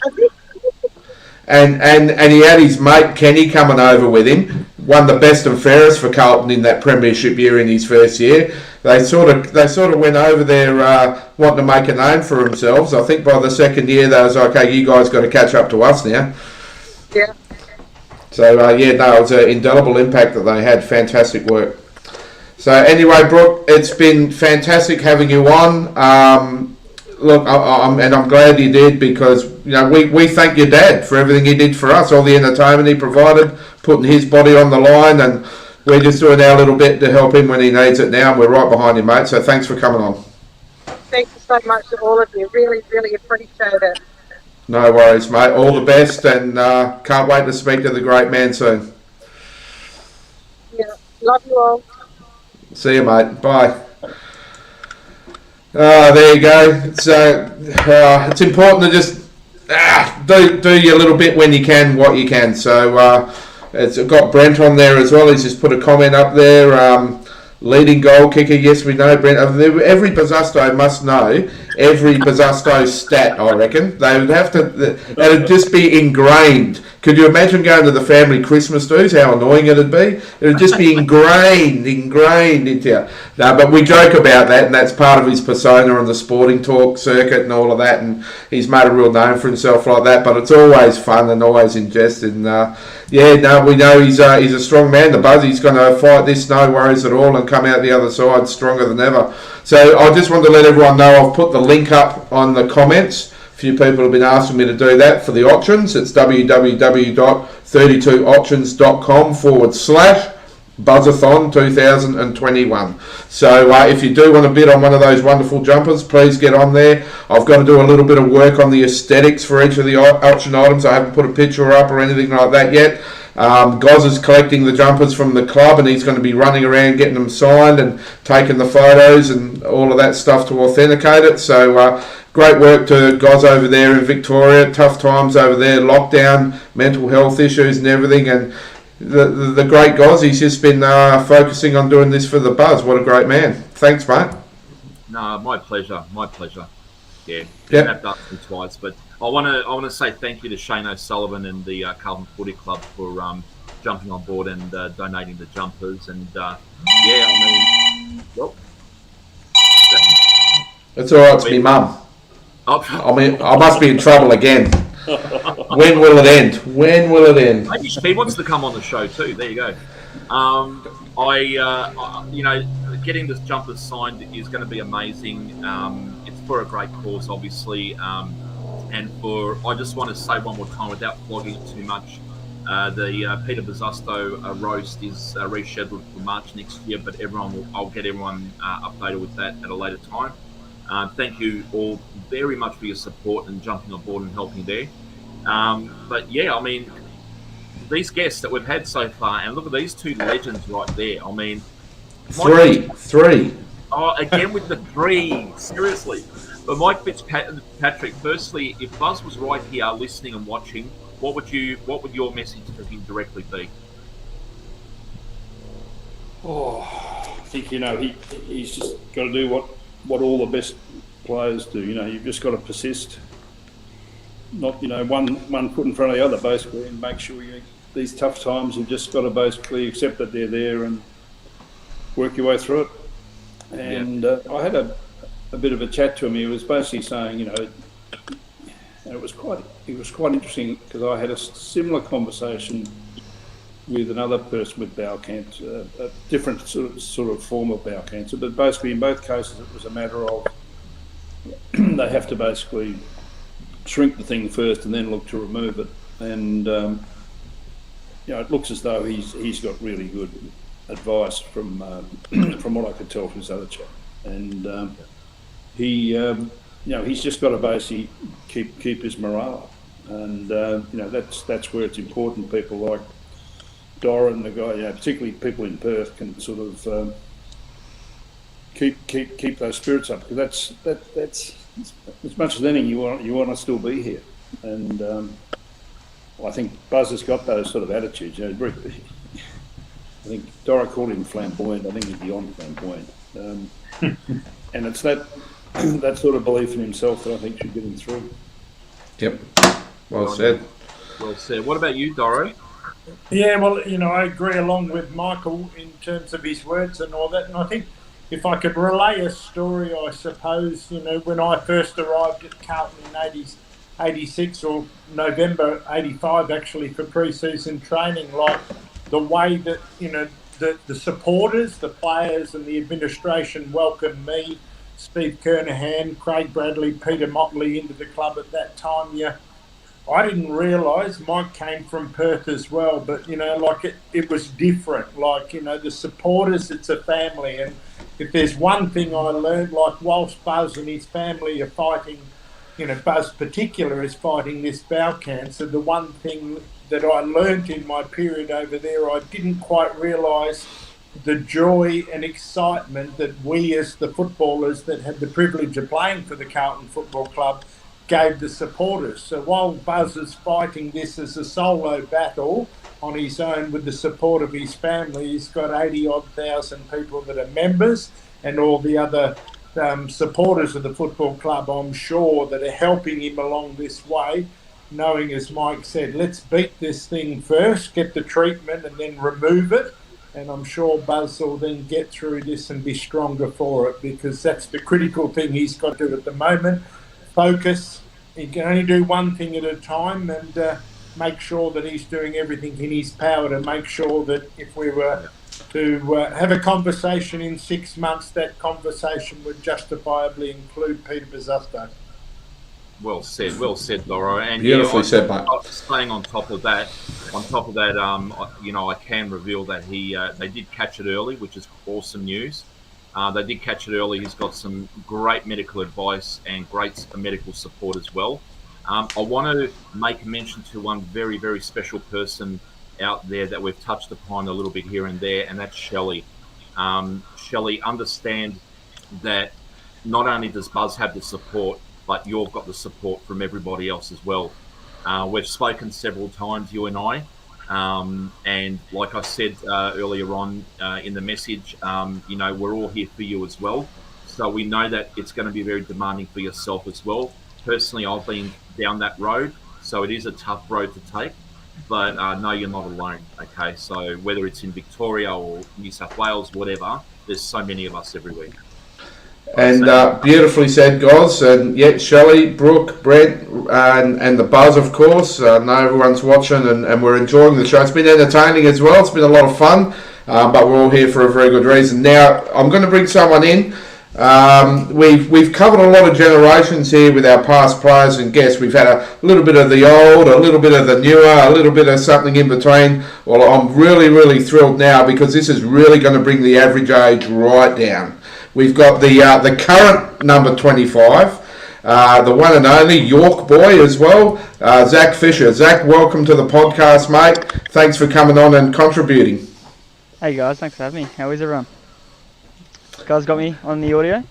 And he had his mate Kenny coming over with him, won the best and fairest for Carlton in that premiership year in his first year. They sort of went over there wanting to make a name for themselves. I think by the second year they was like, okay, you guys got to catch up to us now. Yeah. So it was an indelible impact that they had. Fantastic work. So anyway, Brooke, it's been fantastic having you on. Look, I'm glad you did, because we thank your dad for everything he did for us, all the entertainment he provided, putting his body on the line, and we're just doing our little bit to help him when he needs it now, and we're right behind you, mate. So thanks for coming on. Thank you so much to all of you. Really, really appreciate it. No worries, mate. All the best, and can't wait to speak to the great man soon. Yeah, love you all. See you, mate. Bye. There you go. So it's important to just do your little bit when you can, what you can. So it's got Brent on there as well. He's just put a comment up there. Leading goal kicker, yes, we know Brent. Every Buzzasto must know every Buzzasto stat, I reckon. They would have to, that'd just be ingrained. Could you imagine going to the family Christmas dues, how annoying it'd be? It would just be ingrained into you. No, but we joke about that, and that's part of his persona on the sporting talk circuit and all of that, and he's made a real name for himself like that, but it's always fun and always in jest, and we know he's a strong man, the Buzz. He's going to fight this, no worries at all, and come out the other side stronger than ever. So I just wanted to let everyone know I've put the link up on the comments. A few people have been asking me to do that for the auctions. It's www.32auctions.com/BuzzaThon 2021. So if you do want to bid on one of those wonderful jumpers, please get on there. I've got to do a little bit of work on the aesthetics for each of the auction items. I haven't put a picture up or anything like that yet. Goz is collecting the jumpers from the club, and he's going to be running around getting them signed and taking the photos and all of that stuff to authenticate it. So great work to Goz over there in Victoria. Tough times over there, lockdown, mental health issues and everything. And the great Goz, he's just been focusing on doing this for the Buzz. What a great man. Thanks, mate. No, my pleasure. My pleasure. Yeah, Yep. wrapped up twice, but I want to say thank you to Shane O'Sullivan and the Carlton Footy Club for jumping on board and donating the jumpers. And yeah, I mean, well, It's all right. It's me mum. I mean, I must be in trouble again. When will it end? When will it end? Maybe he wants to come on the show too. There you go. You know, getting this jumper signed is going to be amazing. It's for a great cause, obviously, and I just want to say one more time, without flogging it too much, the Peter Buzzasto roast is rescheduled for March next year, but I'll get everyone updated with that at a later time. Thank you all very much for your support and jumping on board and helping there. But yeah, I mean, these guests that we've had so far, and look at these two legends right there. I mean, three. Oh, again with the three. Seriously. But Mike Fitzpatrick, firstly, if Buzz was right here listening and watching, what would your message to him directly be? Oh, I think, you know, he's just got to do what all the best players do. You know, you've just got to persist. Not, you know, one foot in front of the other, basically, and make sure these tough times, you've just got to basically accept that they're there and work your way through it. And I had a bit of a chat to him. He was basically saying, you know, and it was quite interesting, because I had a similar conversation with another person with bowel cancer, a different sort of form of bowel cancer, but basically in both cases it was a matter of they have to basically shrink the thing first and then look to remove it. And you know, it looks as though he's got really good advice from what I could tell from his other chat. And he you know, he's just got to basically keep his morale up. And you know, that's where it's important. People like Dora and the guy, you know, particularly people in Perth, can sort of keep those spirits up, because that's as much as anything, you want to still be here. And I think Buzz has got those sort of attitudes. You know, I think Dora called him flamboyant. I think he's beyond flamboyant. And it's that sort of belief in himself that I think should get him through. Yep. Well said. Well said. What about you, Doro? Yeah, well, you know, I agree along with Michael in terms of his words and all that. And I think if I could relay a story, I suppose, you know, when I first arrived at Carlton in 86 or November 85, actually, for pre-season training, like the way that, you know, the supporters, the players and the administration welcomed me, Steve Kernahan, Craig Bradley, Peter Motley into the club at that time. Yeah, I didn't realise Mike came from Perth as well, but, you know, like it was different. Like, you know, the supporters, it's a family. And if there's one thing I learned, like whilst Buzz and his family are fighting, you know, Buzz particular is fighting this bowel cancer, the one thing that I learned in my period over there, I didn't quite realise the joy and excitement that we as the footballers that had the privilege of playing for the Carlton Football Club gave the supporters. So while Buzz is fighting this as a solo battle on his own with the support of his family, he's got 80-odd thousand people that are members, and all the other supporters of the football club, I'm sure, that are helping him along this way, knowing, as Mike said, let's beat this thing first, get the treatment and then remove it. And I'm sure Buzz will then get through this and be stronger for it, because that's the critical thing he's got to do at the moment. Focus. He can only do one thing at a time, and make sure that he's doing everything in his power to make sure that if we were to have a conversation in 6 months, that conversation would justifiably include Peter Buzzasto. Well said, Doro. And beautifully said, mate. Staying on top of that, you know, I can reveal that they did catch it early, which is awesome news. They did catch it early. He's got some great medical advice and great medical support as well. I want to make mention to one very, very special person out there that we've touched upon a little bit here and there, and that's Shelley. Shelley, understand that not only does Buzz have the support, but you've got the support from everybody else as well. We've spoken several times, you and I, and like I said earlier on in the message, we're all here for you as well. So we know that it's going to be very demanding for yourself as well. Personally, I've been down that road, so it is a tough road to take. But no, you're not alone, okay? So whether it's in Victoria or New South Wales, whatever, there's so many of us everywhere. And beautifully said, Goz. And yeah, Shelley, Brooke, Brent, and the Buzz, of course. I know everyone's watching and we're enjoying the show. It's been entertaining as well. It's been a lot of fun, but we're all here for a very good reason. Now, I'm going to bring someone in. We've covered a lot of generations here with our past players and guests. We've had a little bit of the old, a little bit of the newer, a little bit of something in between. Well, I'm really, really thrilled now because this is really going to bring the average age right down. We've got the current number 25, the one and only York boy as well, Zach Fisher. Zach, welcome to the podcast, mate. Thanks for coming on and contributing. Hey guys, thanks for having me. How is everyone? Guys, got me on the audio?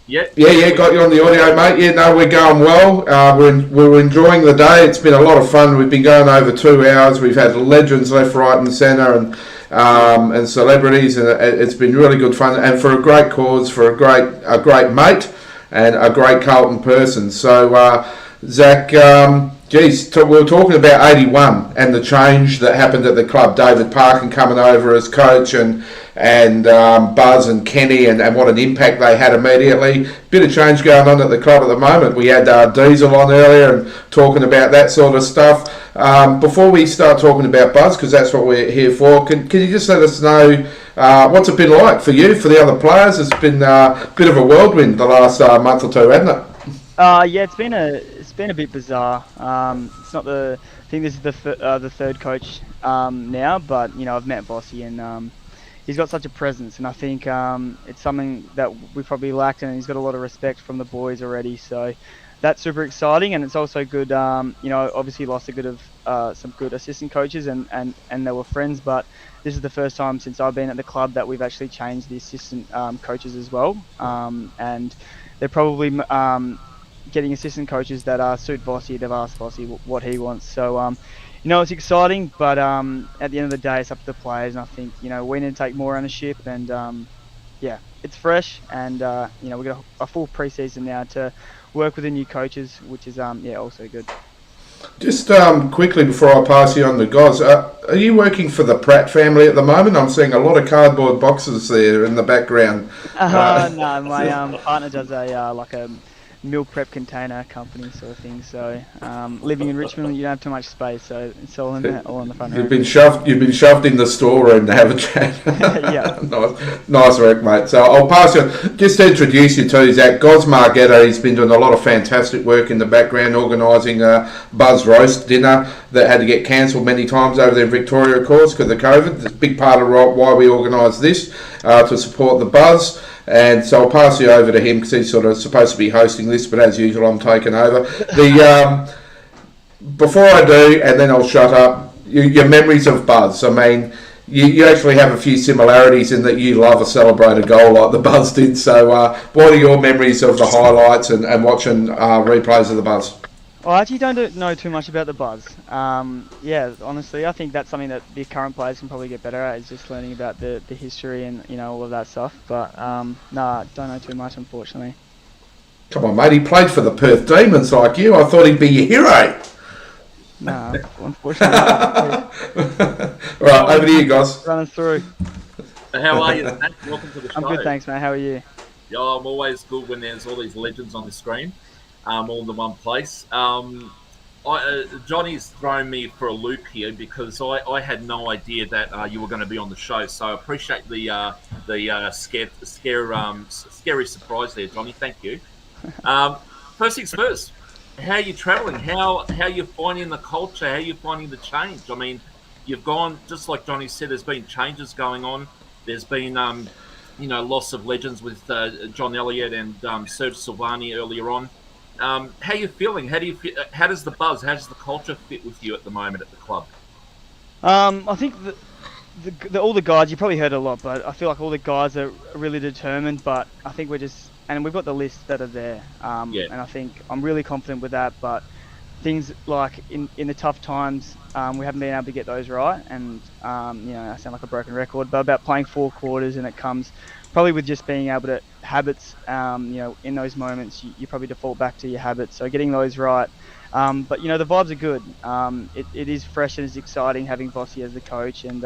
Yeah, got you on the audio, mate. Yeah, no, we're going well. We're enjoying the day. It's been a lot of fun. We've been going over 2 hours. We've had legends left, right, and centre, and celebrities, and it's been really good fun. And for a great cause, for a great mate, and a great Carlton person. So, Zach, we were talking about 81 and the change that happened at the club. David Parkin coming over as coach, and Buzz and Kenny, and what an impact they had immediately. Bit of change going on at the club at the moment. We had Diesel on earlier and talking about that sort of stuff. Before we start talking about Buzz, because that's what we're here for, can you just let us know what's it been like for you, for the other players? It's been a bit of a whirlwind the last month or two, hasn't it? Yeah, it's been a bit bizarre. It's not I think this is the third coach now, but I've met Bossy and he's got such a presence, and I think it's something that we probably lacked, and he's got a lot of respect from the boys already. So that's super exciting, and it's also good. Obviously lost some good assistant coaches, and they were friends, but this is the first time since I've been at the club that we've actually changed the assistant coaches as well, and they're probably getting assistant coaches that suit Bossy. They've asked Bossy what he wants, so it's exciting, but at the end of the day, it's up to the players, and I think we need to take more ownership, and it's fresh, and we've got a full pre-season now to work with the new coaches, which is also good. Just quickly before I pass you on to Goz, are you working for the Pratt family at the moment? I'm seeing a lot of cardboard boxes there in the background. No, my partner does a meal prep container company sort of thing. So living in Richmond, you don't have too much space, so it's all in the front room. You've been shoved in the storeroom to have a chat. Yeah. nice work, mate. So I'll pass you. Just to introduce you to Zach, Goz Margetta. He's been doing a lot of fantastic work in the background, organising a Buzz roast dinner that had to get cancelled many times over there in Victoria, of course, because of COVID. It's a big part of why we organise this to support the Buzz. And so I'll pass you over to him because he's sort of supposed to be hosting this, but as usual, I'm taking over. Before I do, and then I'll shut up, your memories of Buzz. I mean, you actually have a few similarities in that you love a celebrated goal like the Buzz did. So what are your memories of the highlights and watching replays of the Buzz? Well, I actually don't know too much about the Buzz. Honestly, I think that's something that the current players can probably get better at, is just learning about the history and all of that stuff. But I don't know too much, unfortunately. Come on, mate. He played for the Perth Demons like you. I thought he'd be your hero. No, unfortunately. Right, over to you, guys. Running through. How are you, Matt? Welcome to the show. I'm good, thanks, mate. How are you? Yeah, I'm always good when there's all these legends on the screen. All in the one place. Johnny's thrown me for a loop here because I had no idea that you were going to be on the show. So I appreciate the scary surprise there, Johnny. Thank you. First things first. How are you travelling? How are you finding the culture? How are you finding the change? I mean, you've gone, just like Johnny said, there's been changes going on. There's been loss of legends with John Elliott and Serge Silvani earlier on. How are you feeling? How do you feel, how does the Buzz, how does the culture fit with you at the moment at the club? I think all the guys, you probably heard a lot, but I feel like all the guys are really determined, but I think and we've got the lists that are there. And I think I'm really confident with that, but things like in the tough times, we haven't been able to get those right. And, I sound like a broken record, but about playing 4 quarters, and it comes probably with just being able to habits, in those moments, you probably default back to your habits. So getting those right. But, the vibes are good. It is fresh and it's exciting having Vossi as the coach. And,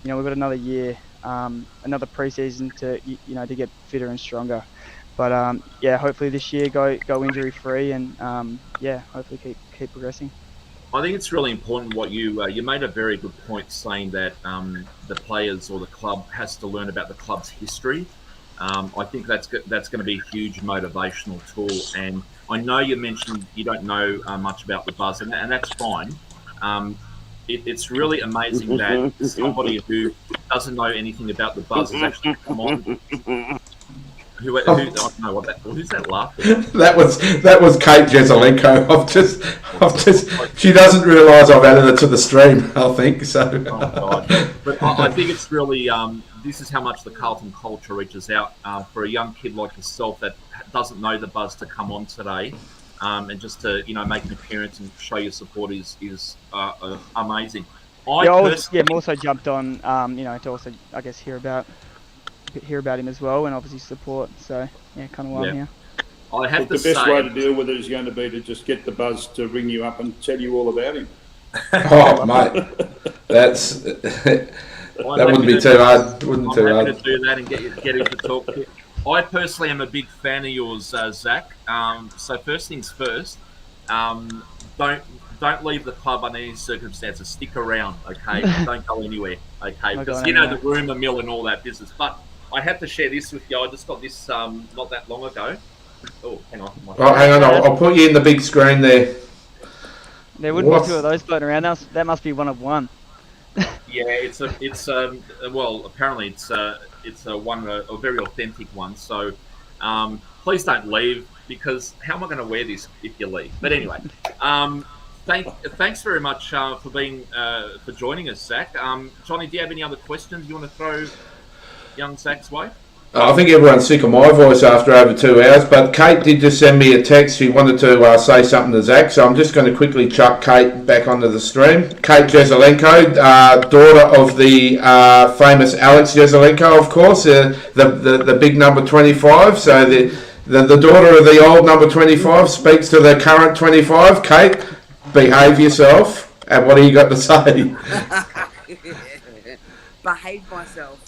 we've got another year, another pre-season to get fitter and stronger. But, hopefully this year go injury-free and, hopefully keep progressing. I think it's really important what you made a very good point saying that the players or the club has to learn about the club's history. I think that's going to be a huge motivational tool. And I know you mentioned you don't know much about the Buzz, and that's fine. It's really amazing that somebody who doesn't know anything about the Buzz has actually come on. I don't know who's that laughing? that was Kate Joselenko. I've just she doesn't realise I've added it to the stream, I think so. Oh God. But I think it's really this is how much the Carlton culture reaches out for a young kid like yourself that doesn't know the Buzz to come on today and just to make an appearance and show your support is amazing. I'm also jumped on to also I guess hear about him as well, and obviously support. So kind of why I'm here. I have the best way to deal with it is going to be to just get the Buzz to ring you up and tell you all about him. Oh, mate, that wouldn't be too hard. I'm happy to do that and get him to talk to you. I personally am a big fan of yours, Zach. So first things first, don't leave the club under any circumstances. Stick around, okay? Don't go anywhere, okay? Because the rumour mill and all that business. But I have to share this with you. I just got this not that long ago. Oh, hang on. Hang on. I'll put you in the big screen there. There wouldn't be 2 of those floating around. That must be one of one. Yeah, apparently it's a very authentic one. So please don't leave, because how am I going to wear this if you leave? But anyway, thanks very much for joining us, Zach. Johnny, do you have any other questions you want to throw young Zach's way? I think everyone's sick of my voice after over 2 hours, but Kate did just send me a text. She wanted to say something to Zach, so I'm just going to quickly chuck Kate back onto the stream. Kate Joselenko, daughter of the famous Alex Jesaulenko, of course, the big number 25. So the daughter of the old number 25 speaks to the current 25. Kate, behave yourself. And what do you got to say? Behave myself.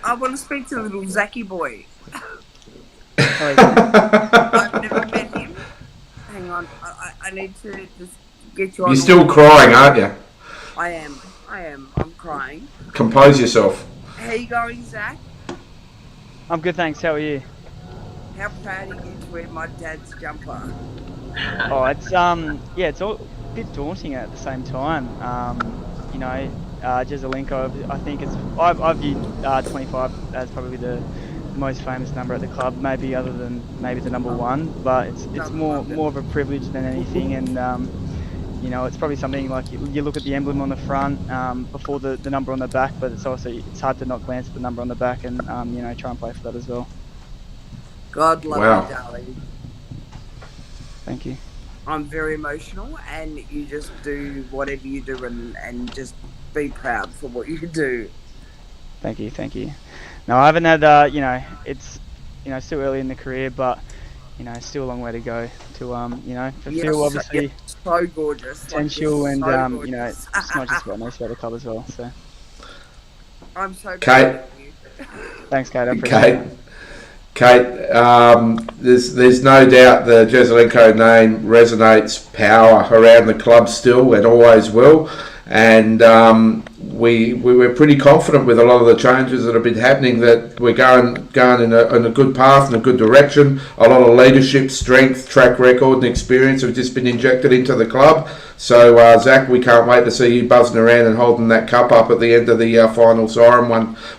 I want to speak to the little Zachy boy. I've never met him. Hang on, I need to just get you on. You're still crying, aren't you? I am. I'm crying. Compose yourself. How you going, Zach? I'm good, thanks. How are you? How proud are you to wear my dad's jumper? Oh, it's it's all a bit daunting at the same time. Joselenko, I think I view 25 as probably the most famous number at the club, maybe other than maybe the number 1, but it's more of a privilege than anything. And it's probably something like you look at the emblem on the front before the number on the back, but it's hard to not glance at the number on the back and try and play for that as well. God love you, darling. Thank you. I'm very emotional, and you just do whatever you do and just be proud for what you do. Thank you. No, I haven't had, it's, still early in the career, but, still a long way to go to, fulfill obviously so gorgeous, potential, and, gorgeous. it's not just what most about the club as well, so. I'm so proud of you. Thanks, Kate. I appreciate it. Kate, there's no doubt the Joselenko name resonates power around the club still, and always will. And we were pretty confident with a lot of the changes that have been happening that we're going in a good path, in a good direction. A lot of leadership, strength, track record and experience have just been injected into the club. So Zach, we can't wait to see you buzzing around and holding that cup up at the end of the final siren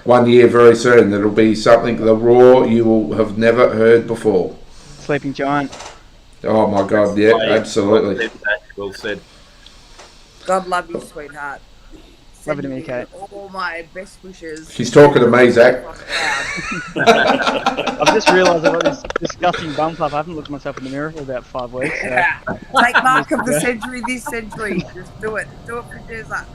one year very soon. It'll be something, the roar you will have never heard before. Sleeping giant. Oh my God, yeah, absolutely. Well said. God love you, sweetheart. Love you to me, Sending Kate. you all my best wishes. She's talking to me, Zach. I've just realised I've got this disgusting bum puff. I haven't looked at myself in the mirror for about 5 weeks. So. Take mark of the century this century. Just do it. Do it for Jezza.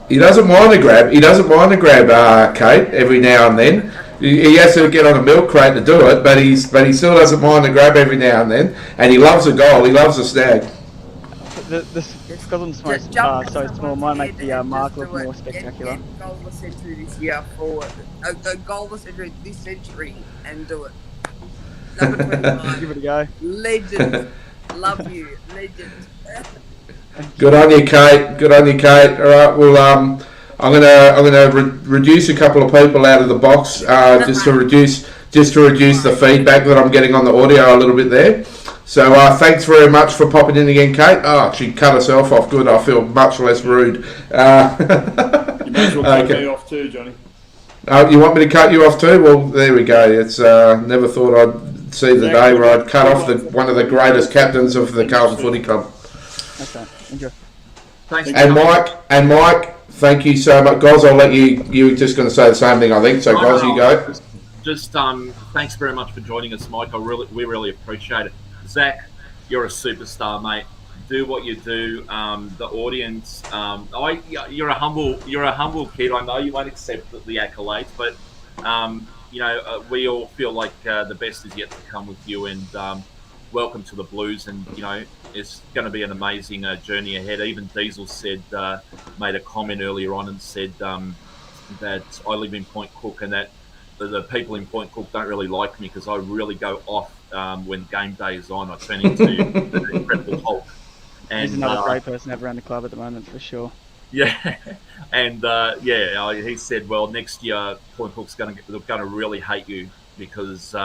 He doesn't mind a grab. He doesn't mind a grab, Kate, every now and then. He has to get on a milk crate to do it, but he still doesn't mind a grab every now and then. And he loves a goal. He loves a snag. Because I'm so small, might make the mark look more spectacular. Get goal of the century this year for a goal of the century this century and do it. Number 25. Give it a go. Legend. Love you. Legend. Good on you, Kate. Good on you, Kate. All right. Well, I'm gonna reduce a couple of people out of the box just to reduce the feedback that I'm getting on the audio a little bit there. So thanks very much for popping in again, Kate. Oh, she cut herself off. Good. I feel much less rude. You may as well cut me off too, Johnny. You want me to cut you off too? Well, there we go. It's never thought I'd see the day where I'd cut off one of the greatest captains of the Carlton Footy Club. Okay. Enjoy. Thanks. And Mike, thank you so much. Goz, I'll let you were just going to say the same thing, I think. So, Goz, you go. Just thanks very much for joining us, Mike. We really appreciate it. Zach, you're a superstar, mate. Do what you do. The audience, you're a humble kid. I know you won't accept the accolades, but we all feel like the best is yet to come with you. And welcome to the Blues. And it's going to be an amazing journey ahead. Even Diesel made a comment earlier on and said that I live in Point Cook and that the people in Point Cook don't really like me because I really go off when game day is on. I turn into the Incredible Hulk. And he's another great person to have around the club at the moment, for sure. Yeah, and he said, well, next year Point Cook's going to really hate you because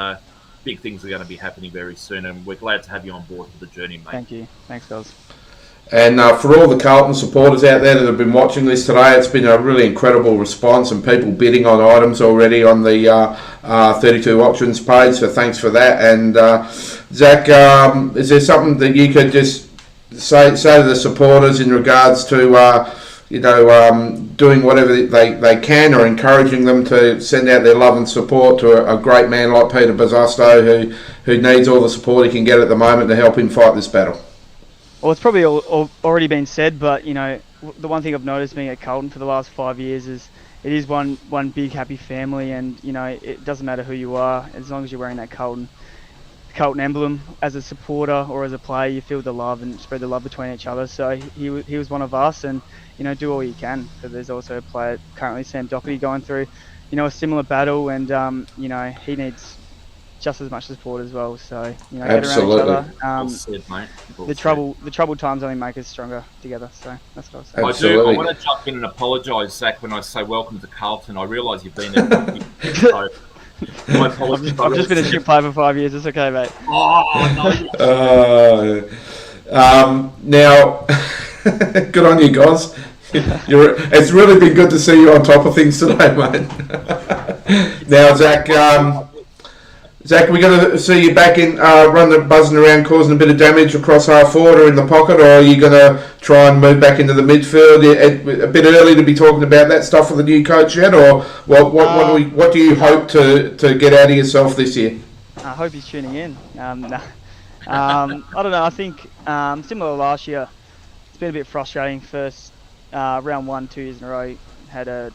big things are going to be happening very soon, and we're glad to have you on board for the journey, mate. Thank you. Thanks, guys. And for all the Carlton supporters out there that have been watching this today, it's been a really incredible response and people bidding on items already on the 32 auctions page, so thanks for that. And Zach, is there something that you could just say to the supporters in regards to doing whatever they can, or encouraging them to send out their love and support to a great man like Peter Buzza, who needs all the support he can get at the moment to help him fight this battle? Well, it's probably already been said, but the one thing I've noticed being at Carlton for the last 5 years is it is one big happy family, and it doesn't matter who you are, as long as you're wearing that Carlton emblem as a supporter or as a player, you feel the love and spread the love between each other. So he was one of us, and do all you can. But there's also a player currently, Sam Doherty, going through a similar battle, and he needs just as much support as well. So get Absolutely. around each other. Well said, mate. The troubled times only make us stronger together. So that's what I was saying. I want to jump in and apologise, Zach, when I say welcome to Carlton. I realise you've been there. So my apologies. I've just been a ship player for 5 years. It's okay, mate. Oh no. Now, good on you, guys. It's really been good to see you on top of things today, mate. Now, Zach, we're going to see you back in, buzzing around, causing a bit of damage across half forward or in the pocket, or are you going to try and move back into the midfield? A bit early to be talking about that stuff with the new coach yet, or what do you hope to get out of yourself this year? I hope he's tuning in. I don't know. I think similar to last year, it's been a bit frustrating. First round 1, 2 years in a row, had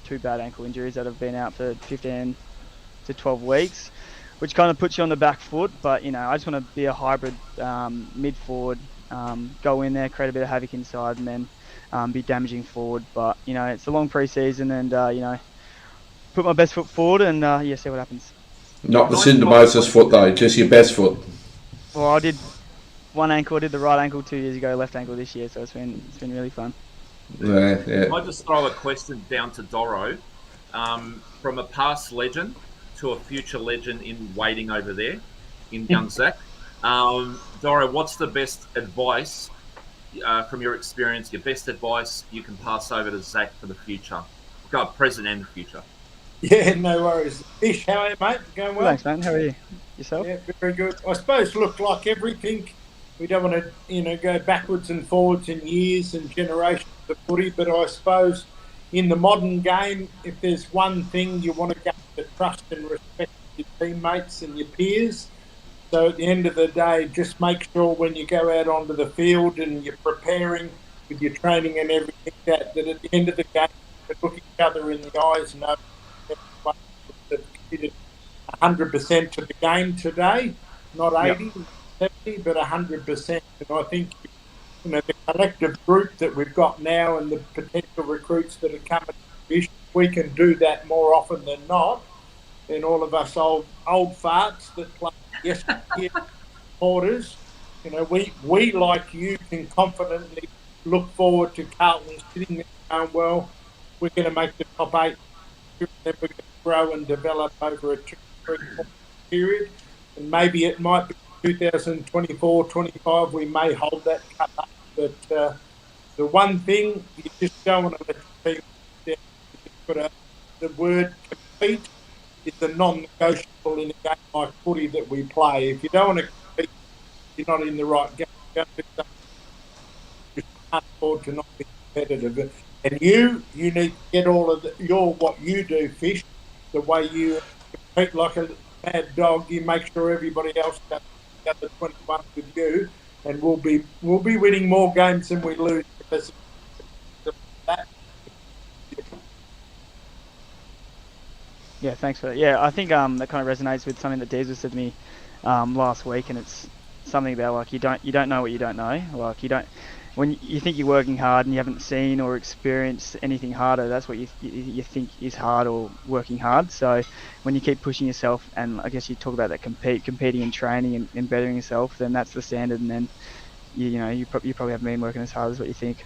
2 bad ankle injuries that have been out for 15 to 12 weeks. Which kind of puts you on the back foot, but I just want to be a hybrid mid forward, go in there, create a bit of havoc inside, and then be damaging forward. But it's a long pre-season, and put my best foot forward, and see what happens. Not the Syndemosis foot though, just your best foot. Well, I did one ankle. I did the right ankle 2 years ago, left ankle this year, so it's been really fun. Yeah. Can I just throw a question down to Doro, from a past legend to a future legend in waiting over there in young Zach. Doro, what's the best advice from your experience, your best advice you can pass over to Zach for the future? God, present and the future. Yeah, no worries. Ish, how are you, mate? Going well? Thanks, mate. How are you? Yourself? Yeah, very good. I suppose, look, like everything, we don't want to, go backwards and forwards in years and generations of footy. But I suppose in the modern game, if there's one thing you want to get to trust and respect your teammates and your peers. So at the end of the day, just make sure when you go out onto the field and you're preparing with your training and everything that at the end of the game, you look each other in the eyes and know everyone has committed 100% to the game today, not 80, 70, but 100%. And I think, the collective group that we've got now and the potential recruits that are coming, if we can do that more often than not, then all of us old farts that play yesterday supporters, we like you can confidently look forward to Carlton sitting there going, well, we're going to make the top 8, and then we're going to grow and develop over a 2-3 period, and maybe it might be 2024-25 we may hold that cup up. But the one thing you just don't want to let the team down. But the word compete is a non-negotiable in a game like footy that we play. If you don't want to compete, you're not in the right game. You can't afford to not be competitive. And you need to get all of what you do, Fish, the way you compete like a mad dog. You make sure everybody else does the other 21 with you. And we'll be winning more games than we lose because of that. Yeah, thanks for that. Yeah, I think that kind of resonates with something that Deezer said to me last week, and it's something about like you don't know what you don't know. Like when you think you're working hard and you haven't seen or experienced anything harder, that's what you think is hard or working hard. So when you keep pushing yourself, and I guess you talk about that competing in training and bettering yourself, then that's the standard. And then you probably haven't been working as hard as what you think.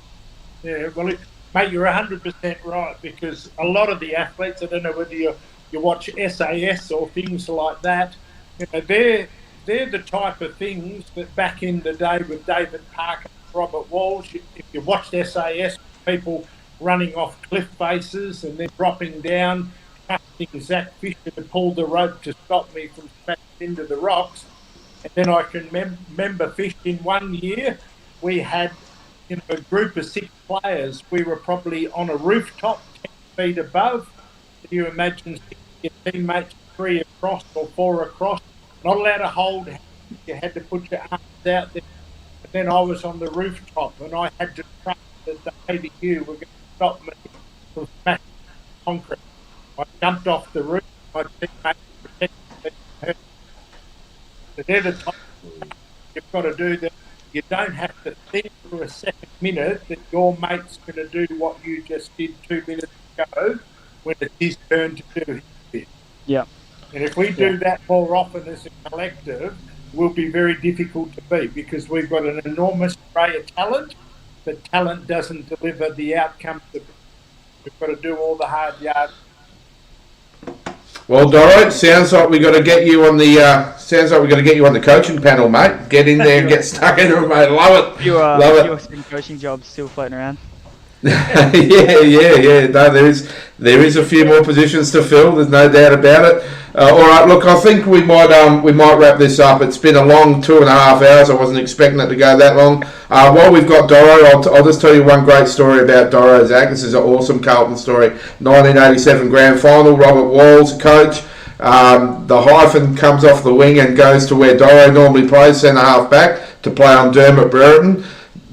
Yeah, well, mate, you're 100% right, because a lot of the athletes, I don't know whether you watch SAS or things like that, they're the type of things that back in the day with David Parker, Robert Walsh, if you watched SAS, people running off cliff faces and then dropping down, trusting Zach Fisher to pull the rope to stop me from smashing into the rocks. And then I can remember, Fish, in 1 year, we had a group of 6 players. We were probably on a rooftop 10 feet above. Can you imagine 6 of your teammates, 3 across or 4 across, not allowed to hold hands? You had to put your arms out there. Then I was on the rooftop and I had to trust that the ADU were going to stop me from smashing concrete. I jumped off the roof, my teammates protected me. But they're the type of things you've got to do that you don't have to think for a second minute that your mate's going to do what you just did 2 minutes ago when it's his turn to do his bit. Yeah. And if we do that more often as a collective, will be very difficult to beat, because we've got an enormous array of talent, but talent doesn't deliver the outcomes that we've got to do all the hard yards. Well, Doro, sounds like we got to get you on the coaching panel, mate. Get in there and get stuck into it, mate. Love it. Your coaching jobs still floating around. yeah. No, there is a few more positions to fill. There's no doubt about it. All right, look, I think we might wrap this up. It's been a long 2.5 hours. I wasn't expecting it to go that long. While we've got Doro, I'll just tell you one great story about Doro, Zach. This is an awesome Carlton story. 1987 grand final. Robert Walls, coach. The hyphen comes off the wing and goes to where Doro normally plays, centre half back, to play on Dermot Brereton.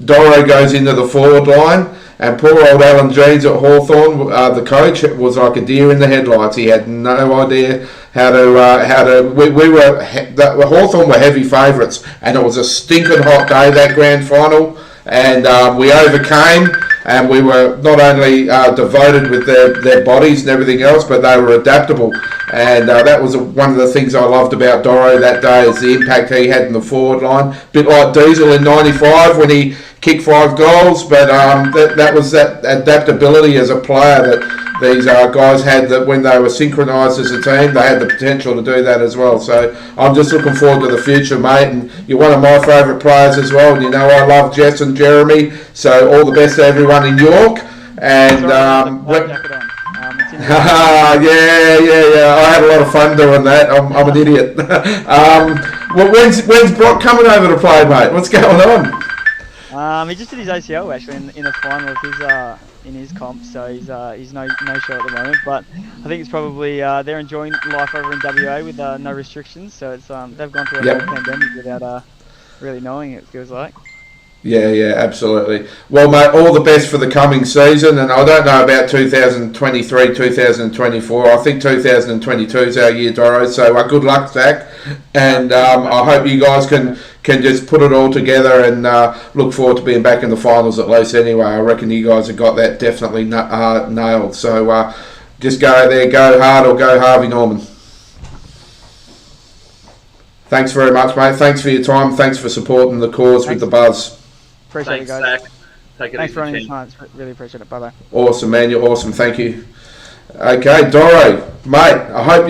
Doro goes into the forward line. And poor old Alan Jeans at Hawthorn, the coach, was like a deer in the headlights. He had no idea how to. Hawthorn were heavy favourites, and it was a stinking hot day, that grand final, and we overcame. And we were not only devoted with their bodies and everything else, but they were adaptable. And that was one of the things I loved about Doro that day, is the impact he had in the forward line. A bit like Diesel in '95 when he kicked 5 goals, but that was that adaptability as a player that these guys had, that when they were synchronised as a team, they had the potential to do that as well. So I'm just looking forward to the future, mate. And you're one of my favourite players as well. And you know I love Jess and Jeremy. So all the best to everyone in York. And yeah. I had a lot of fun doing that. I'm an idiot. Well, when's Brock coming over to play, mate? What's going on? He just did his ACL actually in the final of his comp, so he's no show at the moment. But I think it's probably they're enjoying life over in WA with no restrictions. So it's they've gone through a whole pandemic without really knowing it feels like. Yeah, absolutely. Well, mate, all the best for the coming season, and I don't know about 2023, 2024. I think 2022 is our year, Doro. So good luck, Zach, and I hope you guys can just put it all together and look forward to being back in the finals at least. Anyway, I reckon you guys have got that definitely nailed. So just go there, go hard, or go Harvey Norman. Thanks very much, mate. Thanks for your time. Thanks for supporting the cause with the Buzz. Appreciate it, guys. Zach. Take it Thanks for running easy, this time. Really appreciate it. Bye-bye. Awesome, man. You're awesome. Thank you. Okay, Doro, mate. I hope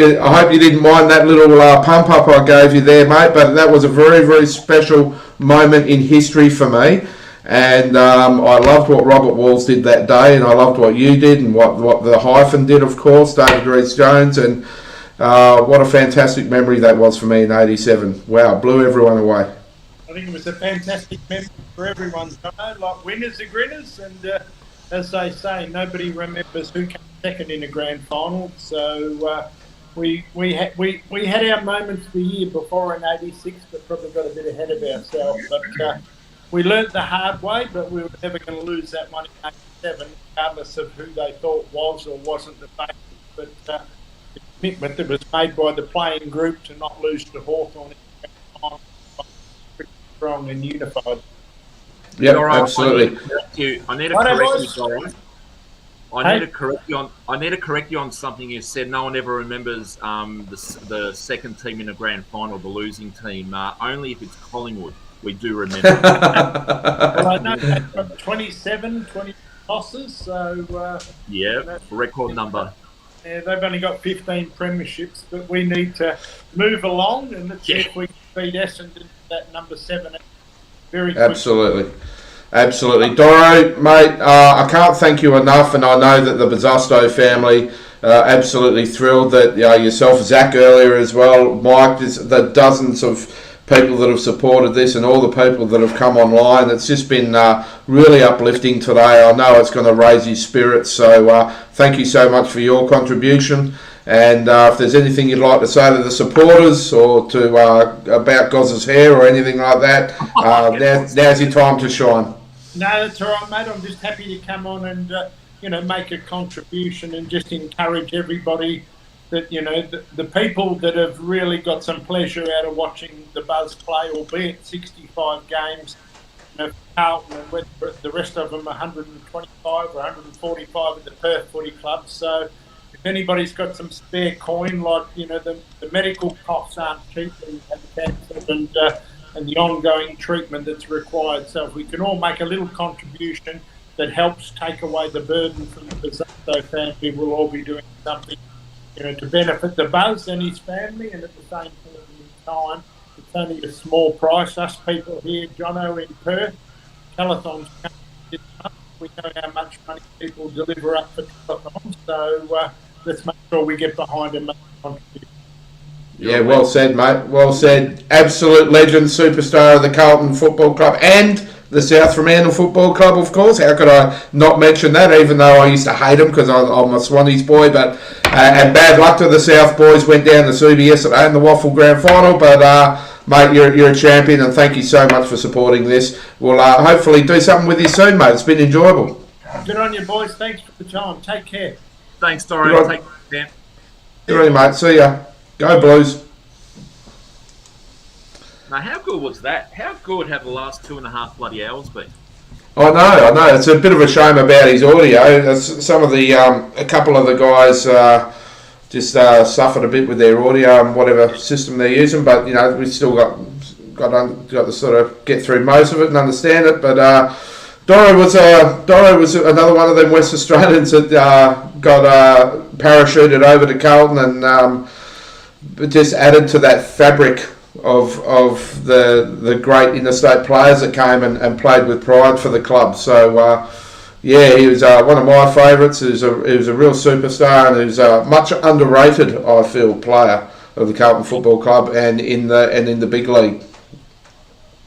you didn't mind that little pump up I gave you there, mate. But that was a very, very special moment in history for me. And I loved what Robert Walls did that day, and I loved what you did, and what the Hyphen did, of course, David Rees-Jones, and what a fantastic memory that was for me in '87. Wow, blew everyone away. I think it was a fantastic memory for everyone. Like winners are grinners, and as they say, nobody remembers who came second in a grand final. So we had our moments the year before in '86, but probably got a bit ahead of ourselves. But we learnt the hard way, but we were never going to lose that one in '87, regardless of who they thought was or wasn't the favourite. But the commitment that was made by the playing group to not lose to Hawthorn was pretty strong and unified. Yeah, absolutely. I need to correct you, Joel. I need to correct you on something you said. No one ever remembers the second team in a grand final, the losing team. Only if it's Collingwood, we do remember. Well, I know they've got 20 losses, so record number. Yeah, they've only got 15 premierships, but we need to move along and let's see if we can beat Essendon into that number 7 very quickly. Absolutely. Doro, mate, I can't thank you enough, and I know that the Buzzasto family absolutely thrilled that yourself, Zach earlier as well, Mike, the dozens of people that have supported this and all the people that have come online. It's just been really uplifting today. I know it's going to raise your spirits, so thank you so much for your contribution. And if there's anything you'd like to say to the supporters or to about Goz's hair or anything like that, now's your time to shine. No, that's all right, mate. I'm just happy to come on and make a contribution and just encourage everybody that the people that have really got some pleasure out of watching the Buzz play, albeit 65 games, Carlton and the rest of them 125 or 145 at the Perth Footy Club. So if anybody's got some spare coin, like the medical costs aren't cheap when you have cancer and the ongoing treatment that's required. So if we can all make a little contribution that helps take away the burden from the Buzzato family, we'll all be doing something to benefit the Buzz and his family, and at the same time, it's only a small price. Us people here, Jono in Perth, telethons coming this month. We know how much money people deliver up for telethons, so let's make sure we get behind and make a contribution. Yeah, well said, mate. Well said. Absolute legend, superstar of the Carlton Football Club and the South Fremantle Football Club, of course. How could I not mention that, even though I used to hate them because I'm a Swannies boy. But and bad luck to the South boys. Went down to Subi yesterday in the Waffle Grand Final. But, mate, you're a champion, and thank you so much for supporting this. We'll hopefully do something with you soon, mate. It's been enjoyable. Good on you, boys. Thanks for the time. Take care. Thanks, Doro. Take care. Good on you, mate. See ya. Go Blues. Now, how good was that? How good have the last 2.5 bloody hours been? I know. It's a bit of a shame about his audio. Some of the, a couple of the guys just suffered a bit with their audio and whatever system they're using, but we still got to sort of get through most of it and understand it. But Doro was another one of them West Australians that got parachuted over to Carlton and just added to that fabric of the great interstate players that came and played with pride for the club. So he was one of my favourites. He was a real superstar, and he was a much underrated, I feel, player of the Carlton Football Club and in the big league.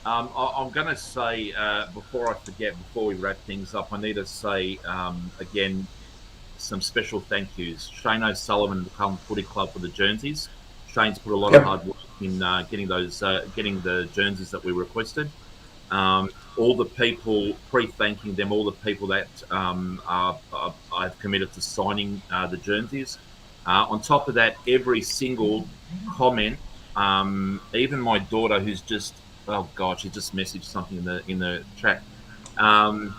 I'm going to say, before I forget, before we wrap things up, I need to say, again, some special thank yous. Shane O'Sullivan and the Carlton Footy Club for the jerseys. Shane's put a lot of hard work in getting the jerseys that we requested. All the people, pre-thanking them, all the people that I've committed to signing the jerseys. On top of that, every single comment, even my daughter, who's just, oh God, she just messaged something in the chat. To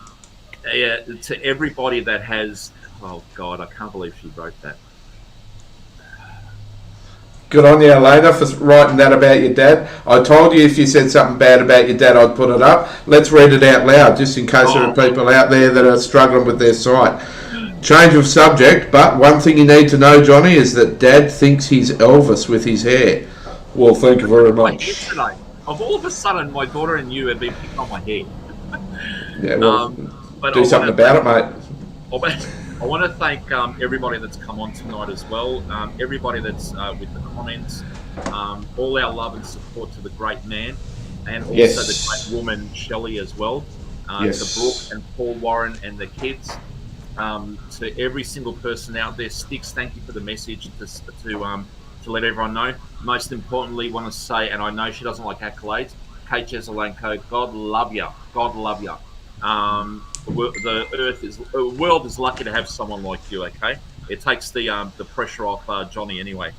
everybody that has, oh God, I can't believe she wrote that. Good on you, Elena, for writing that about your dad. I told you if you said something bad about your dad, I'd put it up. Let's read it out loud, just in case there are people out there that are struggling with their sight. Change of subject, but one thing you need to know, Johnny, is that Dad thinks he's Elvis with his hair. Well, thank you very much. Today, of all of a sudden, my daughter and you have been picking on my hair. Yeah, well, do something about it, mate. I want to thank everybody that's come on tonight as well. Everybody that's with the comments. All our love and support to the great man, and also the great woman Shelley as well. To Brooke and Paul Warren and the kids. To every single person out there, Sticks, thank you for the message to let everyone know. Most importantly, want to say, and I know she doesn't like accolades, Kate Jesaulenko, God love you. God love you. The world is lucky to have someone like you. Okay, it takes the pressure off Johnny anyway.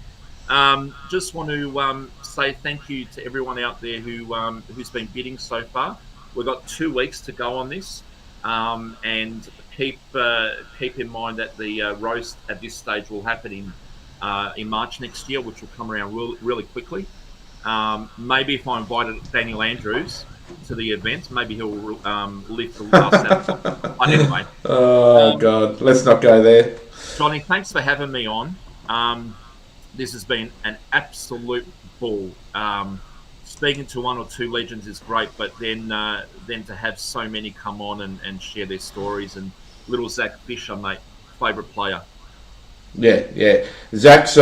Just want to say thank you to everyone out there who's been bidding so far. We've got 2 weeks to go on this, and keep in mind that the roast at this stage will happen in March next year, which will come around really quickly. Maybe if I invited Daniel Andrews to the event, maybe he'll lift the last out. But anyway. Oh, God. Let's not go there. Johnny, thanks for having me on. This has been an absolute ball. Speaking to one or two legends is great, but then to have so many come on and share their stories. And little Zach Fisher, mate, favourite player. Yeah. Zach's,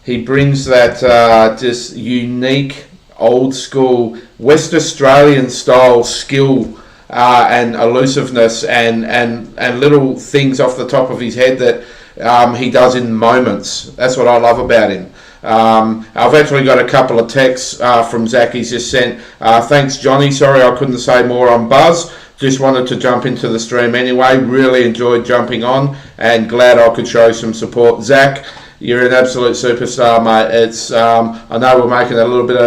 he brings that just unique, old school, West Australian style skill and elusiveness and little things off the top of his head that he does in moments. That's what I love about him. I've actually got a couple of texts from Zach he's just sent. Thanks, Johnny. Sorry I couldn't say more on Buzz. Just wanted to jump into the stream anyway. Really enjoyed jumping on and glad I could show some support. Zach, you're an absolute superstar, mate. It's I know we're making a little bit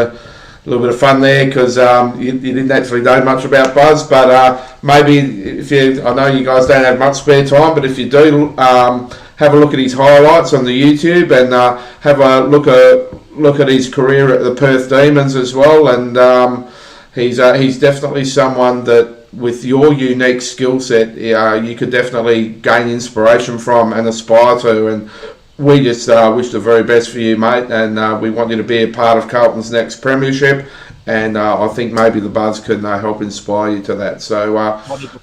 of fun there because you didn't actually know much about Buzz, but maybe I know you guys don't have much spare time, but if you do, have a look at his highlights on the YouTube and have a look at his career at the Perth Demons as well. And he's definitely someone that, with your unique skill set, you could definitely gain inspiration from and aspire to. And we just wish the very best for you, mate. And we want you to be a part of Carlton's next premiership. And I think maybe the Buzz can help inspire you to that. So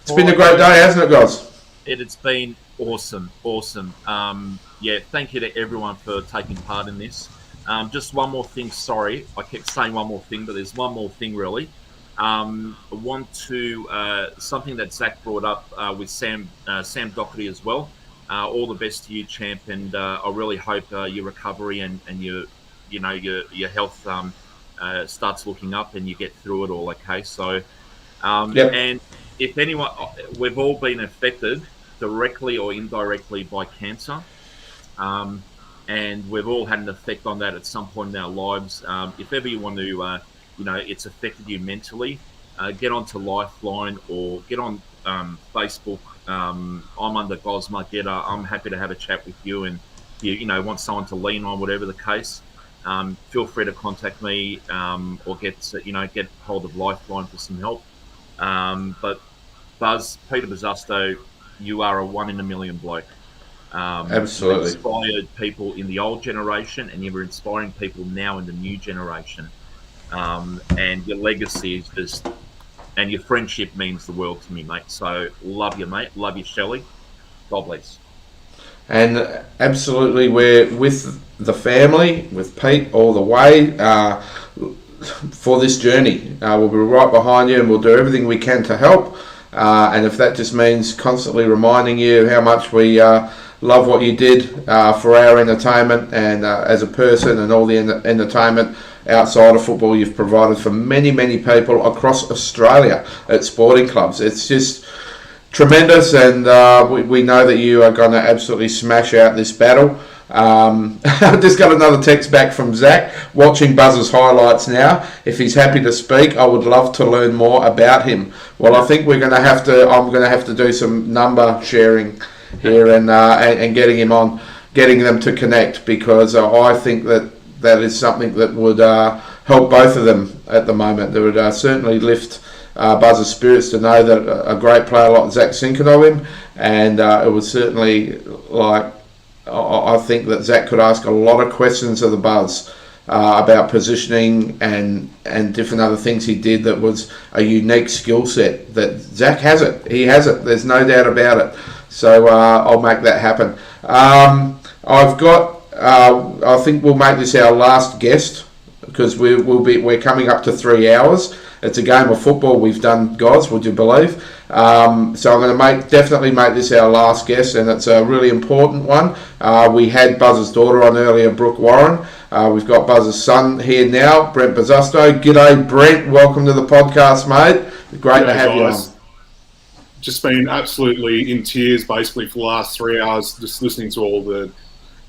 it's been a great day, hasn't it, guys? It's been awesome. Thank you to everyone for taking part in this. Just one more thing, sorry. I kept saying one more thing, but there's one more thing really. I want to, something that Zach brought up with Sam Doherty as well. All the best to you, champ, and I really hope your recovery and your health starts looking up and you get through it all, okay? So, and if anyone, we've all been affected directly or indirectly by cancer, and we've all had an effect on that at some point in our lives. If ever you want to, it's affected you mentally, get onto Lifeline or get on Facebook. I'm under Gosma Getter. I'm happy to have a chat with you, and if you want someone to lean on, whatever the case, feel free to contact me or get hold of Lifeline for some help. But Buzz, Peter Buzzasto, you are a 1 in a million bloke. Absolutely. You've inspired people in the old generation, and you're inspiring people now in the new generation. And your legacy is just, and your friendship means the world to me, mate. So love you, mate. Love you, Shelley. God bless. And absolutely, we're with the family, with Pete, all the way for this journey. We'll be right behind you, and we'll do everything we can to help. And if that just means constantly reminding you how much we love what you did for our entertainment and as a person, and all the entertainment outside of football you've provided for many, many people across Australia at sporting clubs. It's just tremendous, and we know that you are going to absolutely smash out this battle. I just got another text back from Zach, watching Buzza's highlights now. If he's happy to speak, I would love to learn more about him. Well, I think I'm going to have to do some number sharing here and getting him on, getting them to connect, because I think that is something that would help both of them at the moment. That would certainly lift Buzza's spirits to know that a great player like Zach's thinking of him, and it was certainly I think that Zach could ask a lot of questions of the Buzz about positioning and different other things he did that was a unique skill set that Zach has it. He has it. There's no doubt about it. So I'll make that happen. I've got. I think we'll make this our last guest, because we're coming up to 3 hours. It's a game of football we've done, guys, would you believe? So I'm going to definitely make this our last guest, and it's a really important one. We had Buzz's daughter on earlier, Brooke Warren. We've got Buzz's son here now, Brent Buzzasto. G'day, Brent. Welcome to the podcast, mate. Great to have you on. Just been absolutely in tears, basically, for the last 3 hours, just listening to all the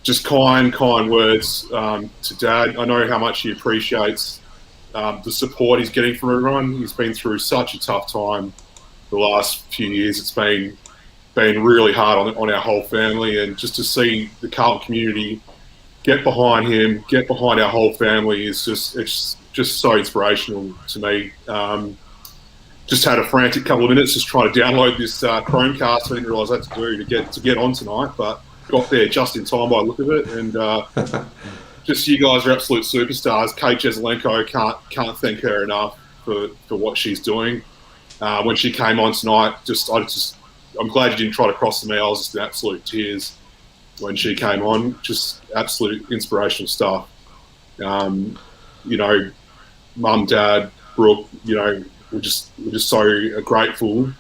just kind words to Dad. I know how much he appreciates the support he's getting from everyone. He's been through such a tough time the last few years. It's been really hard on our whole family, and just to see the Carlton community get behind him, get behind our whole family is just so inspirational to me. Just had a frantic couple of minutes just trying to download this Chromecast. I didn't realise I had to do to get on tonight, but got there just in time by the look of it. And just you guys are absolute superstars. Kate Joselenko, can't thank her enough for what she's doing. When she came on tonight, I'm glad you didn't try to cross me. I was just in absolute tears when she came on. Just absolute inspirational stuff. Mum, Dad, Brooke, we're just so grateful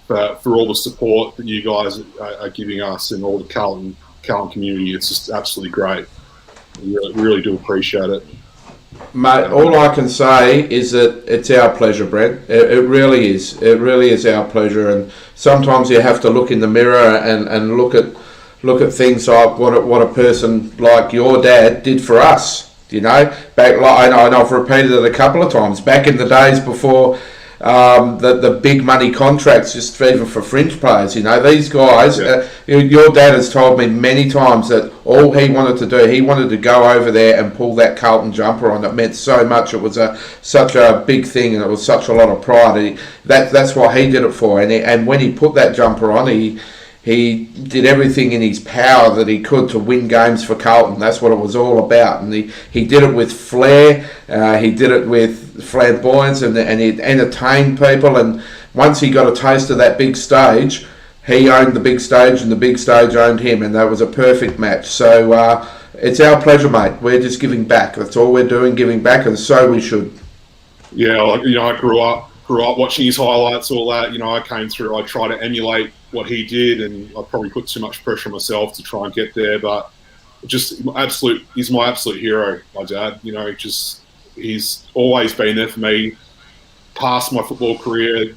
for all the support that you guys are giving us and all the Carlton community. It's just absolutely great. We really do appreciate it. Mate, all I can say is that it's our pleasure, Brent. It really is. It really is our pleasure. And sometimes you have to look in the mirror and look at things like what a person like your dad did for us. I know I've repeated it a couple of times. Back in the days before the big money contracts, just even for fringe players, these guys. Your dad has told me many times that all he wanted to do, he wanted to go over there and pull that Carlton jumper on. It meant so much. It was such a big thing, and it was such a lot of pride. That's what he did it for. And when he put that jumper on, he did everything in his power that he could to win games for Carlton. That's what it was all about. And he did it with flair. He did it with flamboyance, and he entertained people. And once he got a taste of that big stage, he owned the big stage, and the big stage owned him. And that was a perfect match. So it's our pleasure, mate. We're just giving back. That's all we're doing, giving back, and so we should. Yeah, I grew up watching his highlights, all that. I came through. I try to emulate what he did, and I probably put too much pressure on myself to try and get there. But he's my absolute hero, my dad. He's always been there for me. Past my football career,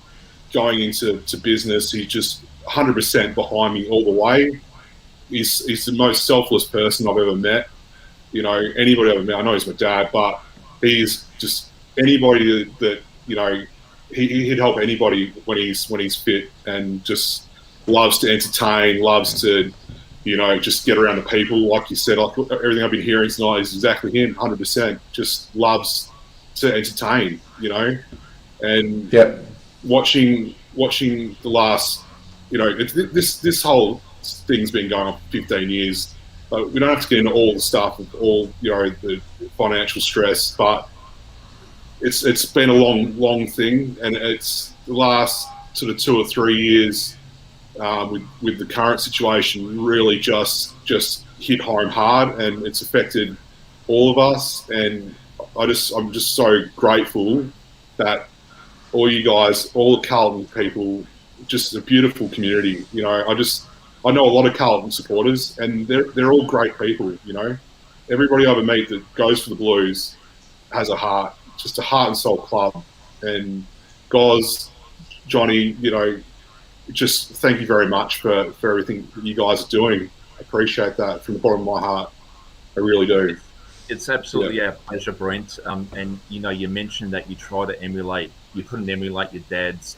going into business, he's just 100% behind me all the way. He's the most selfless person I've ever met. Anybody I've ever met. I know he's my dad, but he's just anybody that he'd help anybody when he's fit, and just loves to entertain, loves to, just get around the people. Like you said, like everything I've been hearing tonight is exactly him, 100%. Just loves to entertain, and watching the last, this whole thing's been going on for 15 years. We don't have to get into all the stuff of all, the financial stress, but it's been a long thing, and it's the last sort of 2 or 3 years with the current situation really just hit home hard, and it's affected all of us. And I'm just so grateful that all you guys, all the Carlton people, just a beautiful community. You know, I know a lot of Carlton supporters, and they're all great people. You know, everybody I ever meet that goes for the Blues has a heart, just a heart and soul club. And guys, Johnny, you know, just thank you very much for everything that you guys are doing. I appreciate that from the bottom of my heart. I really do. It's absolutely our pleasure, Brent. And you know, you mentioned that you couldn't emulate your dad's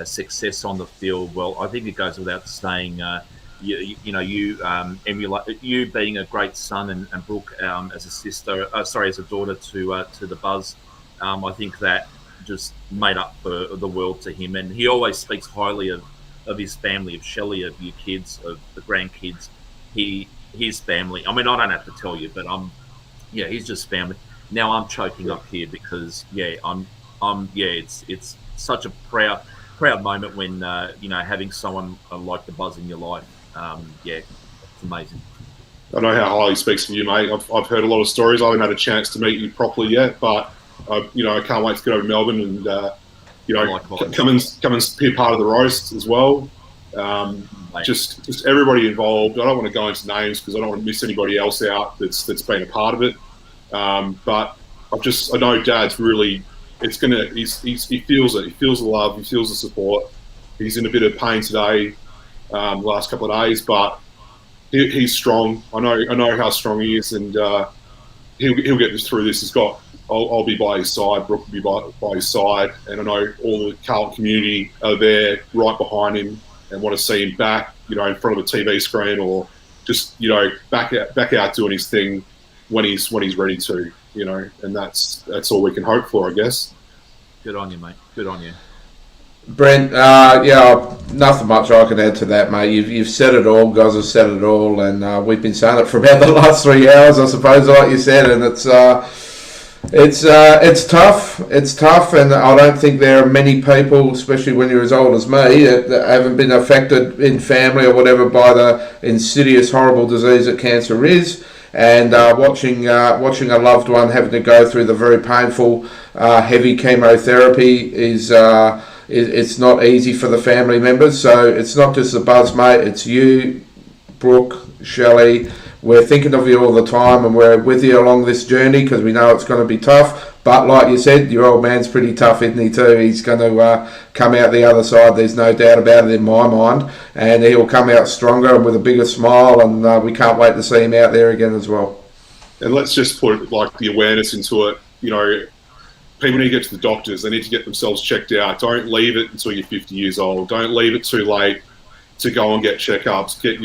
success on the field. Well, I think it goes without saying. You emulate you being a great son, and Brooke as a daughter to the Buzz. I think that just made up for the world to him, and he always speaks highly of his family, of Shelley, of your kids, of the grandkids. His family. I mean, I don't have to tell you, but he's just family. Now I'm choking up here because it's such a proud moment when having someone like the Buzz in your life. It's amazing. I know how highly he speaks of you, mate. I've heard a lot of stories. I haven't had a chance to meet you properly yet, but I can't wait to get over to Melbourne and come and be a part of the roast as well. Just everybody involved. I don't want to go into names because I don't want to miss anybody else out that's been a part of it. But I know Dad's really. He feels it. He feels the love. He feels the support. He's in a bit of pain today, the last couple of days, but he's strong. I know how strong he is, and he'll get through this. I'll be by his side. Brooke will be by his side, and I know all the Carlton community are there right behind him and want to see him back, in front of a TV screen, or just back out doing his thing when he's ready to, and that's all we can hope for, I guess. Good on you, mate. Good on you. Brent, nothing much I can add to that, mate. You've said it all. Guys have said it all, and we've been saying it for about the last 3 hours, I suppose, like you said. And it's tough. It's tough, and I don't think there are many people, especially when you're as old as me, that haven't been affected in family or whatever by the insidious, horrible disease that cancer is. And watching a loved one having to go through the very painful, heavy chemotherapy is. It's not easy for the family members, so it's not just the Buzz, mate. It's you, Brooke, Shelley. We're thinking of you all the time, and we're with you along this journey because we know it's going to be tough. But like you said, your old man's pretty tough, isn't he, too? He's going to come out the other side, there's no doubt about it in my mind. And he'll come out stronger and with a bigger smile, and we can't wait to see him out there again as well. And let's just put the awareness into it, people need to get to the doctors. They need to get themselves checked out. Don't leave it until you're 50 years old. Don't leave it too late to go and get checkups, get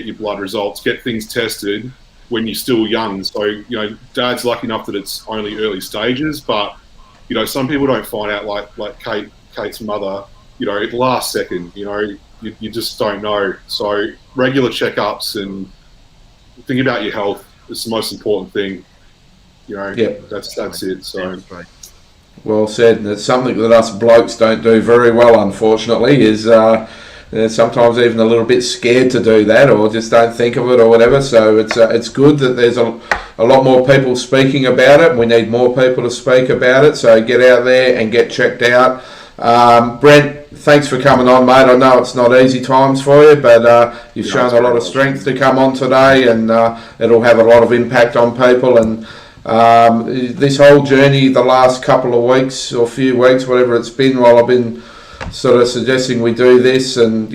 your blood results, get things tested when you're still young. So, Dad's lucky enough that it's only early stages, but, some people don't find out like Kate's mother, at the last second, you just don't know. So regular checkups and think about your health is the most important thing. That's it. So. Well said, and it's something that us blokes don't do very well, unfortunately, is sometimes even a little bit scared to do that, or just don't think of it or whatever. So it's good that there's a lot more people speaking about it. We need more people to speak about it, so get out there and get checked out. Brent, thanks for coming on, mate. I know it's not easy times for you, but you've shown a lot of strength to come on today, and it'll have a lot of impact on people. And this whole journey, the last couple of weeks or few weeks, whatever it's been, while I've been sort of suggesting we do this, and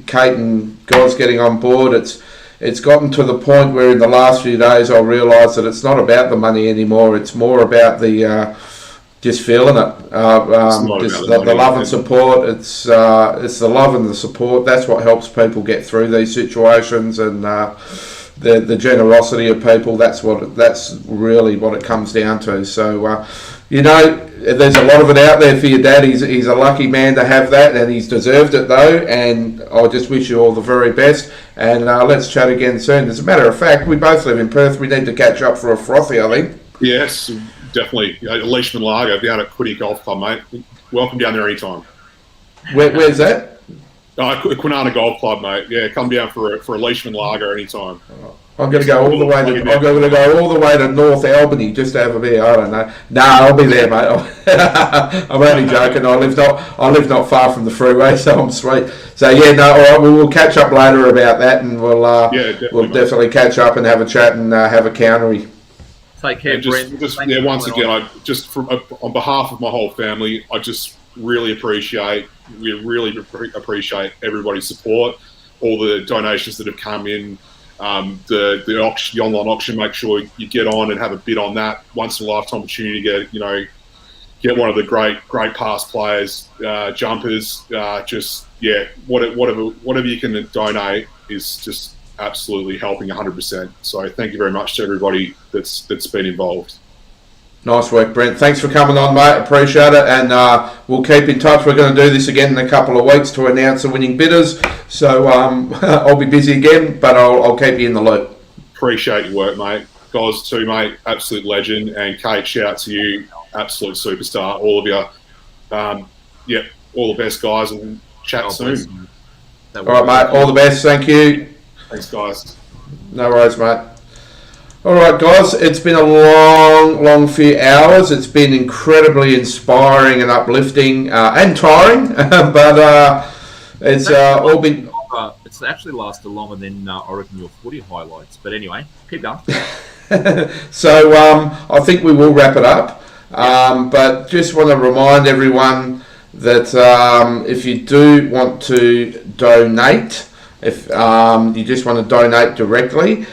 Kate and God's getting on board, it's gotten to the point where in the last few days I realised that it's not about the money anymore. It's more about the just feeling it, just the love and support. It's the love and the support. That's what helps people get through these situations, and the generosity of people. That's really what it comes down to. So there's a lot of it out there for your dad. He's a lucky man to have that, and he's deserved it though. And I just wish you all the very best. And let's chat again soon. As a matter of fact, we both live in Perth. We need to catch up for a frothy, I think. Yes, definitely. Leishman Lager down at Quiddy Golf Club, mate. Welcome down there anytime. Where's that? Kernahan Golf Club, mate. Yeah, come down for a Leishman Lager anytime. I'm going to go all the way to. I'm going to go all the way to North Albany just to have a beer. I don't know. No, I'll be there, mate. I'm only joking. I live not far from the freeway, so I'm sweet. So yeah, no, all right. We will catch up later about that, and we'll definitely catch up and have a chat and have a countery. Take care, Brent. Once again, on behalf of my whole family, I just really appreciate everybody's support, all the donations that have come in. The auction, the online auction, make sure you get on and have a bid on that. Once in a lifetime opportunity to get one of the great past players jumpers. Whatever you can donate is just absolutely helping 100%. So thank you very much to everybody that's been involved. Nice work, Brent. Thanks for coming on, mate. Appreciate it. And we'll keep in touch. We're going to do this again in a couple of weeks to announce the winning bidders. So I'll be busy again, but I'll keep you in the loop. Appreciate your work, mate. Guys too, mate. Absolute legend. And Kate, shout out to you. Absolute superstar. All of you. All the best, guys. And chat soon. All right, mate. All the best. Thank you. Thanks, guys. No worries, mate. All right, guys, it's been a long few hours. It's been incredibly inspiring and uplifting and tiring, but it's all been... It's actually lasted longer than, I reckon, your footy highlights. But anyway, keep going. So I think we will wrap it up, but just want to remind everyone that if you do want to donate, if you just want to donate directly,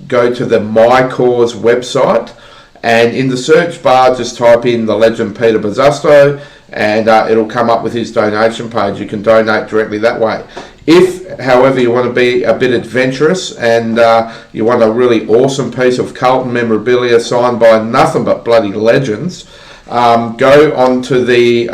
go to the My Cause website, and in the search bar just type in the legend Peter Buzzasto, and it'll come up with his donation page. You can donate directly that way. If, however, you want to be a bit adventurous and you want a really awesome piece of Carlton memorabilia signed by nothing but bloody legends, go on to the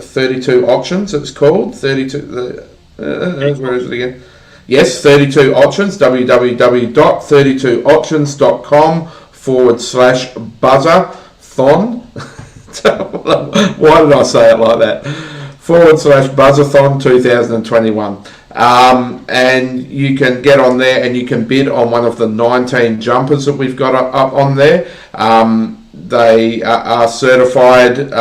32 auctions. It's called 32. Where is it again? Yes, 32 auctions, www.32auctions.com/BuzzaThon. Why did I say it like that? /BuzzaThon 2021. And you can get on there and you can bid on one of the 19 jumpers that we've got up on there. They are certified,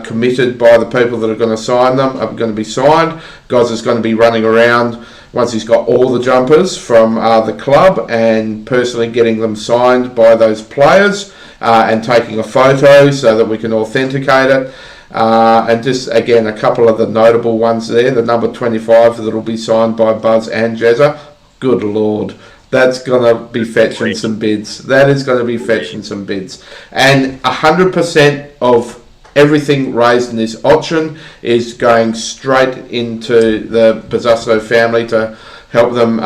committed by the people that are going to sign them, are going to be signed. Goz is going to be running around once he's got all the jumpers from the club and personally getting them signed by those players and taking a photo so that we can authenticate it. And just, again, a couple of the notable ones there. The number 25 that will be signed by Buzz and Jezza. Good Lord. That's going to be fetching some bids. That is going to be fetching some bids. And 100% of everything raised in this auction is going straight into the Buzzasto family to help them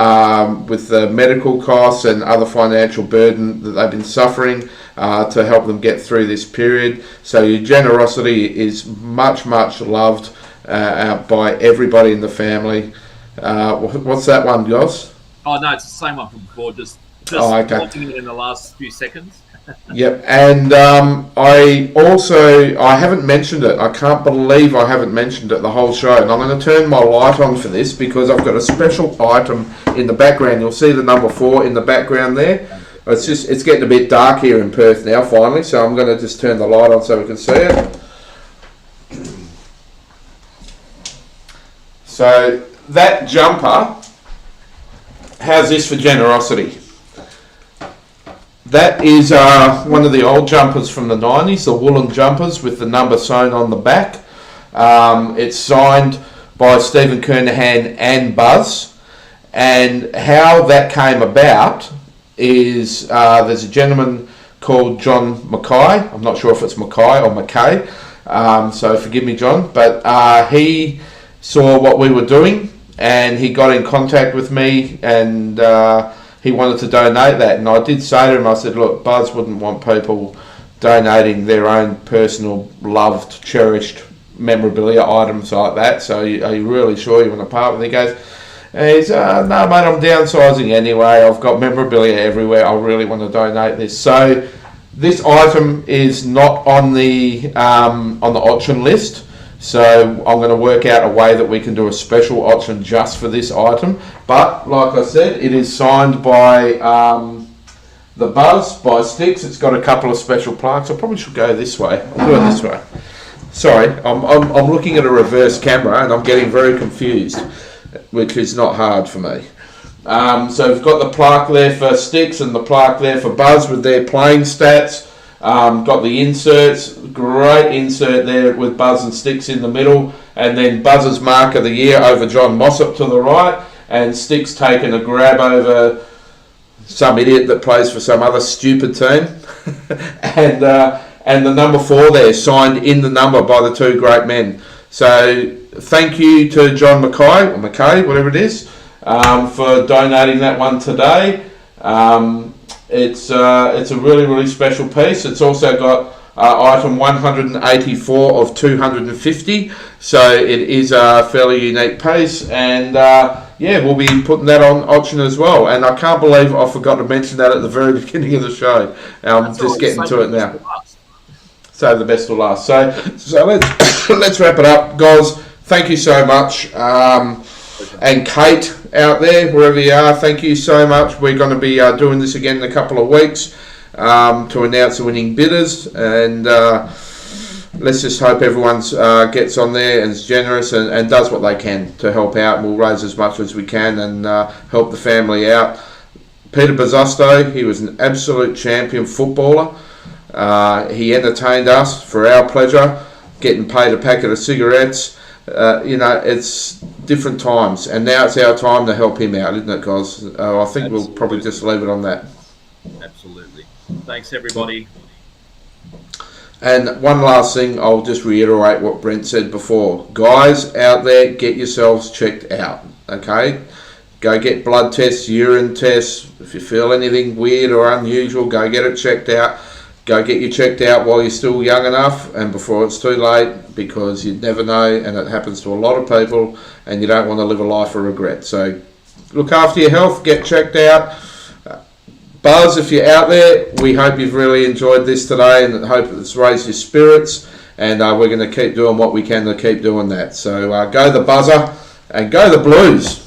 with the medical costs and other financial burden that they've been suffering to help them get through this period. So your generosity is much loved by everybody in the family. What's that one, Goss? Oh no, it's the same one from before. Just watching it in the last few seconds. Yep, and I haven't mentioned it. I can't believe I haven't mentioned it the whole show. And I'm going to turn my light on for this because I've got a special item in the background. You'll see the number 4 in the background there. It's getting a bit dark here in Perth now, finally. So I'm going to just turn the light on so we can see it. So that jumper. How's this for generosity? That is one of the old jumpers from the 90s, the woolen jumpers with the number sewn on the back. It's signed by Stephen Kernahan and Buzz. And how that came about is there's a gentleman called John Mackay. I'm not sure if it's Mackay or Mackay, so forgive me, John. But he saw what we were doing and he got in contact with me and he wanted to donate that. And I did say to him, I said, look, Buzz wouldn't want people donating their own personal, loved, cherished memorabilia items like that. So are you really sure you want to part with it? He goes, no, mate, I'm downsizing anyway. I've got memorabilia everywhere. I really want to donate this. So this item is not on the auction list. So I'm going to work out a way that we can do a special auction just for this item. But like I said, it is signed by the Buzz, by Sticks. It's got a couple of special plaques. I probably should go this way. I'll do it this way. Sorry, I'm looking at a reverse camera and I'm getting very confused, which is not hard for me. So we've got the plaque there for Sticks and the plaque there for Buzz with their playing stats. Got the inserts, great insert there with Buzz and Sticks in the middle, and then Buzz's mark of the year over John Mossop to the right, and Sticks taking a grab over some idiot that plays for some other stupid team, and the number 4 there signed in the number by the two great men. So thank you to John Mackay, or Mackay, whatever it is, for donating that one today. It's a really, really special piece. It's also got item 184 of 250, so it is a fairly unique piece, and yeah, we'll be putting that on auction as well. And I can't believe I forgot to mention that at the very beginning of the show. I'm just getting to it now. So the best will last. So let's wrap it up, guys. Thank you so much. And Kate out there, wherever you are, thank you so much. We're going to be doing this again in a couple of weeks to announce the winning bidders, and let's just hope everyone gets on there and is generous and does what they can to help out, and we'll raise as much as we can and help the family out. Peter Buzzasto, he was an absolute champion footballer. He entertained us for our pleasure, getting paid a packet of cigarettes. It's different times, and now it's our time to help him out, isn't it, guys? I think we'll probably just leave it on that. Absolutely. Thanks, everybody. And one last thing, I'll just reiterate what Brent said before. Guys out there, get yourselves checked out, okay? Go get blood tests, urine tests. If you feel anything weird or unusual, go get it checked out. Go get you checked out while you're still young enough and before it's too late, because you never know, and it happens to a lot of people, and you don't want to live a life of regret. So look after your health, get checked out. Buzz, if you're out there, we hope you've really enjoyed this today and hope it's raised your spirits, and we're going to keep doing what we can to keep doing that. So go the Buzzer and go the Blues.